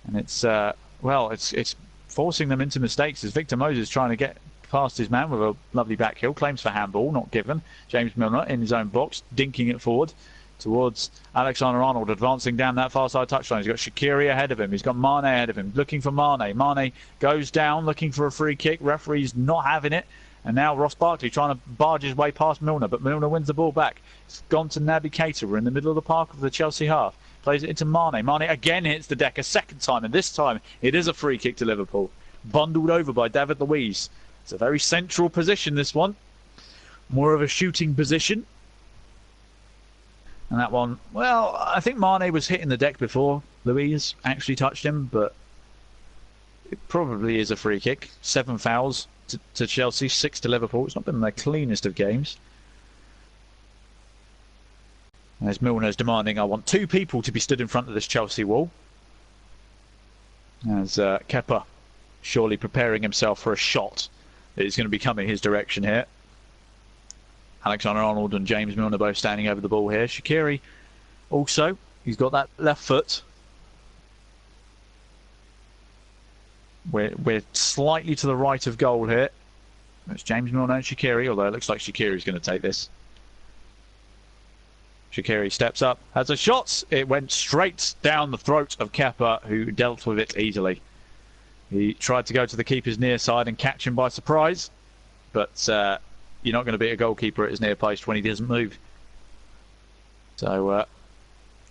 And it's forcing them into mistakes, as Victor Moses trying to get past his man with a lovely back heel, claims for handball, not given. James Milner in his own box, dinking it forward towards Alexander-Arnold, advancing down that far side touchline. He's got Shaqiri ahead of him, he's got Mane ahead of him, looking for Mane. Mane goes down, looking for a free kick. Referee's not having it. And now Ross Barkley trying to barge his way past Milner, but Milner wins the ball back. It's gone to Naby Keita. We're in the middle of the park of the Chelsea half. Plays it into Mane. Mane again hits the deck a second time, and this time it is a free kick to Liverpool. Bundled over by David Luiz. It's a very central position, this one. More of a shooting position. And that one, well, I think Mane was hitting the deck before Luiz actually touched him, but it probably is a free kick. 7 fouls to Chelsea, 6 to Liverpool. It's not been their cleanest of games. As Milner's demanding, I want 2 people to be stood in front of this Chelsea wall. As Kepa surely preparing himself for a shot that is going to be coming his direction here. Alexander-Arnold and James Milner both standing over the ball here. Shaqiri also, he's got that left foot. We're slightly to the right of goal here. It's James Milner and Shaqiri, although it looks like Shaqiri's going to take this. Shaqiri steps up, has a shot. It went straight down the throat of Kepa, who dealt with it easily. He tried to go to the keeper's near side and catch him by surprise, but you're not going to beat a goalkeeper at his near post when he doesn't move. So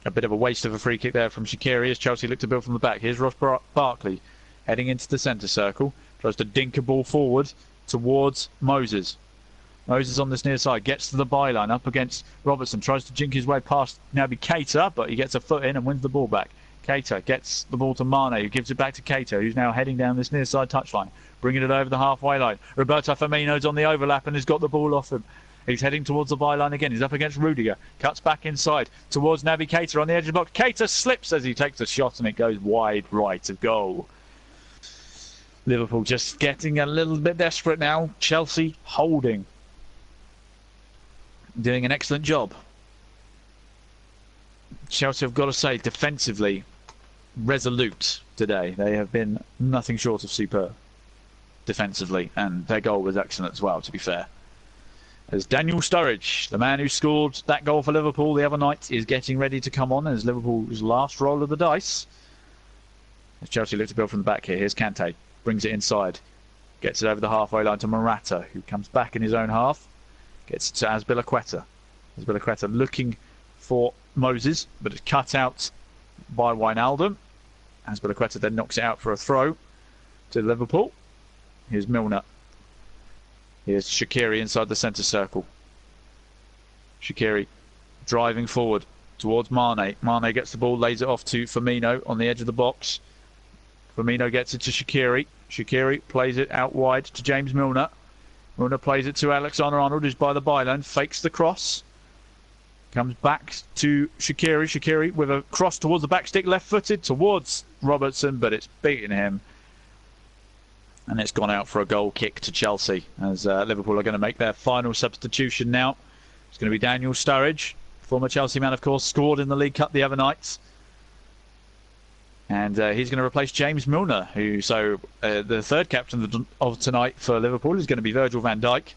a bit of a waste of a free kick there from Shaqiri as Chelsea look to build from the back. Here's Ross Barkley heading into the centre circle, tries to dink a ball forward towards Moses. Moses on this near side gets to the byline up against Robertson, tries to jink his way past Naby Keita, but he gets a foot in and wins the ball back. Keita gets the ball to Mane, who gives it back to Keita, who's now heading down this near side touchline, bringing it over the halfway line. Roberto Firmino's on the overlap and has got the ball off him. He's heading towards the byline again. He's up against Rudiger. Cuts back inside towards Naby Keita on the edge of the box. Keita slips as he takes a shot and it goes wide right of goal. Liverpool just getting a little bit desperate now. Chelsea holding. Doing an excellent job. Chelsea, I've got to say, defensively resolute today. They have been nothing short of superb defensively, and their goal was excellent as well, to be fair. As Daniel Sturridge, the man who scored that goal for Liverpool the other night, is getting ready to come on as Liverpool's last roll of the dice. As Chelsea look to build from the back here, here's Kante, brings it inside, gets it over the halfway line to Morata, who comes back in his own half, gets it to Azpilicueta. Azpilicueta looking for Moses, but it's cut out by Wijnaldum. Azpilicueta then knocks it out for a throw to Liverpool. Here's Milner. Here's Shaqiri inside the centre circle. Shaqiri driving forward towards Mane. Mane gets the ball, lays it off to Firmino on the edge of the box. Firmino gets it to Shaqiri. Shaqiri plays it out wide to James Milner. Milner plays it to Alexander-Arnold, who's by the byline, fakes the cross. Comes back to Shaqiri. Shaqiri with a cross towards the back stick, left-footed towards Robertson, but it's beaten him. And it's gone out for a goal kick to Chelsea, as Liverpool are going to make their final substitution now. It's going to be Daniel Sturridge, former Chelsea man, of course, scored in the League Cup the other night. And he's going to replace James Milner, who, the third captain of tonight for Liverpool is going to be Virgil van Dijk.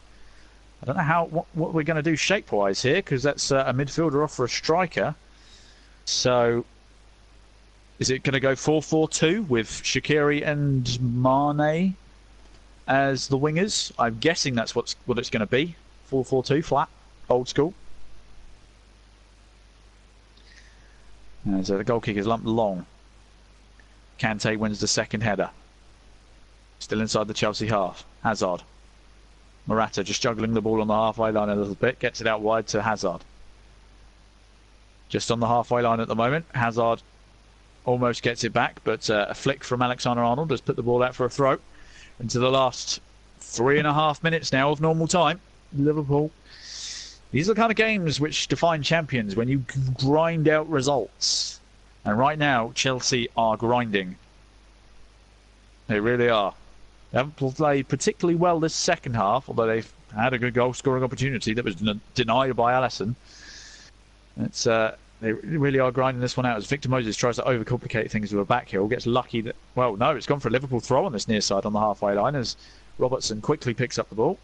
I don't know what we're going to do shape-wise here, because that's a midfielder off for a striker. So, is it going to go 4-4-2 with Shaqiri and Mane as the wingers? I'm guessing that's what it's going to be. 4-4-2, flat, old school. And so the goal kick is lumped long. Kante wins the second header. Still inside the Chelsea half. Hazard. Morata just juggling the ball on the halfway line a little bit. Gets it out wide to Hazard. Just on the halfway line at the moment. Hazard almost gets it back, but a flick from Alexander-Arnold has put the ball out for a throw. Into the last 3.5 minutes now of normal time. Liverpool. These are the kind of games which define champions, when you grind out results. And right now, Chelsea are grinding. They really are. They haven't played particularly well this second half, although they've had a good goal-scoring opportunity that was denied by Alisson. They really are grinding this one out as Victor Moses tries to overcomplicate things with a back heel. Gets lucky that, well, no, it's gone for a Liverpool throw on this near side on the halfway line as Robertson quickly picks up the ball.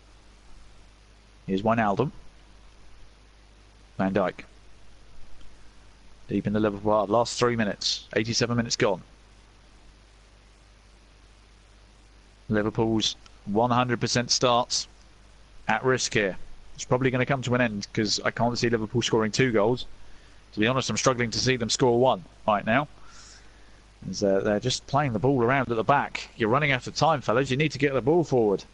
Here's Wijnaldum. Van Dijk. Deep in the Liverpool half. Last 3 minutes. 87 minutes gone. Liverpool's 100% starts at risk here. It's probably going to come to an end because I can't see Liverpool scoring 2 goals. To be honest, I'm struggling to see them score 1 right now. As, they're just playing the ball around at the back. You're running out of time, fellas. You need to get the ball forward.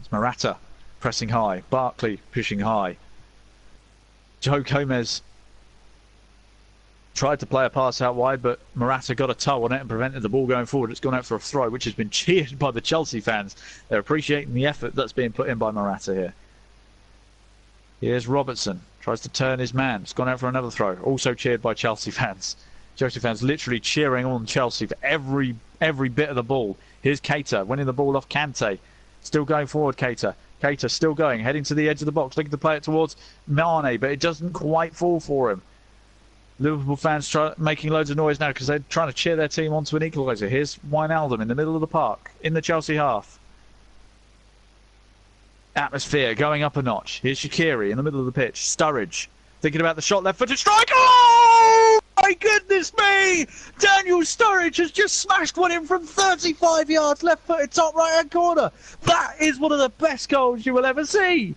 It's Morata pressing high. Barkley pushing high. Joe Gomez tried to play a pass out wide, but Morata got a toe on it and prevented the ball going forward. It's gone out for a throw, which has been cheered by the Chelsea fans. They're appreciating the effort that's being put in by Morata here. Here's Robertson. Tries to turn his man. It's gone out for another throw. Also cheered by Chelsea fans. Chelsea fans literally cheering on Chelsea for every bit of the ball. Here's Keita winning the ball off Kante. Still going forward, Keita. Keita still going, heading to the edge of the box, looking to play it towards Mane, but it doesn't quite fall for him. Liverpool fans making loads of noise now because they're trying to cheer their team onto an equaliser. Here's Wijnaldum in the middle of the park, in the Chelsea half. Atmosphere going up a notch. Here's Shaqiri in the middle of the pitch. Sturridge thinking about the shot, left-footed strike. Oh my goodness me! Daniel Sturridge has just smashed one in from 35 yards, left-footed, top right-hand corner. That is one of the best goals you will ever see.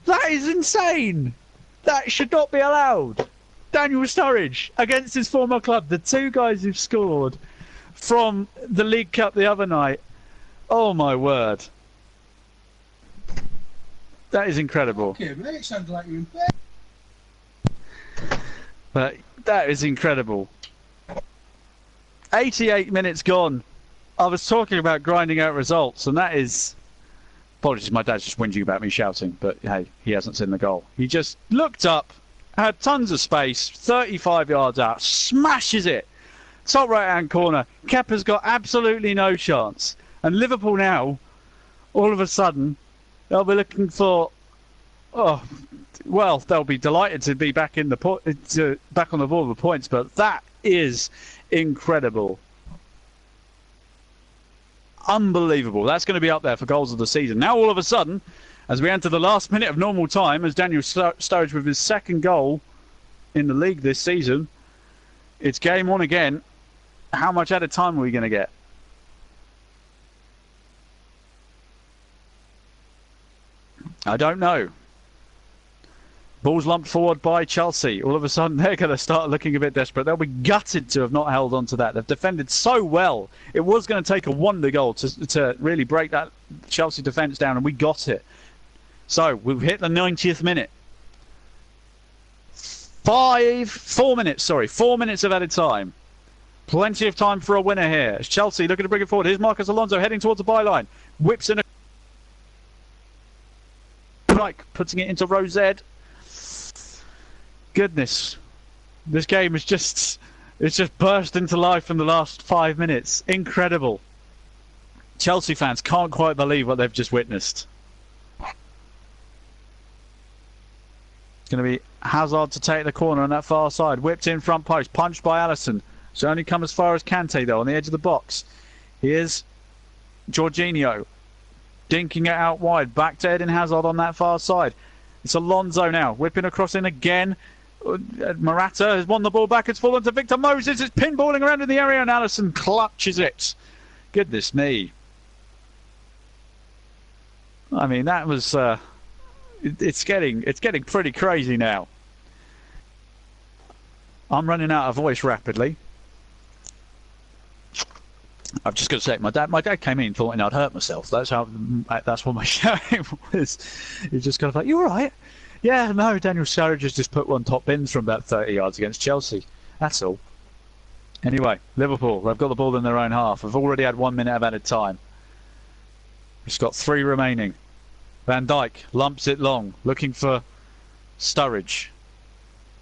That is insane. That should not be allowed. Daniel Sturridge against his former club. The two guys who've scored from the League Cup the other night. Oh my word. That is incredible. Okay, mate, sounds like you're in bed. But that is incredible. 88 minutes gone. I was talking about grinding out results, and that is... Apologies, my dad's just whinging about me shouting, but hey, he hasn't seen the goal. He just looked up, had tons of space, 35 yards out, smashes it. Top right-hand corner. Kepa's got absolutely no chance. And Liverpool now, all of a sudden, they'll be looking for... Oh, well, they'll be delighted to be back in the back on the board with points, but that is incredible. Unbelievable. That's going to be up there for goals of the season. Now, all of a sudden, as we enter the last minute of normal time, as Daniel Sturridge with his second goal in the league this season, it's game on again. How much added time are we going to get? I don't know. Ball's lumped forward by Chelsea. All of a sudden, they're going to start looking a bit desperate. They'll be gutted to have not held on to that. They've defended so well. It was going to take a wonder goal to really break that Chelsea defence down, and we got it. So, we've hit the 90th minute. 4 minutes of added time. Plenty of time for a winner here. It's Chelsea looking to bring it forward. Here's Marcos Alonso heading towards the byline. Whips in a... strike, putting it into Rosed. Goodness, this game is just burst into life in the last 5 minutes. Incredible. Chelsea fans can't quite believe what they've just witnessed. It's going to be Hazard to take the corner on that far side. Whipped in front post, punched by Alisson. So only come as far as Kante though on the edge of the box. Here's Jorginho. Dinking it out wide. Back to Eden Hazard on that far side. It's Alonso now. Whipping across in again. Morata has won the ball back. It's fallen to Victor Moses. It's pinballing around in the area and Alisson clutches it. Goodness me. I mean, that was... it's getting pretty crazy now. I'm running out of voice rapidly. I've just got to say, my dad came in thought I'd hurt myself. That's what my shouting was. He's just kind of like, you all right? Yeah, no, Daniel Sturridge has just put one top bins from about 30 yards against Chelsea. That's all. Anyway, Liverpool, they've got the ball in their own half. We've already had 1 minute of added time. We've got 3 remaining. Van Dijk lumps it long, looking for Sturridge.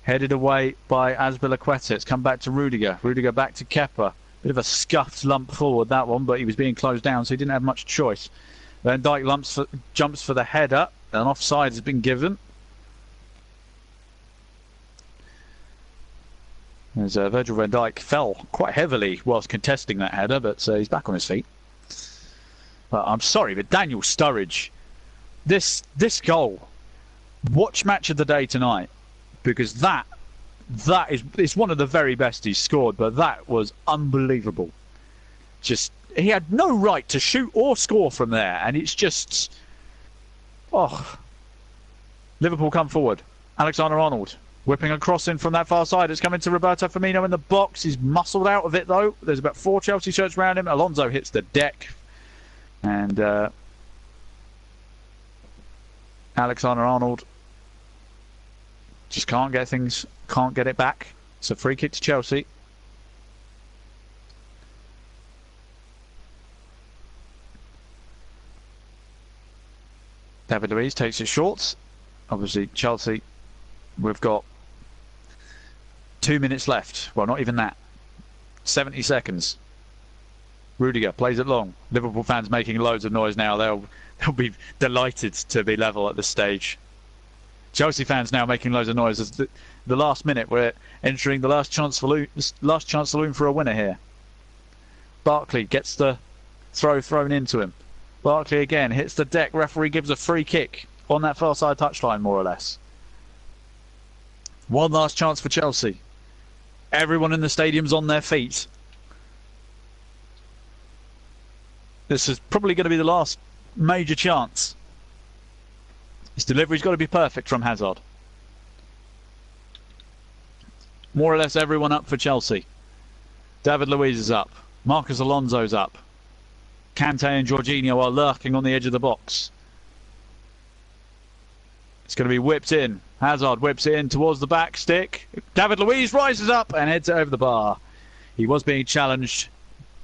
Headed away by Azpilicueta. It's come back to Rudiger. Rudiger back to Kepa. Bit of a scuffed lump forward, that one, but he was being closed down, so he didn't have much choice. Van Dijk jumps for the header, and offside has been given. As Virgil van Dijk fell quite heavily whilst contesting that header, but he's back on his feet. But I'm sorry, but Daniel Sturridge, this goal, watch match of the day tonight, because that is one of the very best he's scored, but that was unbelievable. Just, he had no right to shoot or score from there, and it's just... Oh. Liverpool come forward. Alexander-Arnold whipping a cross in from that far side. It's coming to Roberto Firmino in the box. He's muscled out of it, though. There's about 4 Chelsea shirts around him. Alonso hits the deck. And Alexander-Arnold just can't get it back. It's a free kick to Chelsea. David Luiz takes it short. Obviously, Chelsea, we've got 2 minutes left. Well, not even that. 70 seconds. Rudiger plays it long. Liverpool fans making loads of noise now. They'll be delighted to be level at this stage. Chelsea fans now making loads of noise. As the last minute, we're entering the last chance saloon for a winner here. Barkley gets the throw thrown into him. Barkley again hits the deck. Referee gives a free kick on that far side touchline, more or less. One last chance for Chelsea. Everyone in the stadium's on their feet. This is probably going to be the last major chance. His delivery's got to be perfect from Hazard. More or less everyone up for Chelsea. David Luiz is up. Marcus Alonso's up. Kante and Jorginho are lurking on the edge of the box. It's going to be whipped in. Hazard whips it in towards the back stick. David Luiz rises up and heads it over the bar. He was being challenged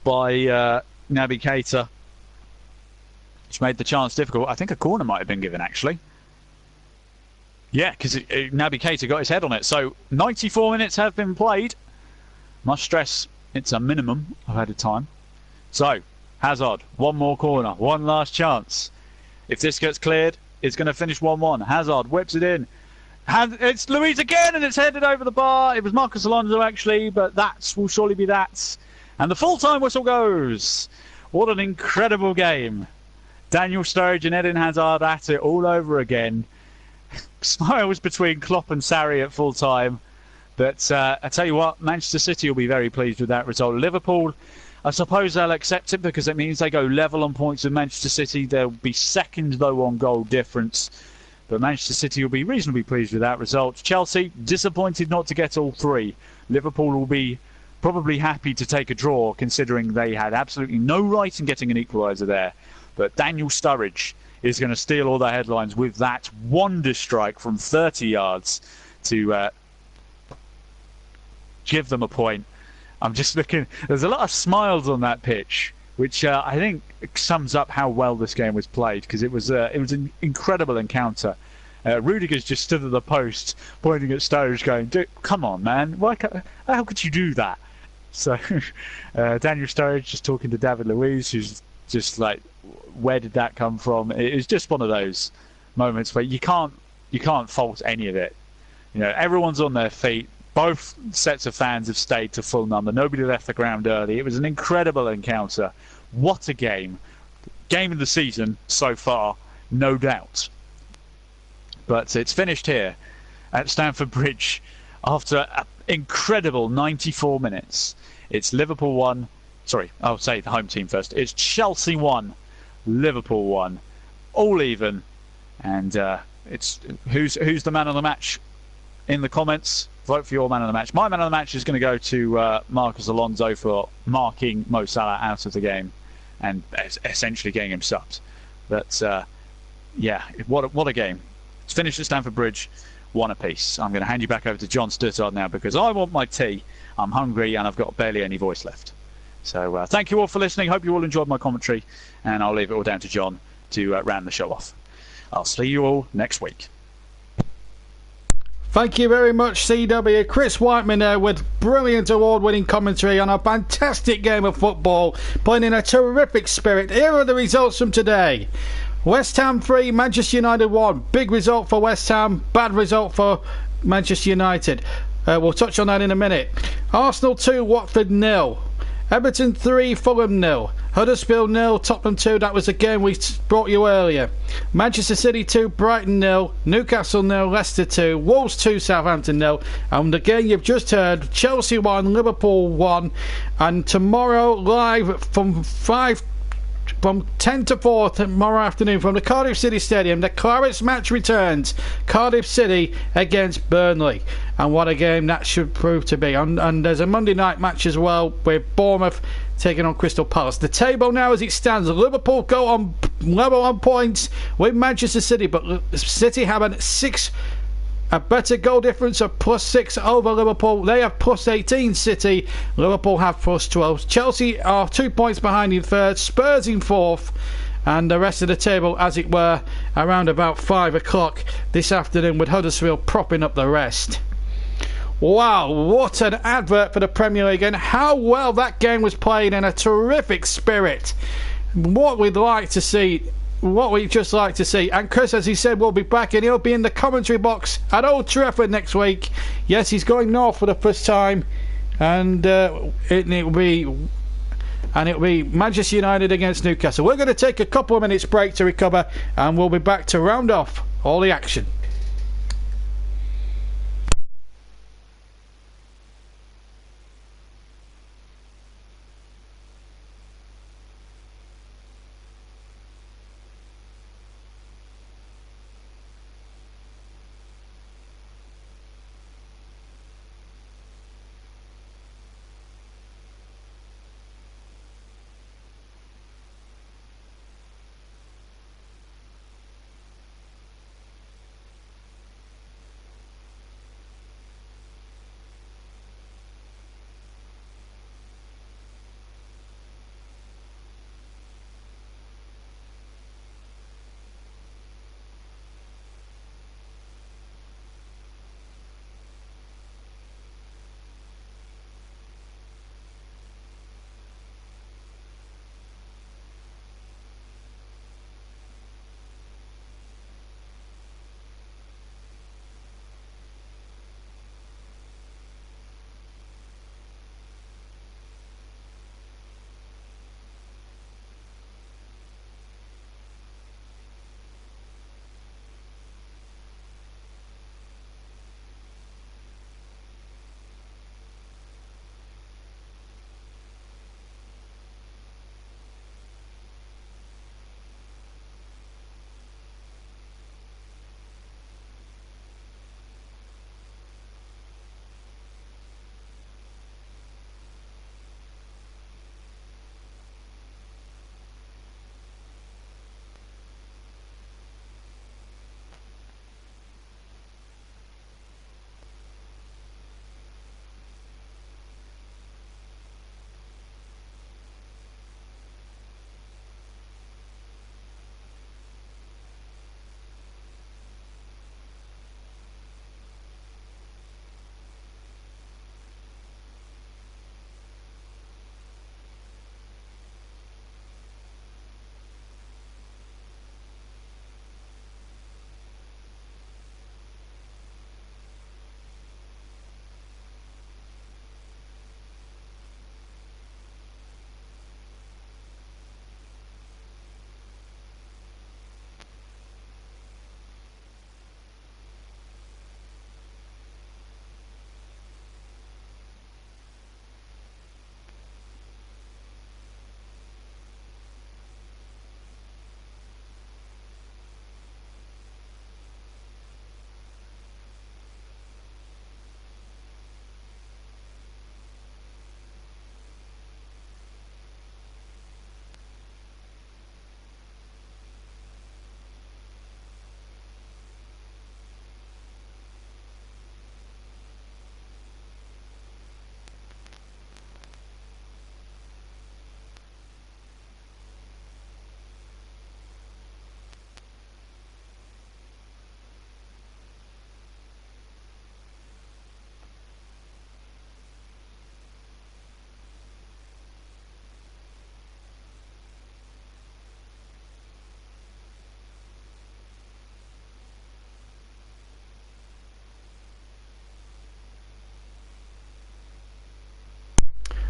by Naby Keita, which made the chance difficult. I think a corner might have been given, actually. Yeah, because Naby Keita got his head on it. So 94 minutes have been played. Must stress it's a minimum of added time. So Hazard, one more corner, one last chance. If this gets cleared, it's going to finish 1-1. Hazard whips it in. It's Luiz again, and it's headed over the bar. It was Marcus Alonso, actually, but that will surely be that. And the full-time whistle goes. What an incredible game. Daniel Sturridge and Eden Hazard at it all over again. Smiles between Klopp and Sarri at full-time. But I tell you what, Manchester City will be very pleased with that result. Liverpool, I suppose they'll accept it because it means they go level on points with Manchester City. They'll be second, though, on goal difference. But Manchester City will be reasonably pleased with that result. Chelsea, disappointed not to get all three. Liverpool will be probably happy to take a draw, considering they had absolutely no right in getting an equaliser there. But Daniel Sturridge is going to steal all the headlines with that wonder strike from 30 yards to give them a point. I'm just looking. There's a lot of smiles on that pitch, which I think sums up how well this game was played, because it was an incredible encounter. Rudiger's just stood at the post, pointing at Sturridge, going, "Come on, man! How could you do that?" So Daniel Sturridge just talking to David Luiz, who's just like, "Where did that come from?" It was just one of those moments where you can't fault any of it. You know, everyone's on their feet. Both sets of fans have stayed to full number. Nobody left the ground early. It was an incredible encounter. What a game. Game of the season so far, no doubt. But it's finished here at Stamford Bridge after an incredible 94 minutes. It's Liverpool 1. Sorry, I'll say the home team first. It's Chelsea 1, Liverpool 1. All even. And it's who's the man of the match in the comments. Vote for your man of the match. My man of the match is going to go to Marcus Alonso for marking Mo Salah out of the game and essentially getting him subbed. But yeah, what a game. It's finished at Stamford Bridge, 1 apiece. I'm going to hand you back over to John Stuttard now because I want my tea. I'm hungry and I've got barely any voice left. So thank you all for listening. Hope you all enjoyed my commentary, and I'll leave it all down to John to round the show off. I'll see you all next week. Thank you very much, CW. Chris Whiteman there with brilliant award-winning commentary on a fantastic game of football, playing in a terrific spirit. Here are the results from today. West Ham 3, Manchester United 1. Big result for West Ham, bad result for Manchester United. We'll touch on that in a minute. Arsenal 2, Watford 0. Everton 3, Fulham 0. Huddersfield 0, Tottenham 2. That was the game we brought you earlier. Manchester City 2, Brighton 0. Newcastle 0, Leicester 2. Wolves 2, Southampton 0. And the game you've just heard, Chelsea 1, Liverpool 1. And tomorrow, live from 5 from 10 to 4 tomorrow afternoon from the Cardiff City Stadium. The Clarets match returns. Cardiff City against Burnley. And what a game that should prove to be. And there's a Monday night match as well with Bournemouth taking on Crystal Palace. The table now as it stands, Liverpool go on level on points with Manchester City, but City have a better goal difference of +6 over Liverpool. They have +18 City. Liverpool have +12. Chelsea are 2 points behind in third. Spurs in fourth. And the rest of the table, as it were, around about 5 o'clock this afternoon with Huddersfield propping up the rest. Wow, what an advert for the Premier League, and how well that game was played in a terrific spirit. What we'd like to see. What we just like to see. And Chris, as he said, will be back, and he'll be in the commentary box at Old Trafford next week. Yes, he's going north for the first time, and it'll be Manchester United against Newcastle. We're going to take a couple of minutes break to recover, and we'll be back to round off all the action.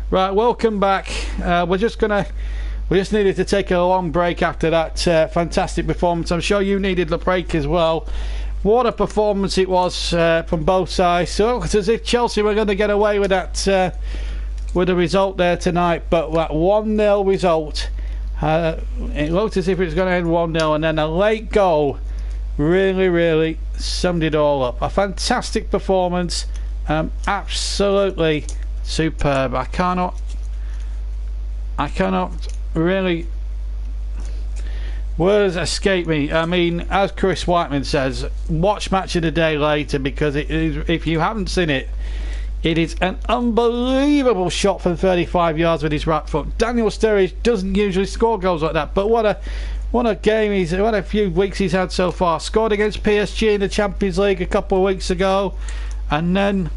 Right, welcome back. We just needed to take a long break after that fantastic performance. I'm sure you needed the break as well. What a performance it was from both sides. So it's as if Chelsea were going to get away with that with the result there tonight, but that 1-0 result It looked as if it was going to end 1-0, and then a late goal really summed it all up. A fantastic performance, absolutely superb. I cannot really, words escape me. I mean, as Chris Whiteman says, watch Match of the Day later, because it is, if you haven't seen it, it is an unbelievable shot from 35 yards with his right foot. Daniel Sturridge doesn't usually score goals like that, but what a game what a few weeks he's had so far. Scored against PSG in the Champions League a couple of weeks ago, and then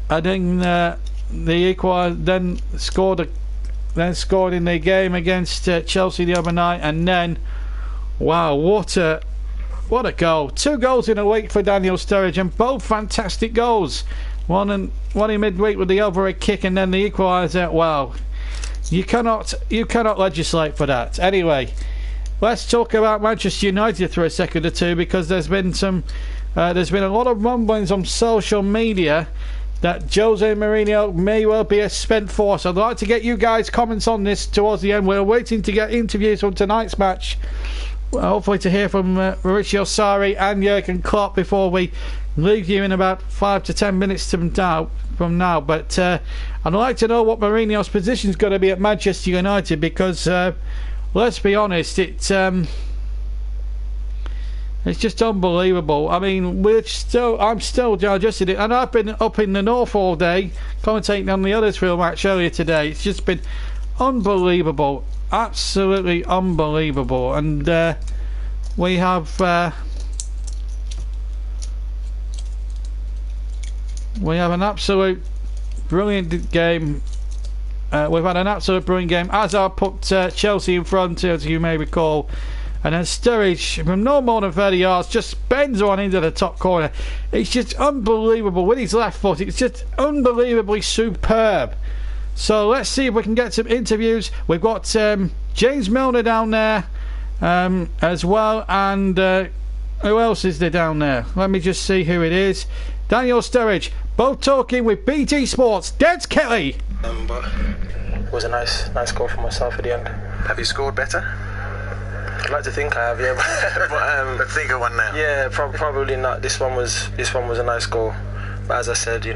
the equalizer, then scored in the game against Chelsea the other night, and then wow, what a goal. 2 goals in a week for Daniel Sturridge, and both fantastic goals. One in midweek with the overhead kick, and then the equaliser. Wow, you cannot legislate for that. Anyway, let's talk about Manchester United for a second or two, because there's been a lot of rumblings on social media that Jose Mourinho may well be a spent force. I'd like to get you guys' comments on this towards the end. We're waiting to get interviews from tonight's match, hopefully to hear from Maurizio Sarri and Jurgen Klopp before we leave you in about 5 to 10 minutes from now. But I'd like to know what Mourinho's position is going to be at Manchester United, because let's be honest, it's just unbelievable. I mean, I'm still digesting it, and I've been up in the north all day commentating on the Huddersfield match earlier today. It's just been unbelievable, absolutely unbelievable. And we have an absolute brilliant game. We've had an absolute brilliant game. Hazard put Chelsea in front, as you may recall. And then Sturridge, from no more than 30 yards, just bends one into the top corner. It's just unbelievable with his left foot. It's just unbelievably superb. So let's see if we can get some interviews. We've got James Milner down there as well. And who else is there down there? Let me just see who it is. Daniel Sturridge, both talking with BT Sports. Des Kelly. It was a nice goal for myself at the end. Have you scored better? I'd like to think I have, yeah. But think of one now. Yeah, probably not. This one was a nice goal. But as I said, it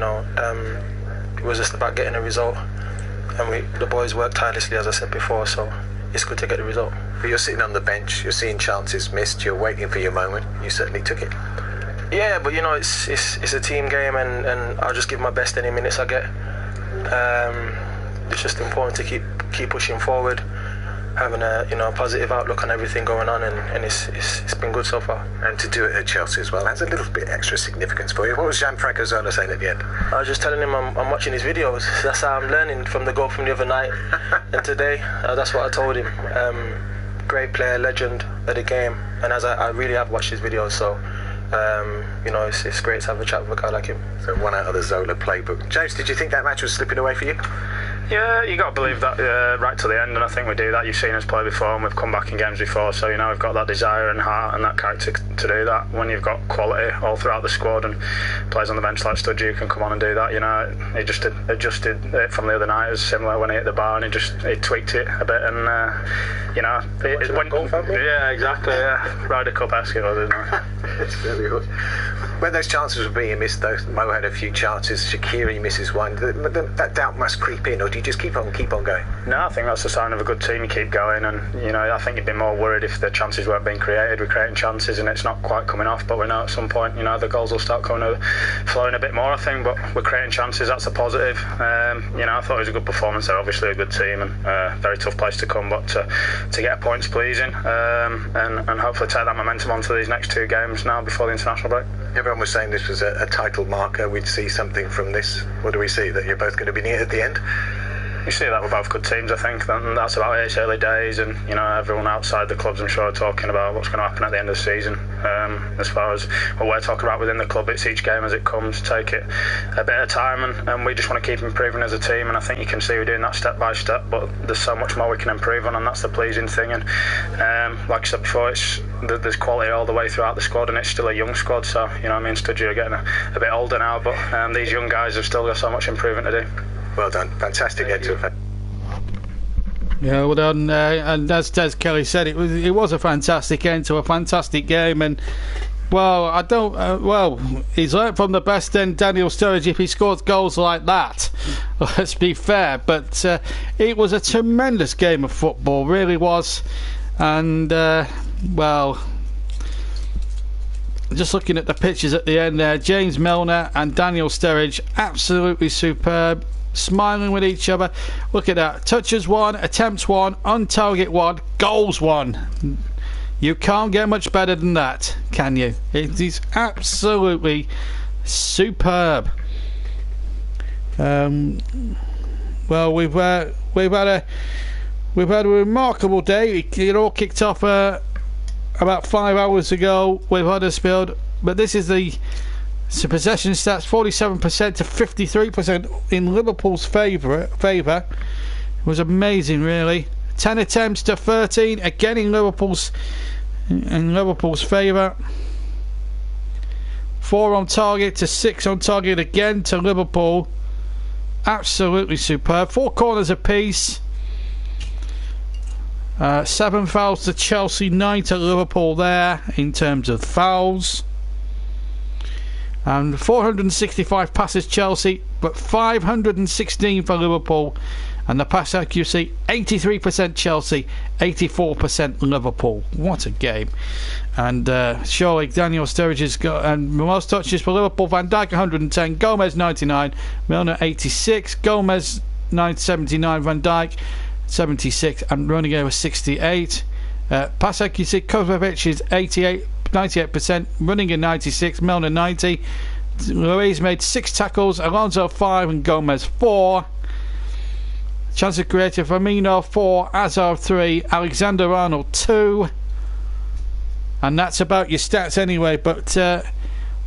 was just about getting a result. And the boys worked tirelessly, as I said before, so it's good to get the result. But you're sitting on the bench, you're seeing chances missed, you're waiting for your moment. You certainly took it. Yeah, but it's a team game, and I'll just give my best any minutes I get. It's just important to keep pushing forward, having a positive outlook on everything going on, and it's been good so far. And to do it at Chelsea as well has a little bit extra significance for you. What was Gianfranco Zola saying at the end? I was just telling him I'm watching his videos. That's how I'm learning from the goal from the other night and today. That's what I told him. Great player, legend of the game, and as I really have watched his videos, so it's great to have a chat with a guy like him. So one out of the Zola playbook. James, did you think that match was slipping away for you? Yeah, you got to believe that right to the end, and I think we do that. You've seen us play before, and we've come back in games before, so we've got that desire and heart and that character to do that. When you've got quality all throughout the squad and players on the bench like Sturridge who can come on and do that, he just adjusted it from the other night. It was similar when he hit the bar, and he tweaked it a bit, and yeah, exactly, yeah. Ryder Cup-esque it was, isn't it? It's really good. When those chances were being missed, though, Mo had a few chances, Shaqiri misses one. That doubt must creep in, or do you just keep on going? No, I think that's a sign of a good team. You keep going, and I think you'd be more worried if the chances weren't being created. We're creating chances, and it's not quite coming off. But we know at some point, the goals will start flowing a bit more, I think. But we're creating chances. That's a positive. I thought it was a good performance. They're obviously a good team, and a very tough place to come. But to get a point's pleasing, and hopefully take that momentum onto these next 2 games now before the international break. Everyone was saying this was a title marker. We'd see something from this. What do we see? That you're both going to be near at the end? You see that with both good teams, I think, and that's about it. It's early days, and everyone outside the clubs, I'm sure, are talking about what's going to happen at the end of the season. As far as what we're talking about within the club, it's each game as it comes. Take it a bit of time, and we just want to keep improving as a team. And I think you can see we're doing that step by step. But there's so much more we can improve on, and that's the pleasing thing. And like I said before, there's quality all the way throughout the squad, and it's still a young squad. So me and Sturridge are getting a bit older now, but these young guys have still got so much improving to do. Well done, fantastic head to effect. Yeah, well done. And as Des Kelly said, it was a fantastic end to a fantastic game. And well, I don't. Well, he's learnt from the best. Then Daniel Sturridge, if he scores goals like that, let's be fair. But it was a tremendous game of football, really was. And well, just looking at the pictures at the end there, James Milner and Daniel Sturridge, absolutely superb. Smiling with each other. Look at that. Touches 1, attempts 1, on target 1, goals 1. You can't get much better than that, can you? It is absolutely superb. Well, we've had a remarkable day. It all kicked off about 5 hours ago with Huddersfield, but this is the possession stats: 47% to 53% in Liverpool's favour. It was amazing, really. 10 attempts to 13, again in Liverpool's favour. 4 on target to 6 on target, again to Liverpool. Absolutely superb. 4 corners apiece. 7 fouls to Chelsea, 9 to Liverpool there in terms of fouls. And 465 passes Chelsea, but 516 for Liverpool. And the pass accuracy, 83% Chelsea, 84% Liverpool. What a game. And surely Daniel Sturridge has got, and most touches for Liverpool: Van Dijk 110, Gomez 99, Milner 86, Gomez 79, Van Dijk 76, and Rudiger was 68. Pass accuracy, Kovacic is 98%, running in 96, Milner 90. Luiz made 6 tackles, Alonso 5 and Gomez 4. Chances created: Firmino 4, Hazard 3, Alexander-Arnold 2. And that's about your stats anyway. But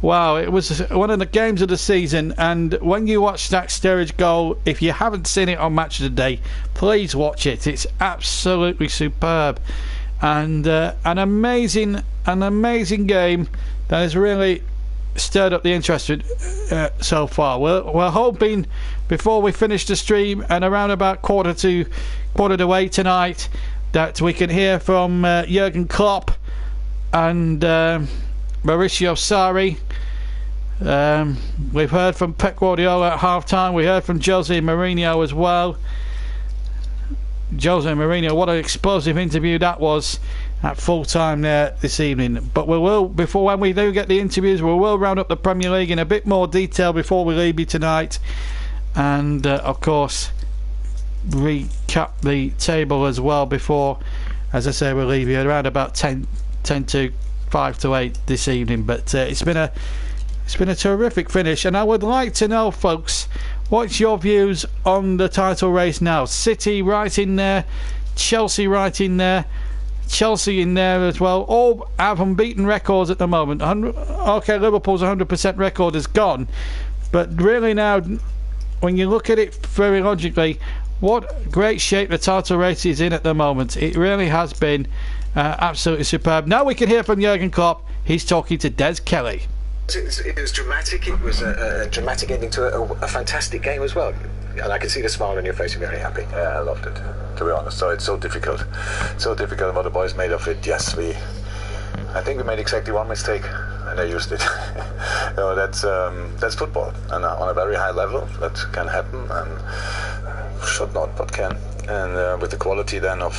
wow, it was one of the games of the season. And when you watch that Sturridge goal, if you haven't seen it on Match of the Day, please watch it. It's absolutely superb. And an amazing game that has really stirred up the interest so far. We're hoping before we finish the stream and around about quarter to 8 tonight that we can hear from Jurgen Klopp and Mauricio Sarri. We've heard from Pep Guardiola at half time. We heard from Jose Mourinho as well. Jose Mourinho, what an explosive interview that was at full time there this evening. But we will, before when we do get the interviews, we will round up the Premier League in a bit more detail before we leave you tonight, and of course recap the table as well before, as I say, we'll leave you around about 10 to 5 to 8 this evening. But it's been a terrific finish, and I would like to know, folks, what's your views on the title race now? City right in there, Chelsea right in there, Chelsea in there as well. All have unbeaten records at the moment. Okay, Liverpool's 100% record is gone, but really now, when you look at it very logically, what great shape the title race is in at the moment. It really has been absolutely superb. Now we can hear from Jurgen Klopp. He's talking to Des Kelly. It was dramatic. It was a dramatic ending to a fantastic game as well. And I can see the smile on your face. You're very happy. Yeah, I loved it, to be honest. So it's so difficult what the boys made of it. Yes, I think we made exactly one mistake, and they used it. That's football, and on a very high level, that can happen, and should not, but can. And with the quality then of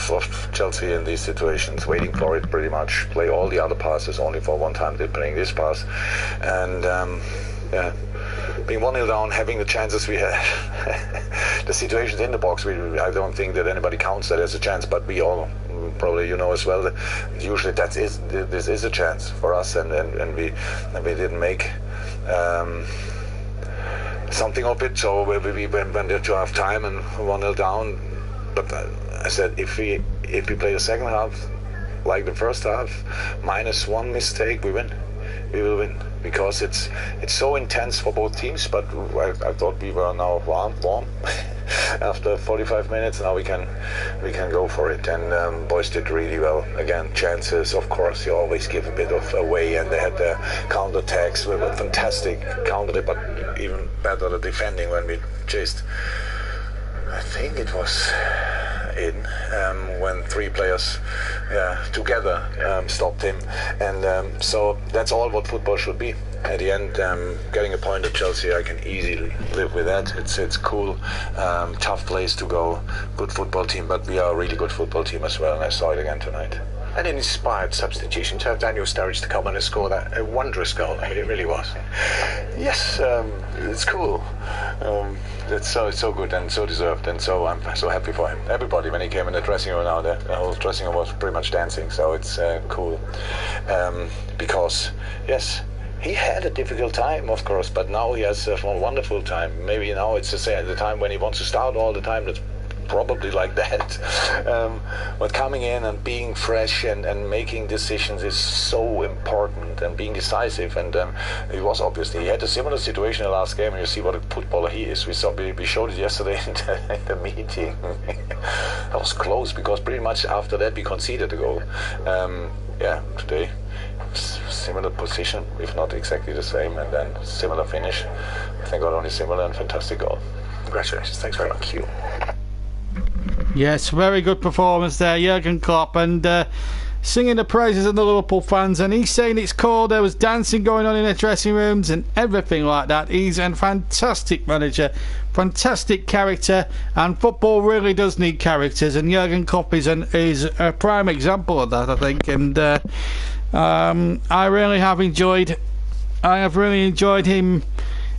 Chelsea in these situations, waiting for it pretty much, play all the other passes only for one time, they're playing this pass, and being 1-0 down, having the chances we had, the situations in the box, I don't think that anybody counts that as a chance, but we all probably as well that usually this is a chance for us, and we didn't make something of it. So we went there to half time and 1-0 down. But I said, if we play the second half like the first half, minus one mistake, we win. We will win, because it's so intense for both teams. But I thought we were now warm after 45 minutes. Now we can go for it, and boys did really well. Again, chances, of course, you always give a bit of away, and they had the counter attacks. We were fantastic, countered it, but even better the defending when we chased. I think it was in when 3 players together stopped him, and so that's all what football should be. At the end, getting a point at Chelsea, I can easily live with that. It's cool, tough place to go, good football team, but we are a really good football team as well, and I saw it again tonight. And an inspired substitution to have Daniel Sturridge to come on and score that wondrous goal. I mean, it really was. Yes, it's cool. It's so good and so deserved, and so I'm so happy for him. Everybody, when he came in the dressing room now, the whole dressing room was pretty much dancing, so it's cool. Because, yes, he had a difficult time, of course, but now he has a wonderful time. Maybe now it's the time when he wants to start all the time. That's probably like that. But coming in and being fresh and making decisions is so important, and being decisive. And he was obviously, he had a similar situation in the last game, and you see what a footballer he is. We showed it yesterday in the meeting. That was close, because pretty much after that we conceded a goal. Today similar position, if not exactly the same, and then similar finish. I think not only similar and fantastic goal. Congratulations, thanks very much. Yes, very good performance there, Jurgen Klopp, and singing the praises of the Liverpool fans, and he's saying it's cold. There was dancing going on in the dressing rooms and everything like that. He's a fantastic manager, fantastic character, and football really does need characters, and Jurgen Klopp is a prime example of that, I think. And I have really enjoyed him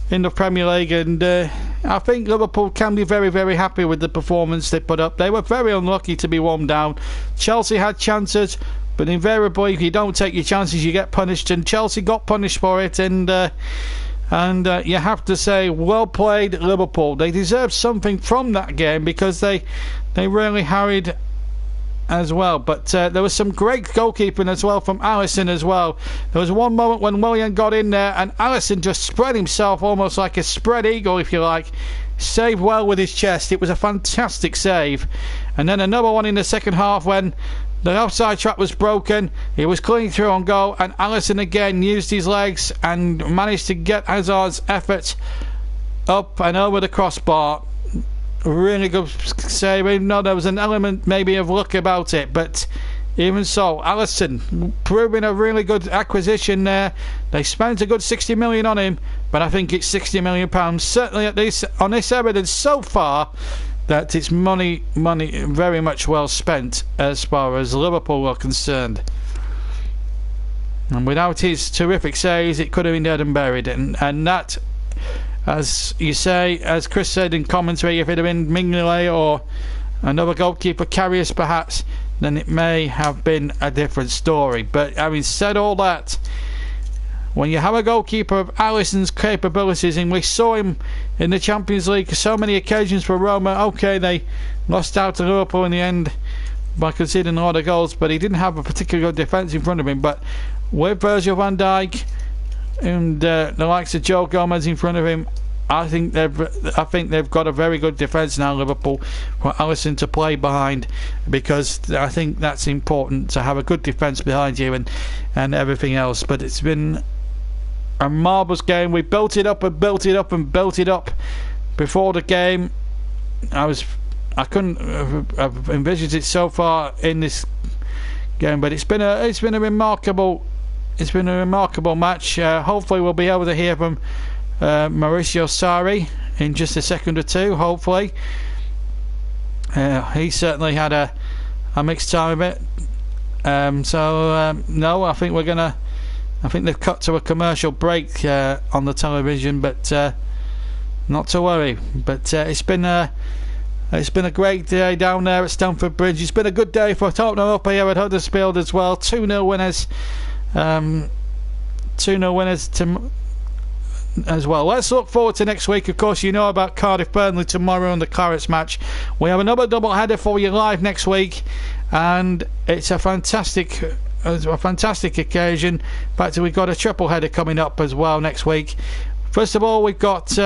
in the Premier League, and I think Liverpool can be very, very happy with the performance they put up. They were very unlucky to be one down. Chelsea had chances, but invariably if you don't take your chances you get punished, and Chelsea got punished for it, and you have to say, well played Liverpool. They deserved something from that game, because they really harried as well. But there was some great goalkeeping as well from Alisson as well. There was one moment when Willian got in there and Alisson just spread himself almost like a spread eagle, if you like. Saved well with his chest. It was a fantastic save. And then another one in the second half when the offside trap was broken. He was clean through on goal, and Alisson again used his legs and managed to get Hazard's effort up and over the crossbar. Really good save, even though there was an element maybe of luck about it, but even so, Alisson proving a really good acquisition there. They spent a good 60 million on him, but I think it's 60 million pounds certainly on this evidence so far that it's money very much well spent as far as Liverpool are concerned. And without his terrific saves, it could have been dead and buried, and that, as you say, as Chris said in commentary, if it had been Mignolet or another goalkeeper, Karius perhaps, then it may have been a different story. But having said all that, when you have a goalkeeper of Alisson's capabilities, and we saw him in the Champions League so many occasions for Roma, okay, they lost out to Liverpool in the end by conceding a lot of goals, but he didn't have a particularly good defence in front of him. But with Virgil van Dijk and the likes of Joe Gomez in front of him, I think they've got a very good defence now, Liverpool, for Alisson to play behind, because I think that's important to have a good defence behind you and everything else. But it's been a marvellous game. We built it up and built it up and built it up before the game. I couldn't have envisaged it so far in this game, but it's been a remarkable match. Hopefully we'll be able to hear from Mauricio Sarri in just a second or two, hopefully. He certainly had a mixed time of it. No, I think they've cut to a commercial break on the television, but not to worry. But it's been a great day down there at Stamford Bridge. It's been a good day for Tottenham up here at Huddersfield as well. 2-0 winners. 2-0 winners as well. Let's look forward to next week. Of course, you know about Cardiff Burnley tomorrow and the Clarets match. We have another double header for you live next week, and it's a fantastic occasion. In fact, we've got a triple header coming up as well next week. First of all, we've got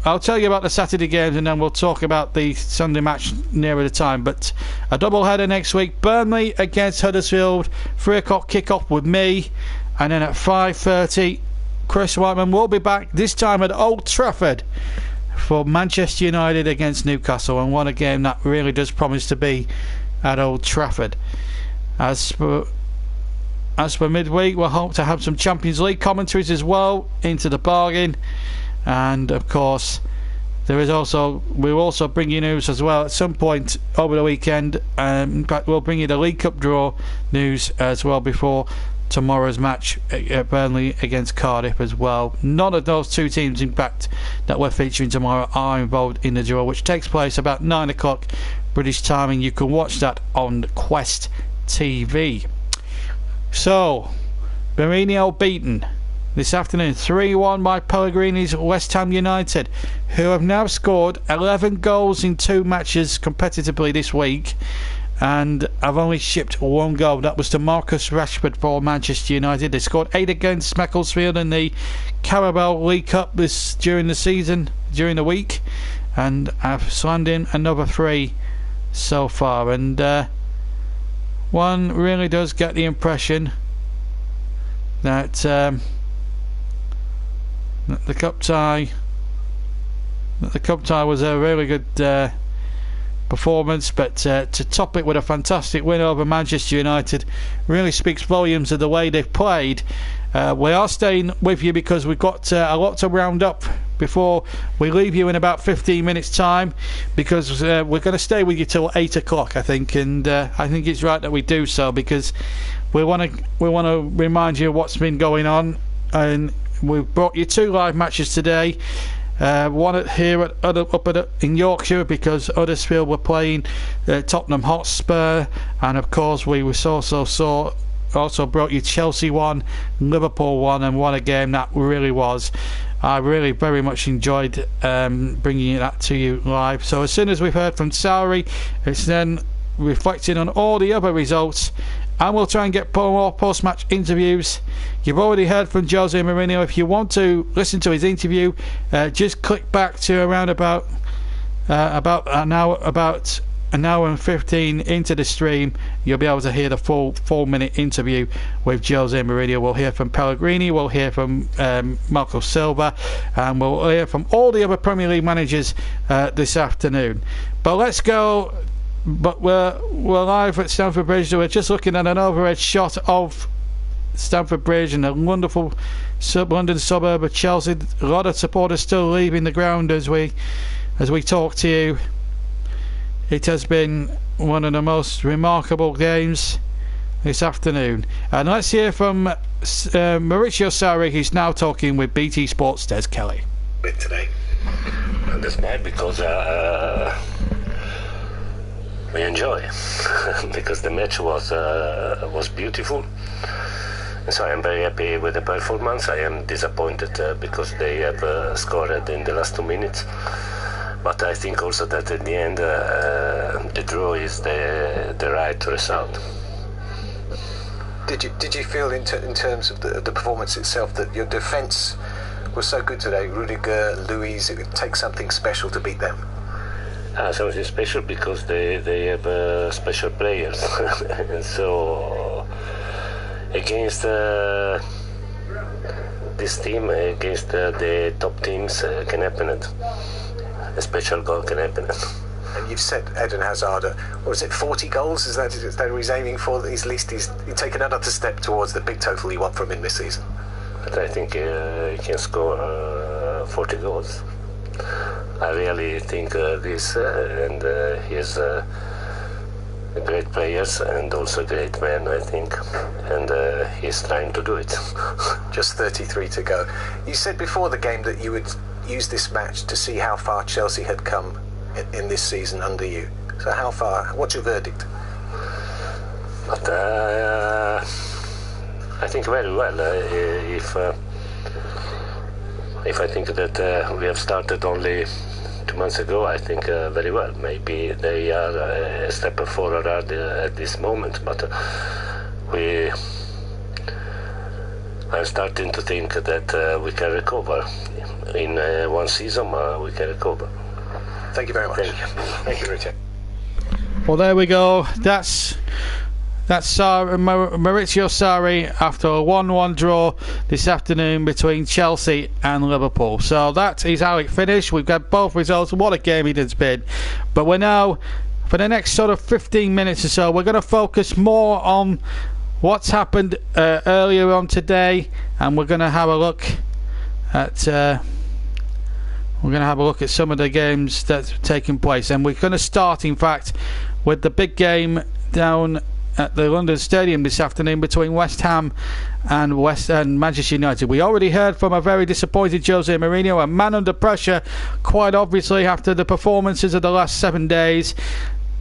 I'll tell you about the Saturday games, and then we'll talk about the Sunday match nearer the time. But a double header next week: Burnley against Huddersfield, 3 o'clock kick-off with me, and then at 5:30 Chris Whiteman will be back, this time at Old Trafford, for Manchester United against Newcastle, and what a game that really does promise to be at Old Trafford. As for midweek, we'll hope to have some Champions League commentaries as well into the bargain, and of course we'll also bring you news as well at some point over the weekend. In fact, we'll bring you the League Cup draw news as well before tomorrow's match at Burnley against Cardiff as well. None of those two teams, in fact, that we're featuring tomorrow are involved in the draw, which takes place about 9 o'clock British time, and you can watch that on Quest TV. So, Mourinho beaten this afternoon 3-1 by Pellegrini's West Ham United, who have now scored 11 goals in 2 matches competitively this week, and have only shipped 1 goal. That was to Marcus Rashford for Manchester United. They scored 8 against Macclesfield in the Carabao League Cup during the week, and have slammed in another 3 so far. And one really does get the impression that the cup tie was a really good performance, but to top it with a fantastic win over Manchester United really speaks volumes of the way they've played. We are staying with you because we've got a lot to round up before we leave you in about 15 minutes time, because we're going to stay with you till 8 o'clock, I think, and I think it's right that we do so, because we want to remind you of what's been going on. And we've brought you 2 live matches today. One here in Yorkshire, because Huddersfield were playing Tottenham Hotspur, and of course we also brought you Chelsea 1, Liverpool 1, and what a game that really was. I really very much enjoyed bringing that to you live. So as soon as we've heard from Sarri, it's then reflecting on all the other results, and we'll try and get more post-match interviews. You've already heard from Jose Mourinho. If you want to listen to his interview, just click back to around about an hour and 15 into the stream. You'll be able to hear the full 4-minute interview with Jose Mourinho. We'll hear from Pellegrini, we'll hear from Marco Silva, and we'll hear from all the other Premier League managers this afternoon. But let's go. But we're live at Stamford Bridge. We're just looking at an overhead shot of Stamford Bridge and a wonderful London suburb of Chelsea. A lot of supporters still leaving the ground as we talk to you. It has been one of the most remarkable games this afternoon. And let's hear from Maurizio Sarri, who's now talking with BT Sports' Des Kelly. Bit today. And that's bad because we enjoy because the match was beautiful. So I am very happy with the performance. I am disappointed because they have scored in the last 2 minutes. But I think also that at the end the draw is the right result. Did you feel in terms of the performance itself that your defence was so good today? Rudiger, Luiz, it would take something special to beat them. Something special because they have special players. So against this team, against the top teams, can happen. A special goal can happen. And you've set Eden Hazard, what was it, 40 goals? Is that what he's aiming for? He's taken another step towards the big total you want from him this season. But I think he can score 40 goals. I really think this, and he is great players and also great man, I think, and he's trying to do it. Just 33 to go. You said before the game that you would use this match to see how far Chelsea had come in this season under you. So how far? What's your verdict? But I think very well. If I think that we have started only 2 months ago, I think very well. Maybe they are a step forward at this moment, but I'm starting to think that we can recover. In 1 season, we can recover. Thank you very much. Thank you, Richard. Well, there we go. That's That's Maurizio Sarri after a 1-1 draw this afternoon between Chelsea and Liverpool. So that is how it finished. We've got both results. What a game it has been. But we're now, for the next sort of 15 minutes or so, we're going to focus more on what's happened earlier on today, and we're going to have a look at some of the games that's taken place. And we're going to start, in fact, with the big game down at the London Stadium this afternoon between West Ham and Manchester United. We already heard from a very disappointed Jose Mourinho, a man under pressure, quite obviously, after the performances of the last 7 days.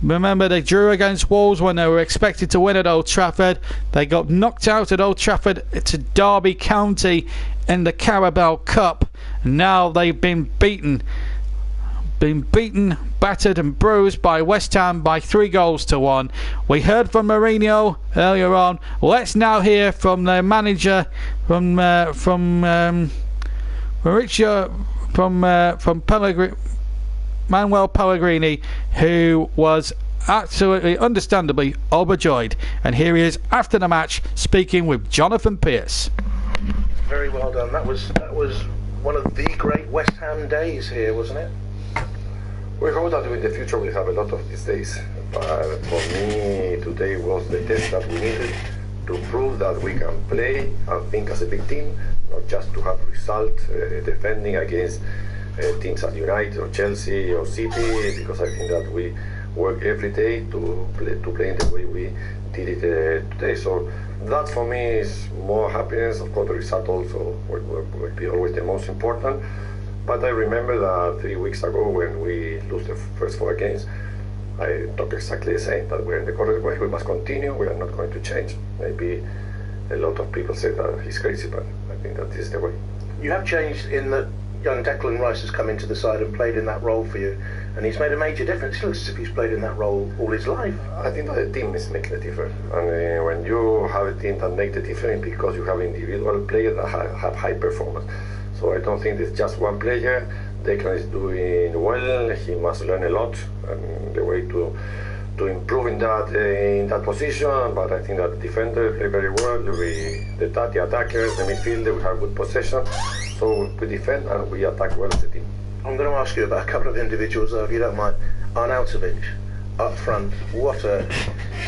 Remember, they drew against Wolves when they were expected to win at Old Trafford. They got knocked out at Old Trafford to Derby County in the Carabao Cup. Now they've been beaten, battered and bruised by West Ham by 3-1. We heard from Mourinho earlier on. Let's now hear from their manager, from Manuel Pellegrini, who was absolutely, understandably overjoyed. And here he is after the match, speaking with Jonathan Pearce. Very well done. That was one of the great West Ham days here, wasn't it? We hope that in the future we have a lot of these days. But for me, today was the test that we needed to prove that we can play and think as a big team, not just to have result defending against teams at United or Chelsea or City, because I think that we work every day to play in the way we did it today. So that for me is more happiness. Of course, the result also will be always the most important. But I remember that 3 weeks ago when we lost the first 4 games, I talked exactly the same, that we're in the correct way, we must continue, we are not going to change. Maybe a lot of people say that he's crazy, but I think that is the way. You have changed in that young Declan Rice has come into the side and played in that role for you, and he's made a major difference. It looks as if he's played in that role all his life. I think that the team is making a difference, and when you have a team that makes the difference, because you have individual players that have high performance. So I don't think it's just one player. Declan is doing well. He must learn a lot, and the way to improve in that position. But I think that the defenders play very well. The attackers, the midfielder, we have good possession. So we defend and we attack well as a team. I'm going to ask you about a couple of individuals, though, if you don't mind. Arnautovic, up front, what a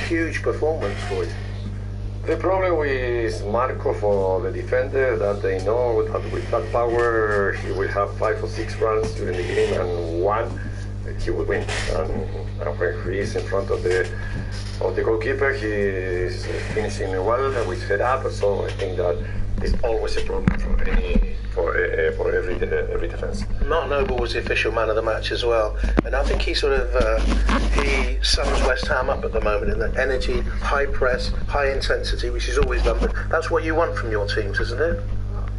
huge performance for you. The problem with Marco for the defender, that they know that with that power he will have 5 or 6 runs during the game, and one he will win. And when he is in front of the goalkeeper, he is finishing well with head up. So I think that is always a problem for every defense. Mark Noble was the official man of the match as well, and I think he sort of he sums West Ham up at the moment in the energy, high press, high intensity, which he's always done. But that's what you want from your teams, isn't it?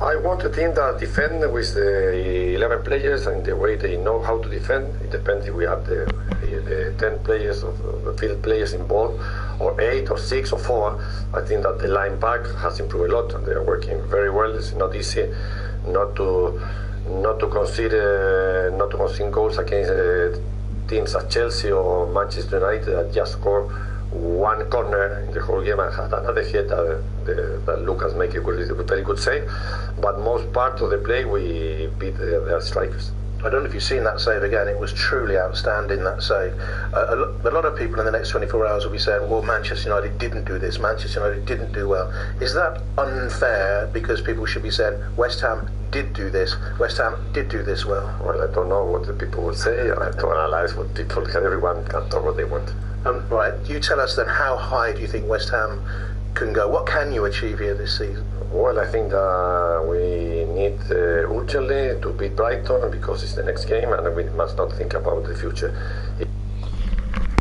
I want a team that defend with the 11 players and the way they know how to defend. It depends if we have the 10 players of the field players involved, or 8 or 6 or 4. I think that the line back has improved a lot and they are working very well. It's not easy not to concede goals against teams at Chelsea or Manchester United that just score one corner in the whole game and had another hit that Lucas make a very good save. But most part of the play we beat their strikers. I don't know if you've seen that save again. It was truly outstanding, that save. A lot of people in the next 24 hours will be saying, well, Manchester United didn't do this, Manchester United didn't do well. Is that unfair, because people should be saying West Ham did do this, West Ham did do this well? Well, I don't know what the people will say. I have to analyse what people, everyone can talk what they want. Right, you tell us then, how high do you think West Ham can go? What can you achieve here this season? Well, I think that we need urgently to beat Brighton because it's the next game and we must not think about the future.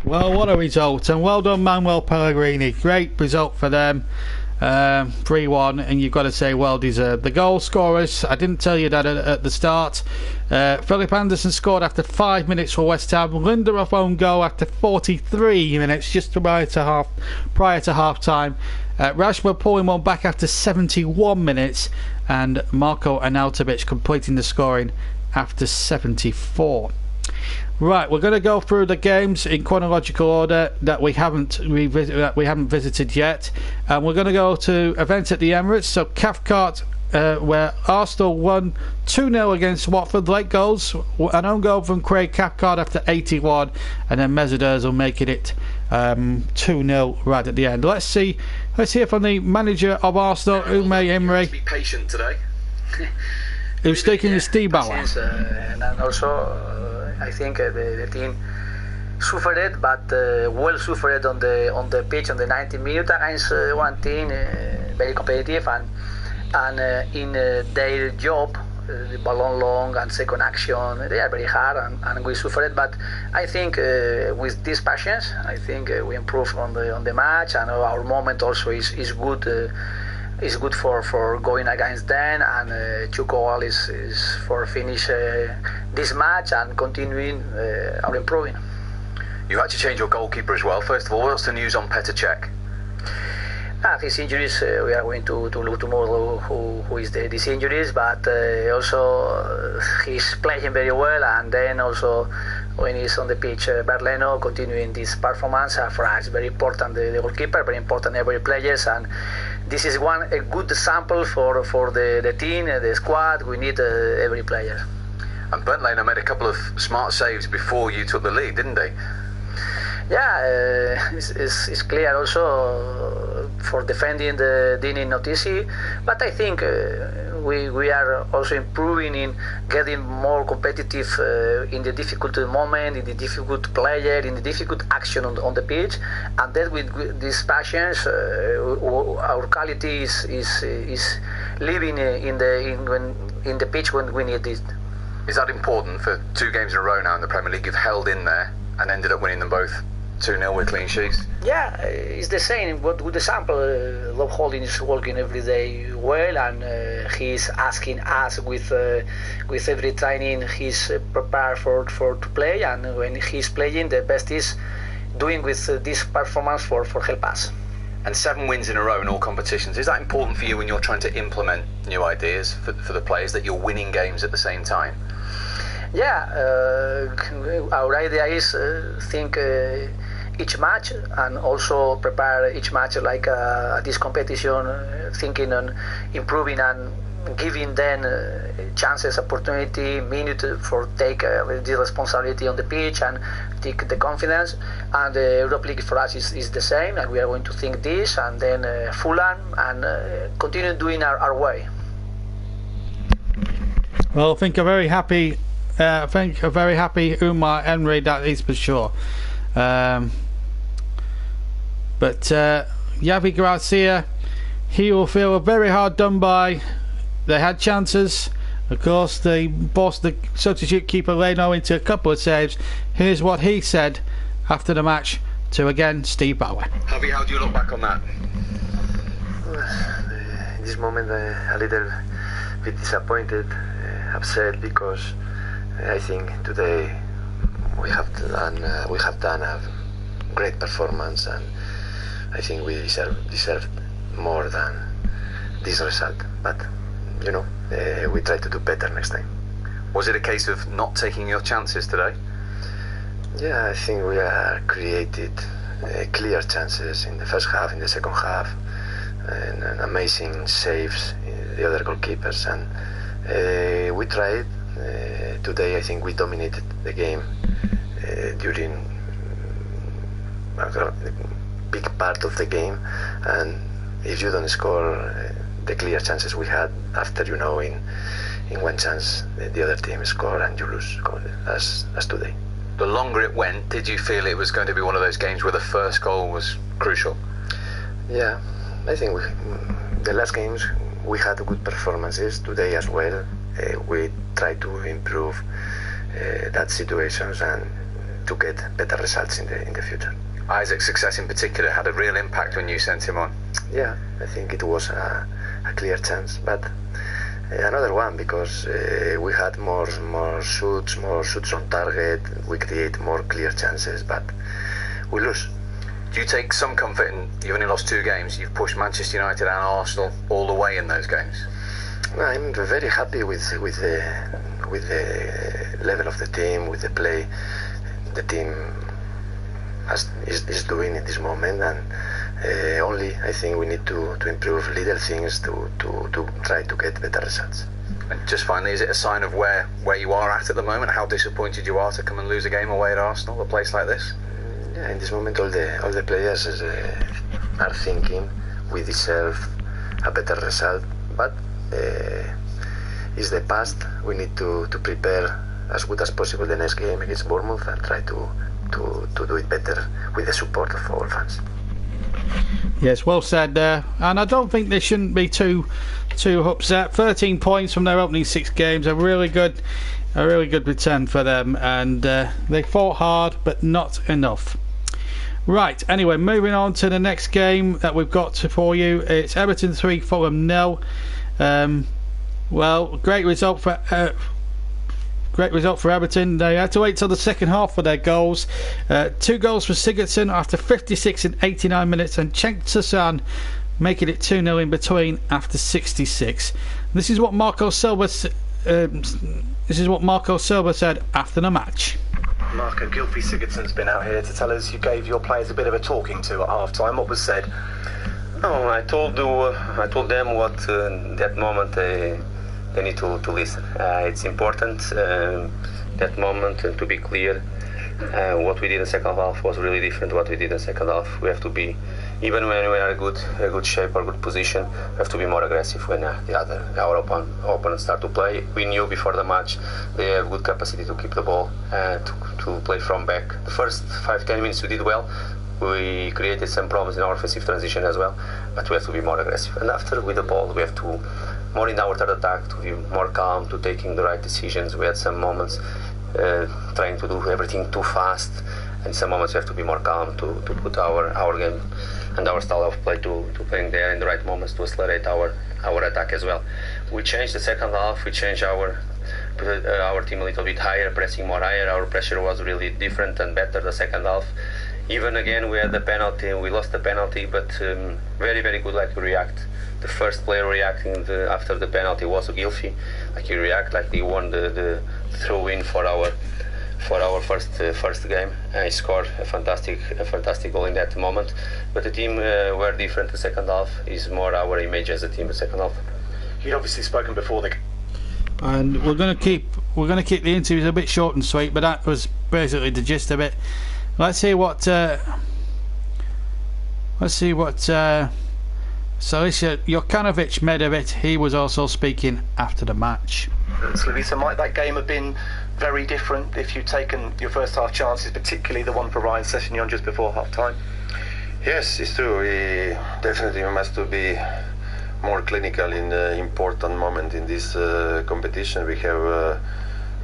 Well, what a result, and well done Manuel Pellegrini. Great result for them. 3-1, and you've got to say well deserved. The goal scorers, I didn't tell you that at the start. Philip Anderson scored after 5 minutes for West Ham. Lindelof own goal after 43 minutes, just prior to half time. Rashford pulling one back after 71 minutes, and Marko Arnautovic completing the scoring after 74. Right, we're going to go through the games in chronological order that we haven't visited yet, and we're going to go to events at the Emirates. So Cathcart, where Arsenal won 2-0 against Watford. Late goals, an own goal from Craig Cathcart after 81, and then Mesut Ozil making it 2-0 right at the end. Let's hear from the manager of Arsenal, Unai Emery. Be patient today. Who's taking his Steve Bauer. And also, I think the team suffered, but well suffered on the pitch on the 90 minutes against one team very competitive and in their job, the ball long and second action, they are very hard and we suffered. But I think with this patience, I think we improve on the match, and our moment also is good. Is good for going against them, and 2 goals is for finish this match and continuing our improving. You had to change your goalkeeper as well. First of all, what's the news on Petr Cech? His injuries, we are going to look tomorrow who is these injuries, but also he's playing very well, and then also when he's on the pitch, Berleno continuing this performance. For us, very important, the goalkeeper, very important every players, and this is a good example for the team, the squad. We need every player. And Burnley made a couple of smart saves before you took the lead, didn't they? Yeah, it's clear also for defending the Dini not easy, but I think we are also improving in getting more competitive in the difficult moment, in the difficult player, in the difficult action on the pitch, and then with this patience, our quality is living in the pitch when we need it. Is that important for 2 games in a row now in the Premier League? You've held in there and ended up winning them both 2-0 with clean sheets. Yeah, it's the same. But with the sample, Rob Holding is working every day well, and he's asking us with every training he's prepared for to play, and when he's playing, the best is doing with this performance for help us. And 7 wins in a row in all competitions. Is that important for you when you're trying to implement new ideas for the players, that you're winning games at the same time? Yeah, our idea is think each match and also prepare each match like this competition, thinking on improving and giving them chances, opportunity, minute for take the responsibility on the pitch and take the confidence. And the Europa League for us is the same, and we are going to think this and then Fulham and continue doing our way. Well, I think a very happy Unai Emery, that is for sure. But Javi Gracia, he will feel very hard done by. They had chances. Of course, they bossed the substitute keeper Leno into a couple of saves. Here's what he said after the match to, again, Steve Bauer. Javi, how do you look back on that? In this moment, a little bit disappointed, upset, because I think today we have done a great performance, and I think we deserve more than this result. But we try to do better next time. Was it a case of not taking your chances today? Yeah, I think we created clear chances in the first half, in the second half, and amazing saves in the other goalkeepers, and we tried. Today I think we dominated the game during a big part of the game, and if you don't score the clear chances we had after, in one chance the other team score and you lose, as today. The longer it went, did you feel it was going to be one of those games where the first goal was crucial? Yeah, I think the last games we had good performances. Today as well, we try to improve that situations and to get better results in the future. Isaac's success in particular had a real impact when you sent him on. Yeah, I think it was a clear chance, but another one, because we had more shoots on target, we create more clear chances, but we lose. Do you take some comfort in, you've only lost 2 games, you've pushed Manchester United and Arsenal all the way in those games? I'm very happy with the level of the team, with the play the team is doing in this moment, and only I think we need to improve little things to try to get better results. And just finally, is it a sign of where you are at the moment? How disappointed you are to come and lose a game away at Arsenal, a place like this? Yeah, in this moment all the players are thinking we deserve a better result, but it's the past. We need to prepare as good as possible the next game against Bournemouth and try to do it better with the support of our fans. Yes, well said there. And I don't think they shouldn't be too upset. 13 points from their opening 6 games, a really good return for them, and they fought hard but not enough. Right, anyway, moving on to the next game that we've got for you. It's Everton 3, Fulham 0. Well, great result for Everton. They had to wait till the second half for their goals. 2 goals for Sigurdsson after 56 and 89 minutes, and Cenk Tosun making it 2-0 in between after 66. This is what Marco Silva said after the match. Marco, Gylfi Sigurdsson's been out here to tell us you gave your players a bit of a talking to at half-time. What was said? No, I told them what that moment they need to listen. It's important that moment, to be clear. What we did in the second half was really different to what we did in the second half. We have to be, even when we are in a good shape or good position, we have to be more aggressive when our opponent start to play. We knew before the match they have good capacity to keep the ball, to play from back. The first 5-10 minutes we did well. We created some problems in our offensive transition as well, but we have to be more aggressive. And after with the ball, we have to more in our third attack, to be more calm, to taking the right decisions. We had some moments trying to do everything too fast, and some moments we have to be more calm to put our game and our style of play to playing there in the right moments to accelerate our attack as well. We changed the second half. We changed our team a little bit higher, pressing more higher. Our pressure was really different and better the second half. Even again we had the penalty, we lost the penalty, but very, very good like to react. The first player reacting after the penalty was Gylfi. Like he react, like he won the throw-in for our first game. He scored a fantastic goal in that moment. But the team were different the second half. Is more our image as a team the second half. You'd obviously spoken before the. And we're going to keep the interviews a bit short and sweet, but that was basically the gist of it. Let's see what Salisha Jokanovic made of it. He was also speaking after the match. Slavisa, might that game have been very different if you'd taken your first half chances, particularly the one for Ryan Sessegnon just before half time? Yes, it's true. We definitely must be more clinical in the important moment in this competition. We have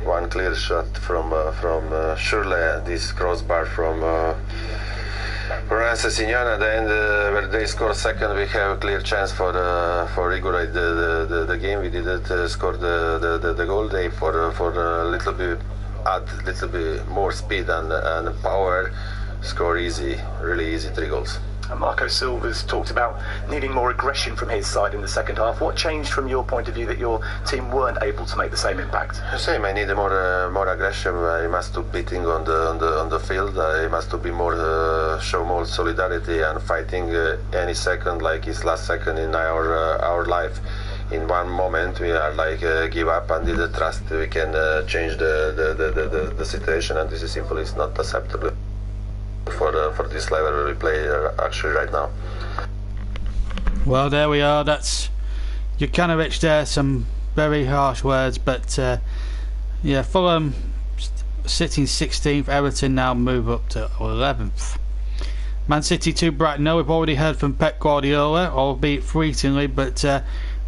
one clear shot from Shirley, this crossbar from Ryan Sessegnon, and then where they score second, we have a clear chance for regulate the game. We didn't score the goal. They for a little bit more speed and power, score really easy 3 goals. And Marco Silva's talked about needing more aggression from his side in the second half. What changed from your point of view that your team weren't able to make the same impact? Same. I need more aggression. I must do beating on the field. I must be more show more solidarity and fighting any second like his last second in our life. In one moment we are like give up and didn't trust we can change the situation, and this is simply is not acceptable for this level where we play actually right now. Well, there we are. That's Jokanovic there. Some very harsh words, but yeah, Fulham sitting 16th. Everton now move up to 11th. Man City 2, Brighton 0. We've already heard from Pep Guardiola, albeit fleetingly, but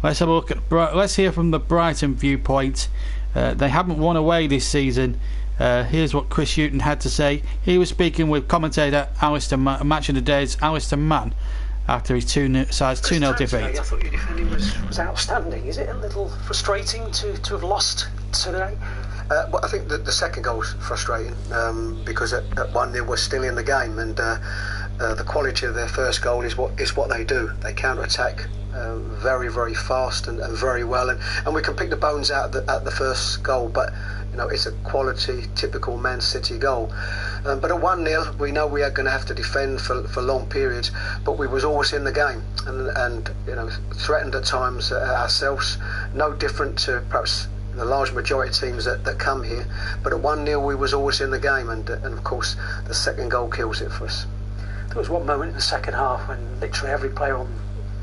let's have a look at. Let's hear from the Brighton viewpoint. They haven't won away this season. Here's what Chris Hughton had to say. He was speaking with commentator Alistair Match of the Day's Alistair Mann after his 2-0 defeat. I thought your defending was outstanding. Is it a little frustrating to have lost today? Well, I think that the second goal was frustrating because at 1-0 we're still in the game, and the quality of their first goal is what they do. They counter-attack very, very fast and very well, and we can pick the bones out at the first goal, but it's a quality, typical Man City goal. But at 1-0, we know we are going to have to defend for long periods, but we was always in the game and threatened at times ourselves. No different to perhaps the large majority of teams that come here. But at 1-0, we was always in the game, and of course the second goal kills it for us. There was one moment in the second half when literally every player on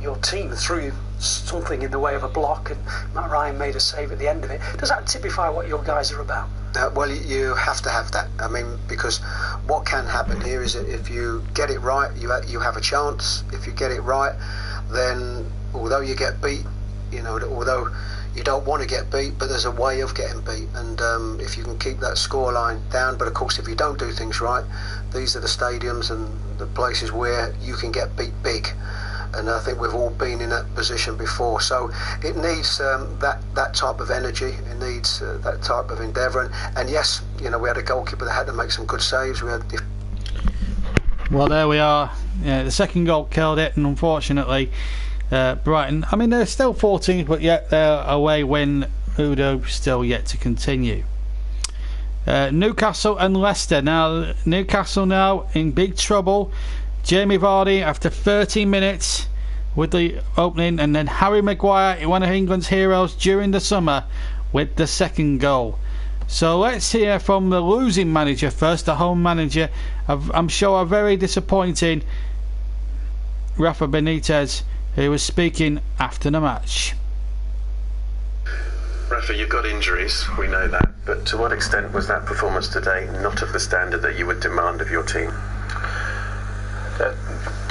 your team threw something in the way of a block, and Matt Ryan made a save at the end of it. Does that typify what your guys are about? Well, you have to have that. I mean, because what can happen here is that if you get it right, you have a chance. If you get it right, then although you get beat, although you don't want to get beat, but there's a way of getting beat, and if you can keep that scoreline down. But of course, if you don't do things right, these are the stadiums and the places where you can get beat big. And I think we've all been in that position before. So it needs that type of energy. It needs that type of endeavour. And yes, we had a goalkeeper that had to make some good saves. Well, there we are. Yeah, the second goal killed it, and unfortunately, Brighton. I mean, they're still 14th, but yet their away win, Udo, still yet to continue. Newcastle and Leicester. Now, Newcastle now in big trouble. Jamie Vardy after 30 minutes with the opening, and then Harry Maguire, one of England's heroes during the summer, with the second goal. So let's hear from the losing manager first, the home manager. I'm sure a very disappointing Rafa Benitez, who was speaking after the match. Rafa, you've got injuries, we know that, but to what extent was that performance today not of the standard that you would demand of your team?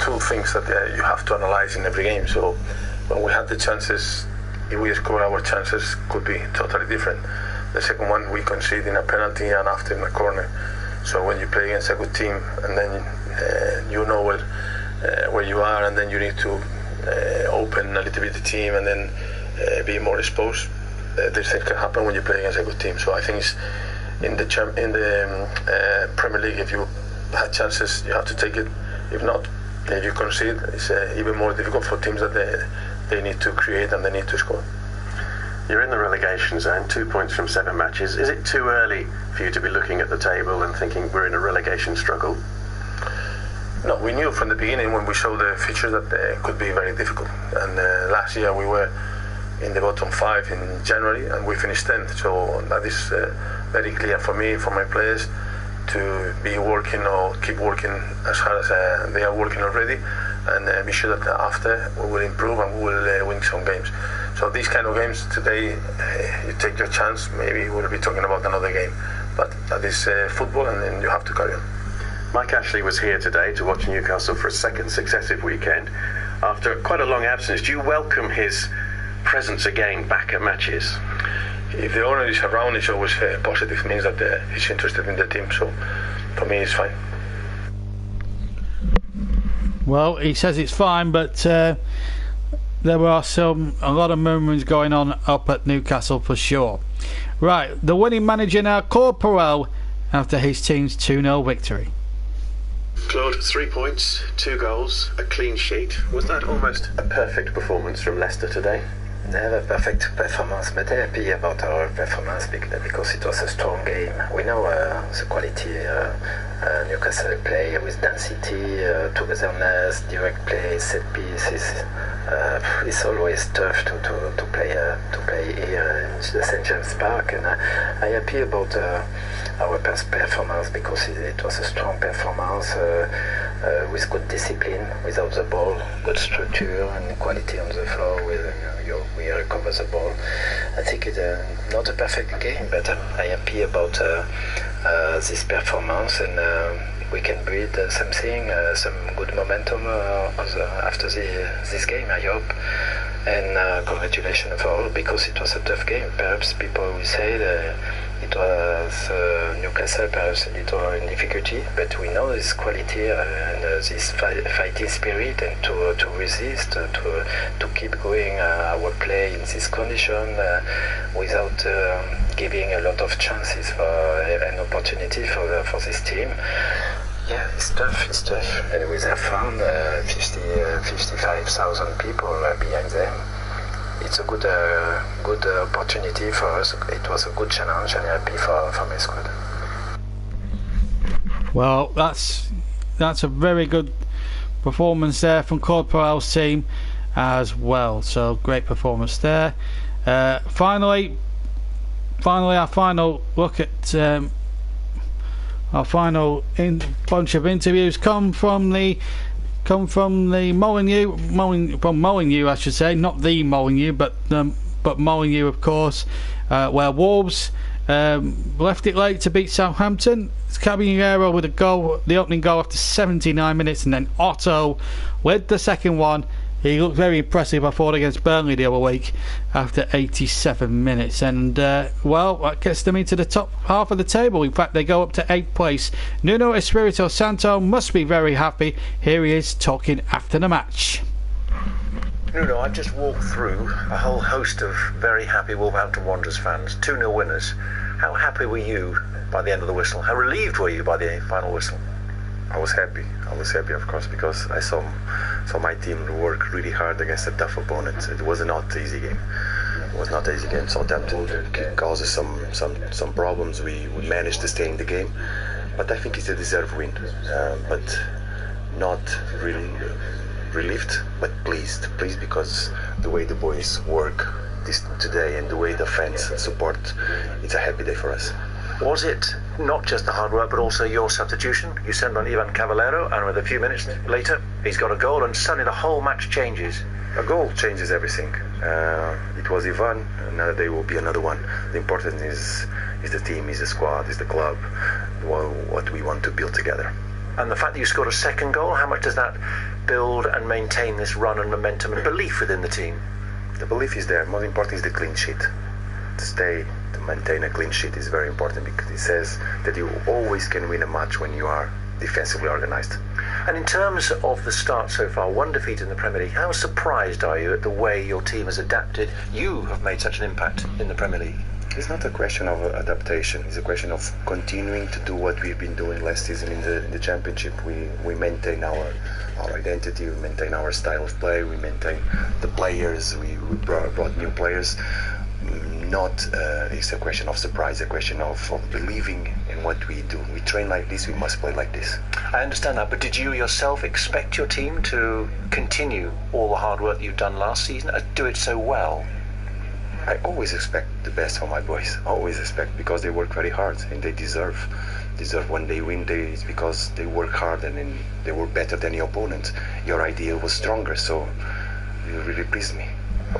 Two things that you have to analyze in every game. So when we had the chances, if we score, our chances could be totally different. The second one, we concede in a penalty and after in a corner. So when you play against a good team, and then you know where you are, and then you need to open a little bit the team and then be more exposed, these things can happen when you play against a good team. So I think it's in the Premier League, if you had chances, you have to take it. If not, if you concede, it's even more difficult for teams that they need to create and they need to score. You're in the relegation zone, 2 points from 7 matches. Is it too early for you to be looking at the table and thinking we're in a relegation struggle? No, we knew from the beginning when we saw the features that it could be very difficult. And last year we were in the bottom 5 in January and we finished 10th. So that is very clear for me, for my players, to be working or keep working as hard as they are working already, and be sure that after we will improve and we will win some games. So these kind of games today, you take your chance. Maybe we'll be talking about another game, but that is football, and then you have to carry on. Mike Ashley was here today to watch Newcastle for a second successive weekend after quite a long absence. Do you welcome his presence again back at matches? If the owner is around, it's always positive. It means that he's interested in the team. So for me, it's fine. Well, he says it's fine, but there were a lot of murmurings going on up at Newcastle for sure. Right, the winning manager now, Claude Puel, after his team's 2-0 victory. Claude, 3 points, 2 goals, a clean sheet. Was that almost a perfect performance from Leicester today? Never perfect performance, but happy about our performance because it was a strong game. We know the quality Newcastle play with density, togetherness, direct play, set pieces. It's always tough to play here in the St James Park, and I'm happy about our performance because it was a strong performance with good discipline, without the ball, good structure and quality on the floor. We recover the ball. I think it's not a perfect game, but I'm happy about this performance, and we can build something, some good momentum after this game, I hope. And congratulations for all, because it was a tough game. Perhaps people will say it was Newcastle perhaps a little in difficulty, but we know this quality and this fighting spirit, and to resist, to keep going our play in this condition without giving a lot of chances for an opportunity for this team. Yeah, it's tough. It's tough. And with their fund, 55,000 people behind them. It's a good opportunity for us. It was a good challenge, and happy for my squad. Well, that's a very good performance there from Claude Puel's team as well. So great performance there. Finally, our final look at our final bunch of interviews come from Molineux, I should say, not the Molineux, but Molineux, of course, where Wolves left it late to beat Southampton. It's Caballero with the opening goal after 79 minutes, and then Otto with the second one. He looked very impressive, I thought, against Burnley the other week after 87 minutes. And, well, that gets them into the top half of the table. In fact, they go up to 8th place. Nuno Espirito Santo must be very happy. Here he is talking after the match. Nuno, I've just walked through a whole host of very happy Wolverhampton Wanderers fans, 2-0 winners. How happy were you by the end of the whistle? How relieved were you by the final whistle? I was happy, of course, because I saw my team work really hard against a tough opponent. It was not an easy game. Southampton caused us some problems. We managed to stay in the game, but I think it's a deserved win. But not really relieved, but pleased because the way the boys work today and the way the fans support, it's a happy day for us. Was it not just the hard work, but also your substitution? You send on Ivan Caballero, and with a few minutes later, he's got a goal, and suddenly the whole match changes. A goal changes everything. It was Ivan, another day will be another one. The important is the team, is the squad, is the club, what we want to build together. And the fact that you scored a second goal, how much does that build and maintain this run and momentum and belief within the team? The belief is there. Most important is the clean sheet. To maintain a clean sheet is very important, because it says that you always can win a match when you are defensively organised. And in terms of the start so far, one defeat in the Premier League, how surprised are you at the way your team has adapted? You have made such an impact in the Premier League. It's not a question of adaptation, it's a question of continuing to do what we've been doing last season in the Championship. We maintain our identity, we maintain our style of play, we maintain the players, we brought new players. It's a question of surprise, a question of believing in what we do. We train like this, we must play like this. I understand that, but did you yourself expect your team to continue all the hard work that you've done last season and do it so well? I always expect the best from my boys, always expect, because they work very hard and they deserve when they win. It's because they work hard and they were better than the opponent. Your idea was stronger, so you really pleased me.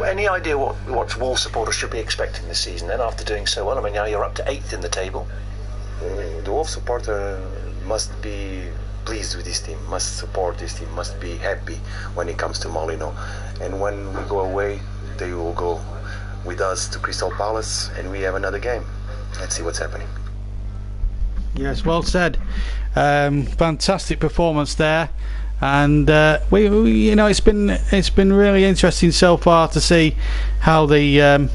Any idea what Wolves supporters should be expecting this season then, after doing so well? I mean, now you're up to 8th in the table. The Wolves supporter must be pleased with this team, must support this team, must be happy when it comes to Molineux. And when we go away, they will go with us to Crystal Palace, and we have another game. Let's see what's happening. Yes, well said. Fantastic performance there. And we it's been really interesting so far to see how the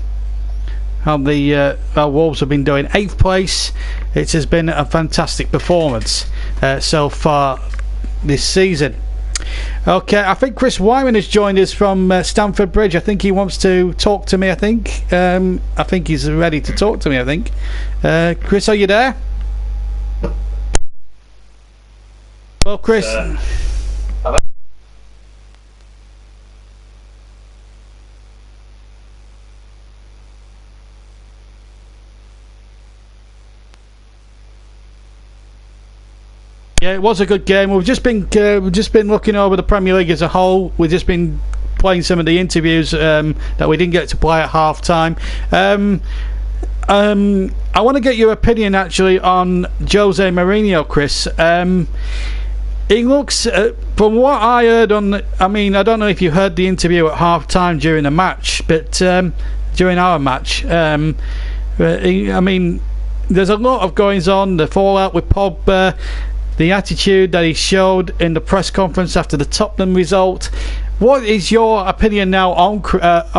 Wolves have been doing. 8th place. It has been a fantastic performance so far this season. Okay, I think Chris Wyman has joined us from Stamford Bridge. I think he wants to talk to me. I think he's ready to talk to me. I think. Chris, are you there? Well, Chris. Yeah, it was a good game. We've just been looking over the Premier League as a whole. We've just been playing some of the interviews that we didn't get to play at half time. I want to get your opinion actually on Jose Mourinho, Chris. He looks, from what I heard I don't know if you heard the interview at half time during the match, but during our match, there's a lot of goings on. The fallout with Pogba. the attitude that he showed in the press conference after the Tottenham result. What is your opinion now on Jose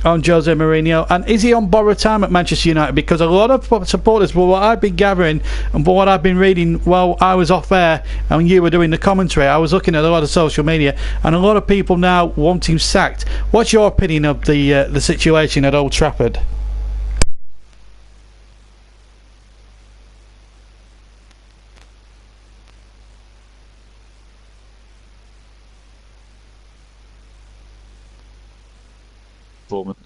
Mourinho, and is he on borrowed time at Manchester United? Because a lot of supporters, well, what I've been gathering and what I've been reading while I was off air and you were doing the commentary, I was looking at a lot of social media, and a lot of people now want him sacked. What's your opinion of the situation at Old Trafford?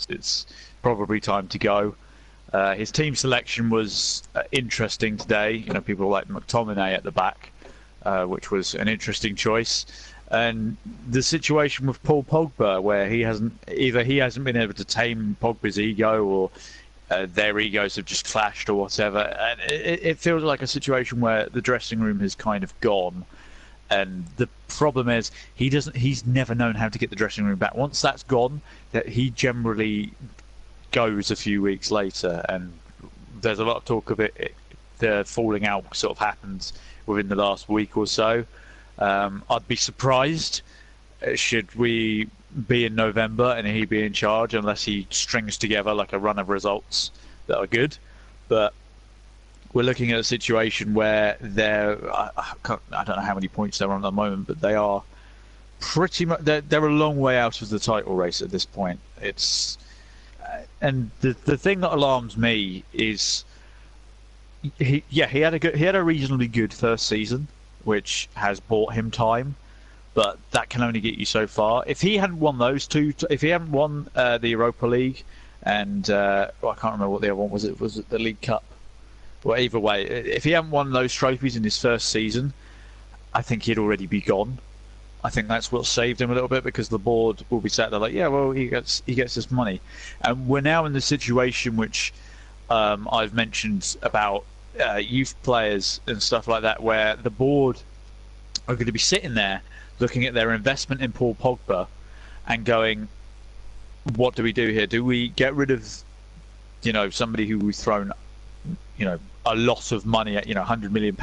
It's probably time to go. His team selection was interesting today. You know, people like McTominay at the back, which was an interesting choice. And the situation with Paul Pogba, where he hasn't been able to tame Pogba's ego, or their egos have just clashed, or whatever. And it feels like a situation where the dressing room has kind of gone. And the problem is he's never known how to get the dressing room back. Once that's gone, that he generally goes a few weeks later, and there's a lot of talk of the falling out sort of happens within the last week or so. I'd be surprised should we be in November and he be in charge, unless he strings together like a run of results that are good. But we're looking at a situation where I don't know how many points they're on at the moment, but they are pretty much they're a long way out of the title race at this point. It's and the thing that alarms me is he had a reasonably good first season, which has bought him time, but that can only get you so far. If he hadn't won those two, if he hadn't won the Europa League and I can't remember what the other one was. Was it the League Cup? Well, either way, if he hadn't won those trophies in his first season, I think he'd already be gone. I think that's what saved him a little bit, because the board will be sat there like, yeah, well, he gets his money. And we're now in the situation which I've mentioned about youth players and stuff like that, where the board are going to be sitting there looking at their investment in Paul Pogba and going, what do we do here? Do we get rid of, somebody who we've thrown, a lot of money at, £100 million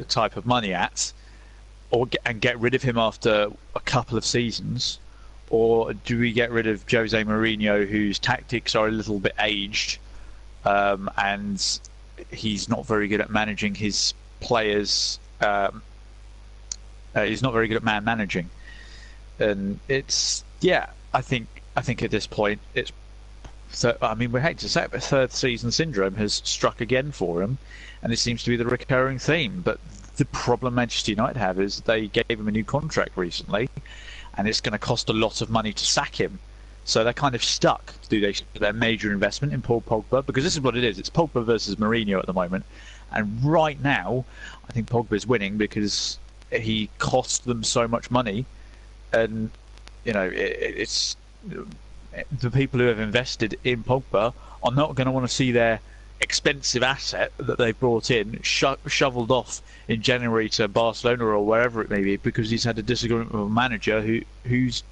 type of money at, and get rid of him after a couple of seasons? Or do we get rid of Jose Mourinho, whose tactics are a little bit aged, and he's not very good at managing his players? He's not very good at man managing, and I think at this point it's. So, I mean, we hate to say it, but third season syndrome has struck again for him, and it seems to be the recurring theme. But the problem Manchester United have is they gave him a new contract recently, and it's going to cost a lot of money to sack him. So they're kind of stuck. Do they their major investment in Paul Pogba? Because this is what it is. It's Pogba versus Mourinho at the moment, and right now, I think Pogba's winning because he cost them so much money, and it's. The people who have invested in Pogba are not going to want to see their expensive asset that they've brought in shoveled off in January to Barcelona or wherever it may be, because he's had a disagreement with a manager who's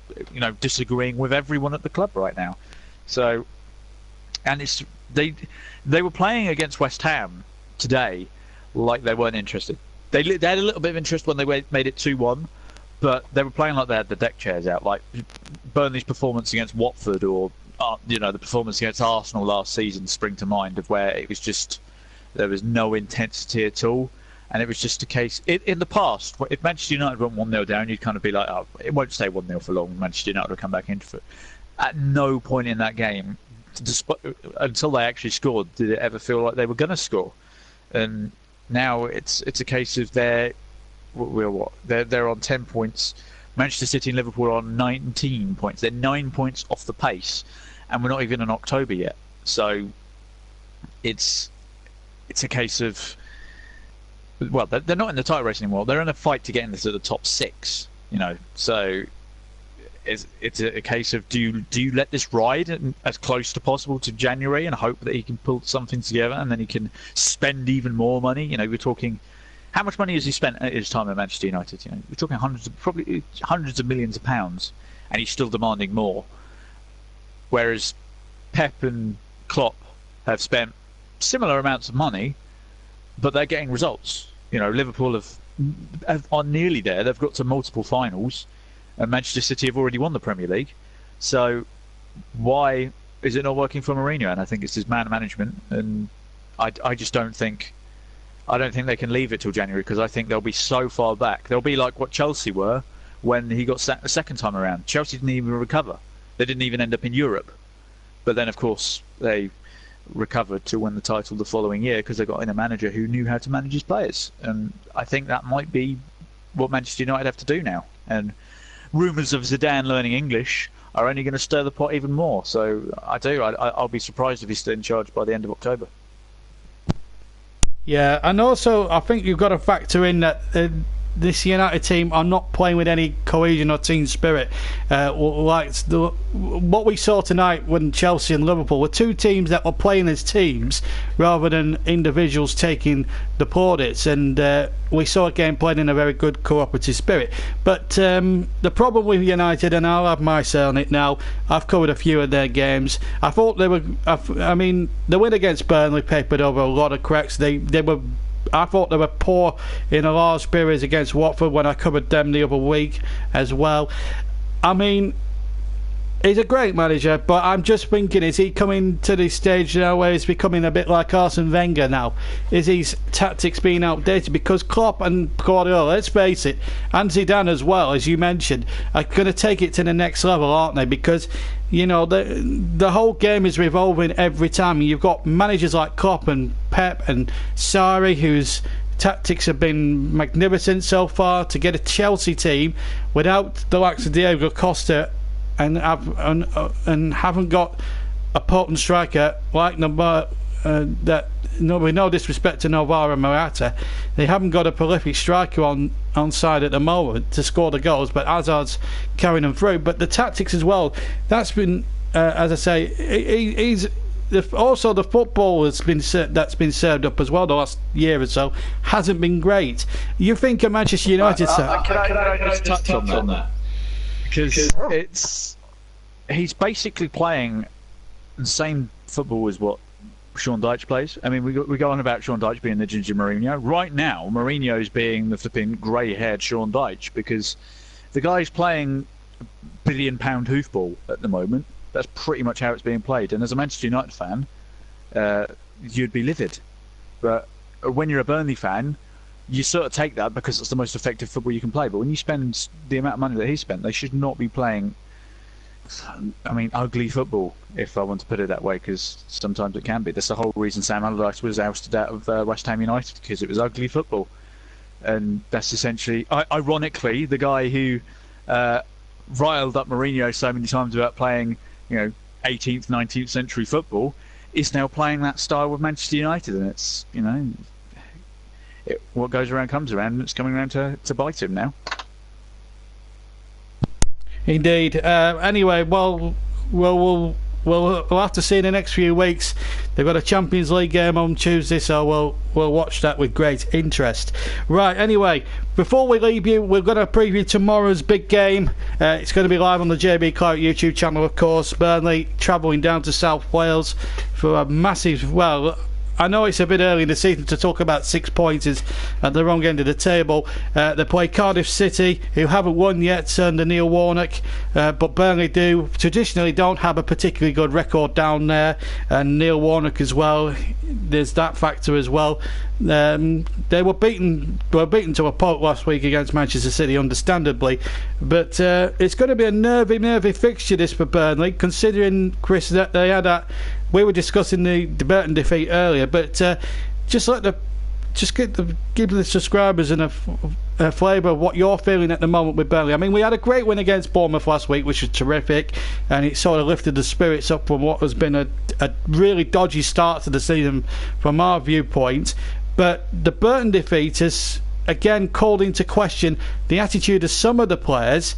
disagreeing with everyone at the club right now. So, and it's they were playing against West Ham today like they weren't interested. They had a little bit of interest when they made it 2-1. But they were playing like they had the deck chairs out, like Burnley's performance against Watford, or the performance against Arsenal last season spring to mind, of where it was just there was no intensity at all, and it was just a case. In the past, if Manchester United went 1-0 down, you'd kind of be like, oh, it won't stay 1-0 for long. Manchester United will come back into it. At no point in that game, until they actually scored, did it ever feel like they were going to score. And now it's a case of they're on 10 points. Manchester City and Liverpool are on 19 points. They're 9 points off the pace, and we're not even in October yet. So it's a case of, well, they're not in the title race anymore. They're in a fight to get into the top 6. So it's a case of do you let this ride as close to possible to January and hope that he can pull something together, and then he can spend even more money. We're talking. How much money has he spent at his time at Manchester United? We're talking probably hundreds of millions of pounds, and he's still demanding more. Whereas Pep and Klopp have spent similar amounts of money, but they're getting results. You know, Liverpool are nearly there. They've got to multiple finals, and Manchester City have already won the Premier League. So why is it not working for Mourinho? And I think it's his man management, and I just don't think they can leave it till January, because I think they'll be so far back. They'll be like what Chelsea were when he got sacked the second time around. Chelsea didn't even recover. They didn't even end up in Europe. But then, of course, they recovered to win the title the following year because they got in a manager who knew how to manage his players. And I think that might be what Manchester United have to do now. And rumours of Zidane learning English are only going to stir the pot even more. So I'll be surprised if he's still in charge by the end of October. Yeah, and also I think you've got to factor in that this United team are not playing with any cohesion or team spirit. What we saw tonight when Chelsea and Liverpool were two teams that were playing as teams rather than individuals taking the plaudits, and we saw a game played in a very good cooperative spirit. But the problem with United, and I'll have my say on it now, I've covered a few of their games. I thought they were, I mean, the win against Burnley papered over a lot of cracks. I thought they were poor in a large periods against Watford when I covered them the other week as well. I mean, he's a great manager, but I'm just thinking, is he coming to this stage now where he's becoming a bit like Arsene Wenger now? Is his tactics being outdated? Because Klopp and Guardiola, let's face it, and Zidane as well, as you mentioned, are going to take it to the next level, aren't they? Because, you know, the whole game is revolving every time. You've got managers like Klopp and Pep and Sarri, whose tactics have been magnificent so far, to get a Chelsea team without the likes of Diego Costa and haven't got a potent striker like with no disrespect to Novara Morata, they haven't got a prolific striker on side at the moment to score the goals, but Hazard's carrying them through. But the tactics as well, that's been as I say, also the football that's been served up as well the last year or so hasn't been great. You think of Manchester United, sir? Can I just touch on that? Because he's basically playing the same football as what Sean Dyche plays. I mean, we go on about Sean Dyche being the ginger Mourinho. Right now, Mourinho's being the flipping grey-haired Sean Dyche, because the guy's playing billion-pound hoofball at the moment. That's pretty much how it's being played. And as a Manchester United fan, you'd be livid. But when you're a Burnley fan, you sort of take that because it's the most effective football you can play. But when you spend the amount of money that he spent, they should not be playing, I mean, ugly football, if I want to put it that way, because sometimes it can be. That's the whole reason Sam Allardyce was ousted out of West Ham United, because it was ugly football. And that's essentially, ironically, the guy who riled up Mourinho so many times about playing, 18th, 19th century football, is now playing that style with Manchester United. And it's, what goes around comes around, and it's coming around to bite him now. Indeed. Anyway, we'll have to see in the next few weeks. They've got a Champions League game on Tuesday, so we'll watch that with great interest. Right, anyway, before we leave you, we're going to preview tomorrow's big game. It's going to be live on the JB Clark YouTube channel, of course. Burnley travelling down to South Wales for a massive, I know it's a bit early in the season to talk about 6 pointers at the wrong end of the table. They play Cardiff City, who haven't won yet under Neil Warnock, but Burnley traditionally don't have a particularly good record down there, and Neil Warnock as well. There's that factor as well. They were beaten to a pulp last week against Manchester City, understandably, but it's going to be a nervy fixture this for Burnley, considering, Chris, that they had that. We were discussing the Burton defeat earlier, but give the subscribers a flavour of what you're feeling at the moment with Burnley. I mean, we had a great win against Bournemouth last week, which was terrific, and it sort of lifted the spirits up from what has been a really dodgy start to the season from our viewpoint. But the Burton defeat has again called into question the attitude of some of the players,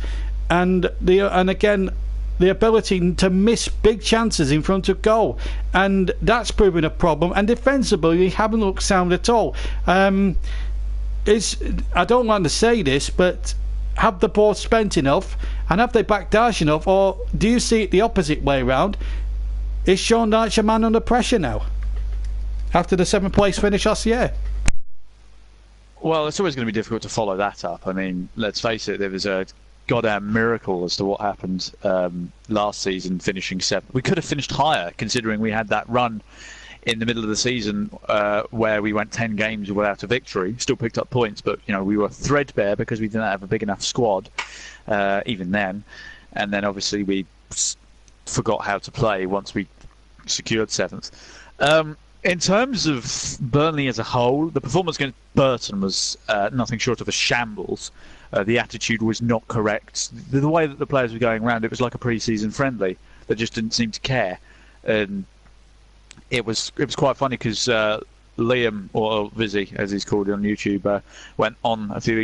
and again the ability to miss big chances in front of goal, and that's proven a problem. And defensively, we haven't looked sound at all. I don't want to say this, but have the board spent enough, and have they backed Dash enough, or do you see it the opposite way round? Is Sean Dyche a man under pressure now after the 7th place finish last year? Well, it's always going to be difficult to follow that up. I mean, let's face it, there was a goddamn miracle as to what happened last season, finishing 7th. We could have finished higher, considering we had that run in the middle of the season where we went 10 games without a victory, still picked up points, but we were threadbare because we didn't have a big enough squad even then. And then obviously we forgot how to play once we secured 7th. In terms of Burnley as a whole, the performance against Burton was nothing short of a shambles. The attitude was not correct. The way that the players were going around, it was like a pre-season friendly that just didn't seem to care. And it was quite funny because Liam, or Vizzy as he's called on YouTube, went on a few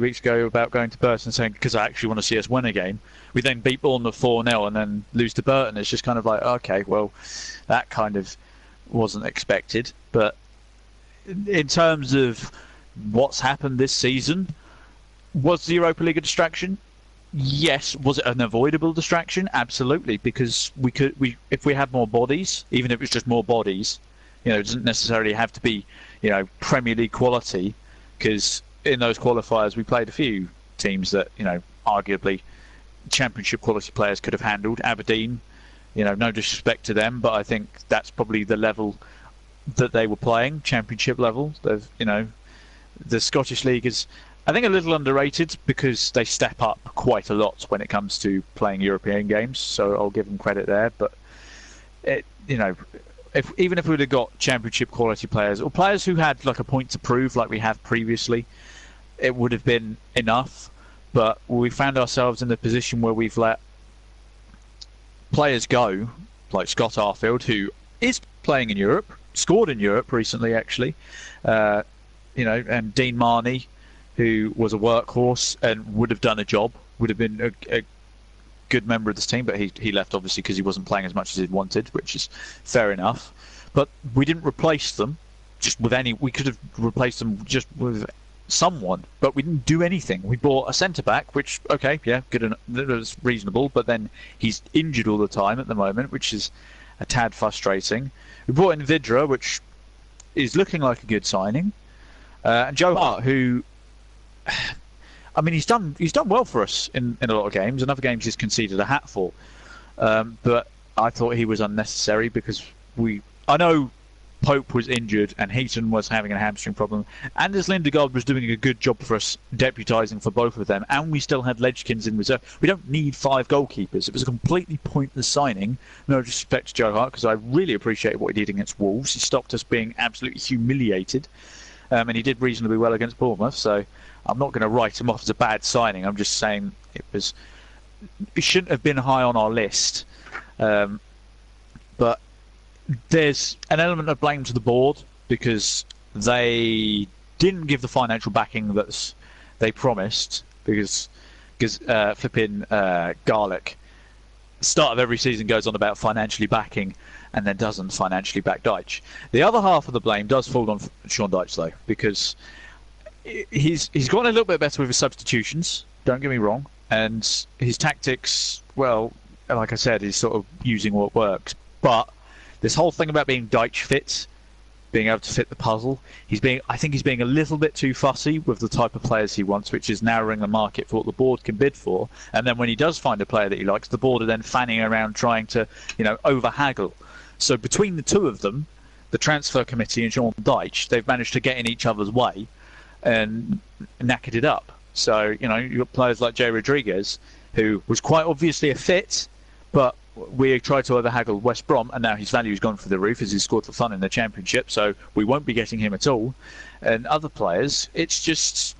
weeks ago about going to Burton, saying, because I actually want to see us win a game. We then beat Bournemouth 4-0 and then lose to Burton. It's just kind of like, okay, well, that kind of wasn't expected. But in terms of what's happened this season, was the Europa League a distraction? Yes. Was it an avoidable distraction? Absolutely, because if we had more bodies, even if it was just more bodies, it doesn't necessarily have to be Premier League quality, because in those qualifiers we played a few teams that arguably Championship quality players could have handled. Aberdeen, no disrespect to them, but I think that's probably the level that they were playing, Championship level. The Scottish League is, I think, a little underrated because they step up quite a lot when it comes to playing European games, so I'll give them credit there. But even if we would have got Championship quality players, or players who had like a point to prove like we have previously, it would have been enough. But we found ourselves in the position where we've let players go, like Scott Arfield, who is playing in Europe, scored in Europe recently actually, and Dean Marney, who was a workhorse and would have done a job, would have been a good member of this team, but he left obviously because he wasn't playing as much as he'd wanted, which is fair enough. But we didn't replace them just with any. We could have replaced them just with someone, but we didn't do anything. We bought a centre-back, which, okay, yeah, good enough, that was reasonable, but then he's injured all the time at the moment, which is a tad frustrating. We brought in Vidra, which is looking like a good signing, and Joe Hart, who, I mean, he's done well for us in a lot of games. In other games he's conceded a hatful, but I thought he was unnecessary because I know Pope was injured and Heaton was having a hamstring problem. Anders Lindegaard was doing a good job for us, deputising for both of them, and we still had Ledgkins in reserve. We don't need 5 goalkeepers. It was a completely pointless signing. No disrespect to Joe Hart, because I really appreciated what he did against Wolves. He stopped us being absolutely humiliated, and he did reasonably well against Bournemouth, so I'm not going to write him off as a bad signing. I'm just saying it shouldn't have been high on our list. But there's an element of blame to the board because they didn't give the financial backing that they promised, because flipping Garlic, the start of every season goes on about financially backing and then doesn't financially back Dyche. The other half of the blame does fall on Sean Dyche though, because he's gotten a little bit better with his substitutions, don't get me wrong, and his tactics, well, like I said, he's sort of using what works, but this whole thing about being Dyche fit, being able to fit the puzzle, I think he's being a little bit too fussy with the type of players he wants, which is narrowing the market for what the board can bid for. And then when he does find a player that he likes, the board are then fanning around trying to, over-haggle. So between the two of them, the transfer committee and Sean Dyche, they've managed to get in each other's way and knackered it up. So, you've got players like Jay Rodriguez, who was quite obviously a fit, but we tried to over-haggle West Brom, and now his value's gone through the roof as he's scored for fun in the Championship, so we won't be getting him at all. And other players, it's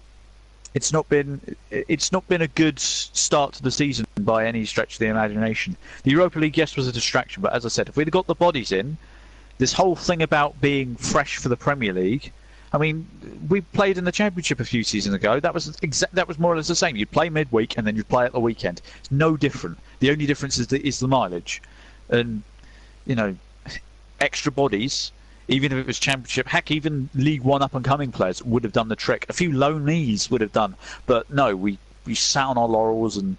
not been a good start to the season by any stretch of the imagination. The Europa League, yes, was a distraction, but as I said, if we'd got the bodies in, this whole thing about being fresh for the Premier League, I mean, we played in the Championship a few seasons ago. That was more or less the same. You'd play midweek and then you'd play at the weekend. It's no different. The only difference is the mileage, and extra bodies. Even if it was Championship, heck, even League One up and coming players would have done the trick. A few low knees would have done, but no, we sat on our laurels, and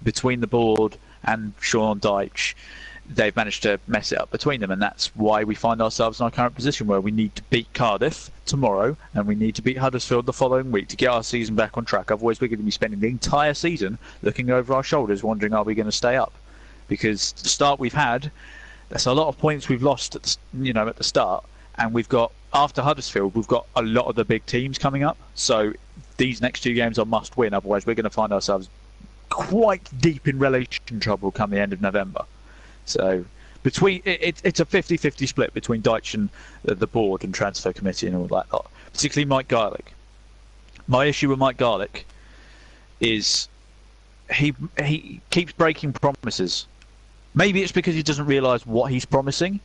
between the board and Sean Dyche, they've managed to mess it up between them, and that's why we find ourselves in our current position where we need to beat Cardiff tomorrow and we need to beat Huddersfield the following week to get our season back on track. Otherwise we're going to be spending the entire season looking over our shoulders wondering, are we going to stay up? Because the start we've had, that's a lot of points we've lost at the start, and we've got, after Huddersfield, we've got a lot of the big teams coming up, so these next 2 games are must win, otherwise we're going to find ourselves quite deep in relegation trouble come the end of November. So it's a 50-50 split between Dyche and the board and transfer committee and all that lot, particularly Mike Garlick. My issue with Mike Garlick is he keeps breaking promises. Maybe it's because he doesn't realise what he's promising,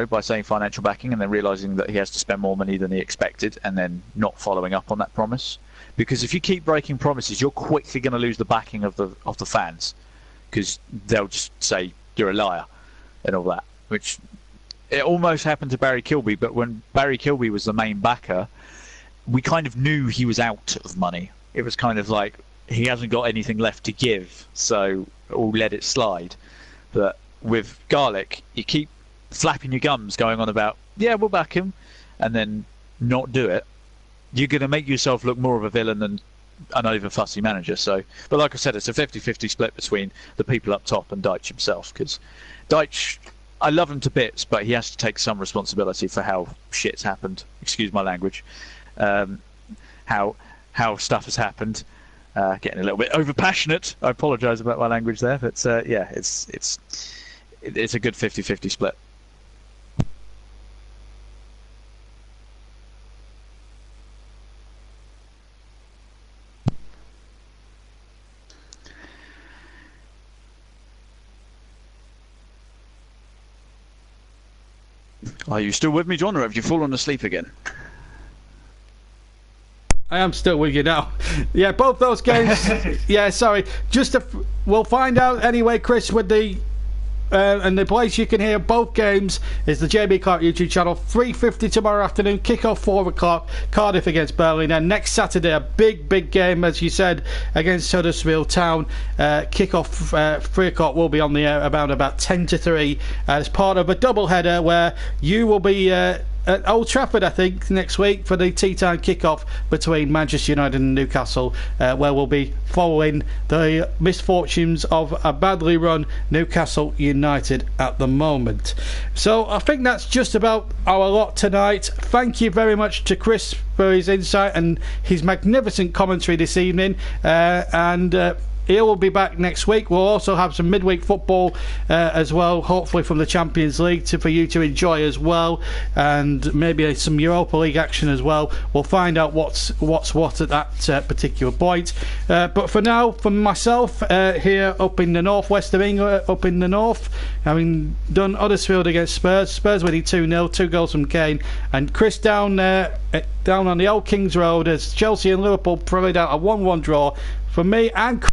by saying financial backing and then realising that he has to spend more money than he expected and then not following up on that promise. Because if you keep breaking promises, you're quickly going to lose the backing of the fans, because they'll just say you're a liar and all that. Which it almost happened to Barry Kilby, but when Barry Kilby was the main backer, we kind of knew he was out of money. It was kind of like he hasn't got anything left to give, so we'll let it slide. But with Garlick, you keep flapping your gums going on about, yeah, we'll back him, and then not do it. You're going to make yourself look more of a villain than an over-fussy manager. So, but like I said, it's a 50-50 split between the people up top and Dyche himself, because Dyche, I love him to bits, but he has to take some responsibility for how shit's happened. Excuse my language. How stuff has happened. Getting a little bit over-passionate. I apologise about my language there, but yeah, it's a good 50-50 split. Are you still with me, John, or have you fallen asleep again? I am still with you now. Yeah, both those games. Yeah, sorry. We'll find out anyway, Chris, with the and the place you can hear both games is the JB Clark YouTube channel. 3:50 tomorrow afternoon, kick-off 4 o'clock, Cardiff against Burnley. Then next Saturday, a big game, as you said, against Huddersfield Town. Kick-off 3 o'clock will be on the air about 10 to 3 as part of a double header where you will be at Old Trafford, I think, next week for the tea time kick-off between Manchester United and Newcastle, where we'll be following the misfortunes of a badly run Newcastle United at the moment. So I think that's just about our lot tonight. Thank you very much to Chris for his insight and his magnificent commentary this evening, and he will be back next week. We'll also have some midweek football as well, hopefully from the Champions League for you to enjoy as well, and maybe some Europa League action as well. We'll find out what's what at that particular point. But for now, from myself here up in the northwest of England, up in the north, having done Huddersfield against Spurs winning 2-0, 2 goals from Kane, and Chris down on the Old Kings Road as Chelsea and Liverpool played out a 1-1 draw. For me and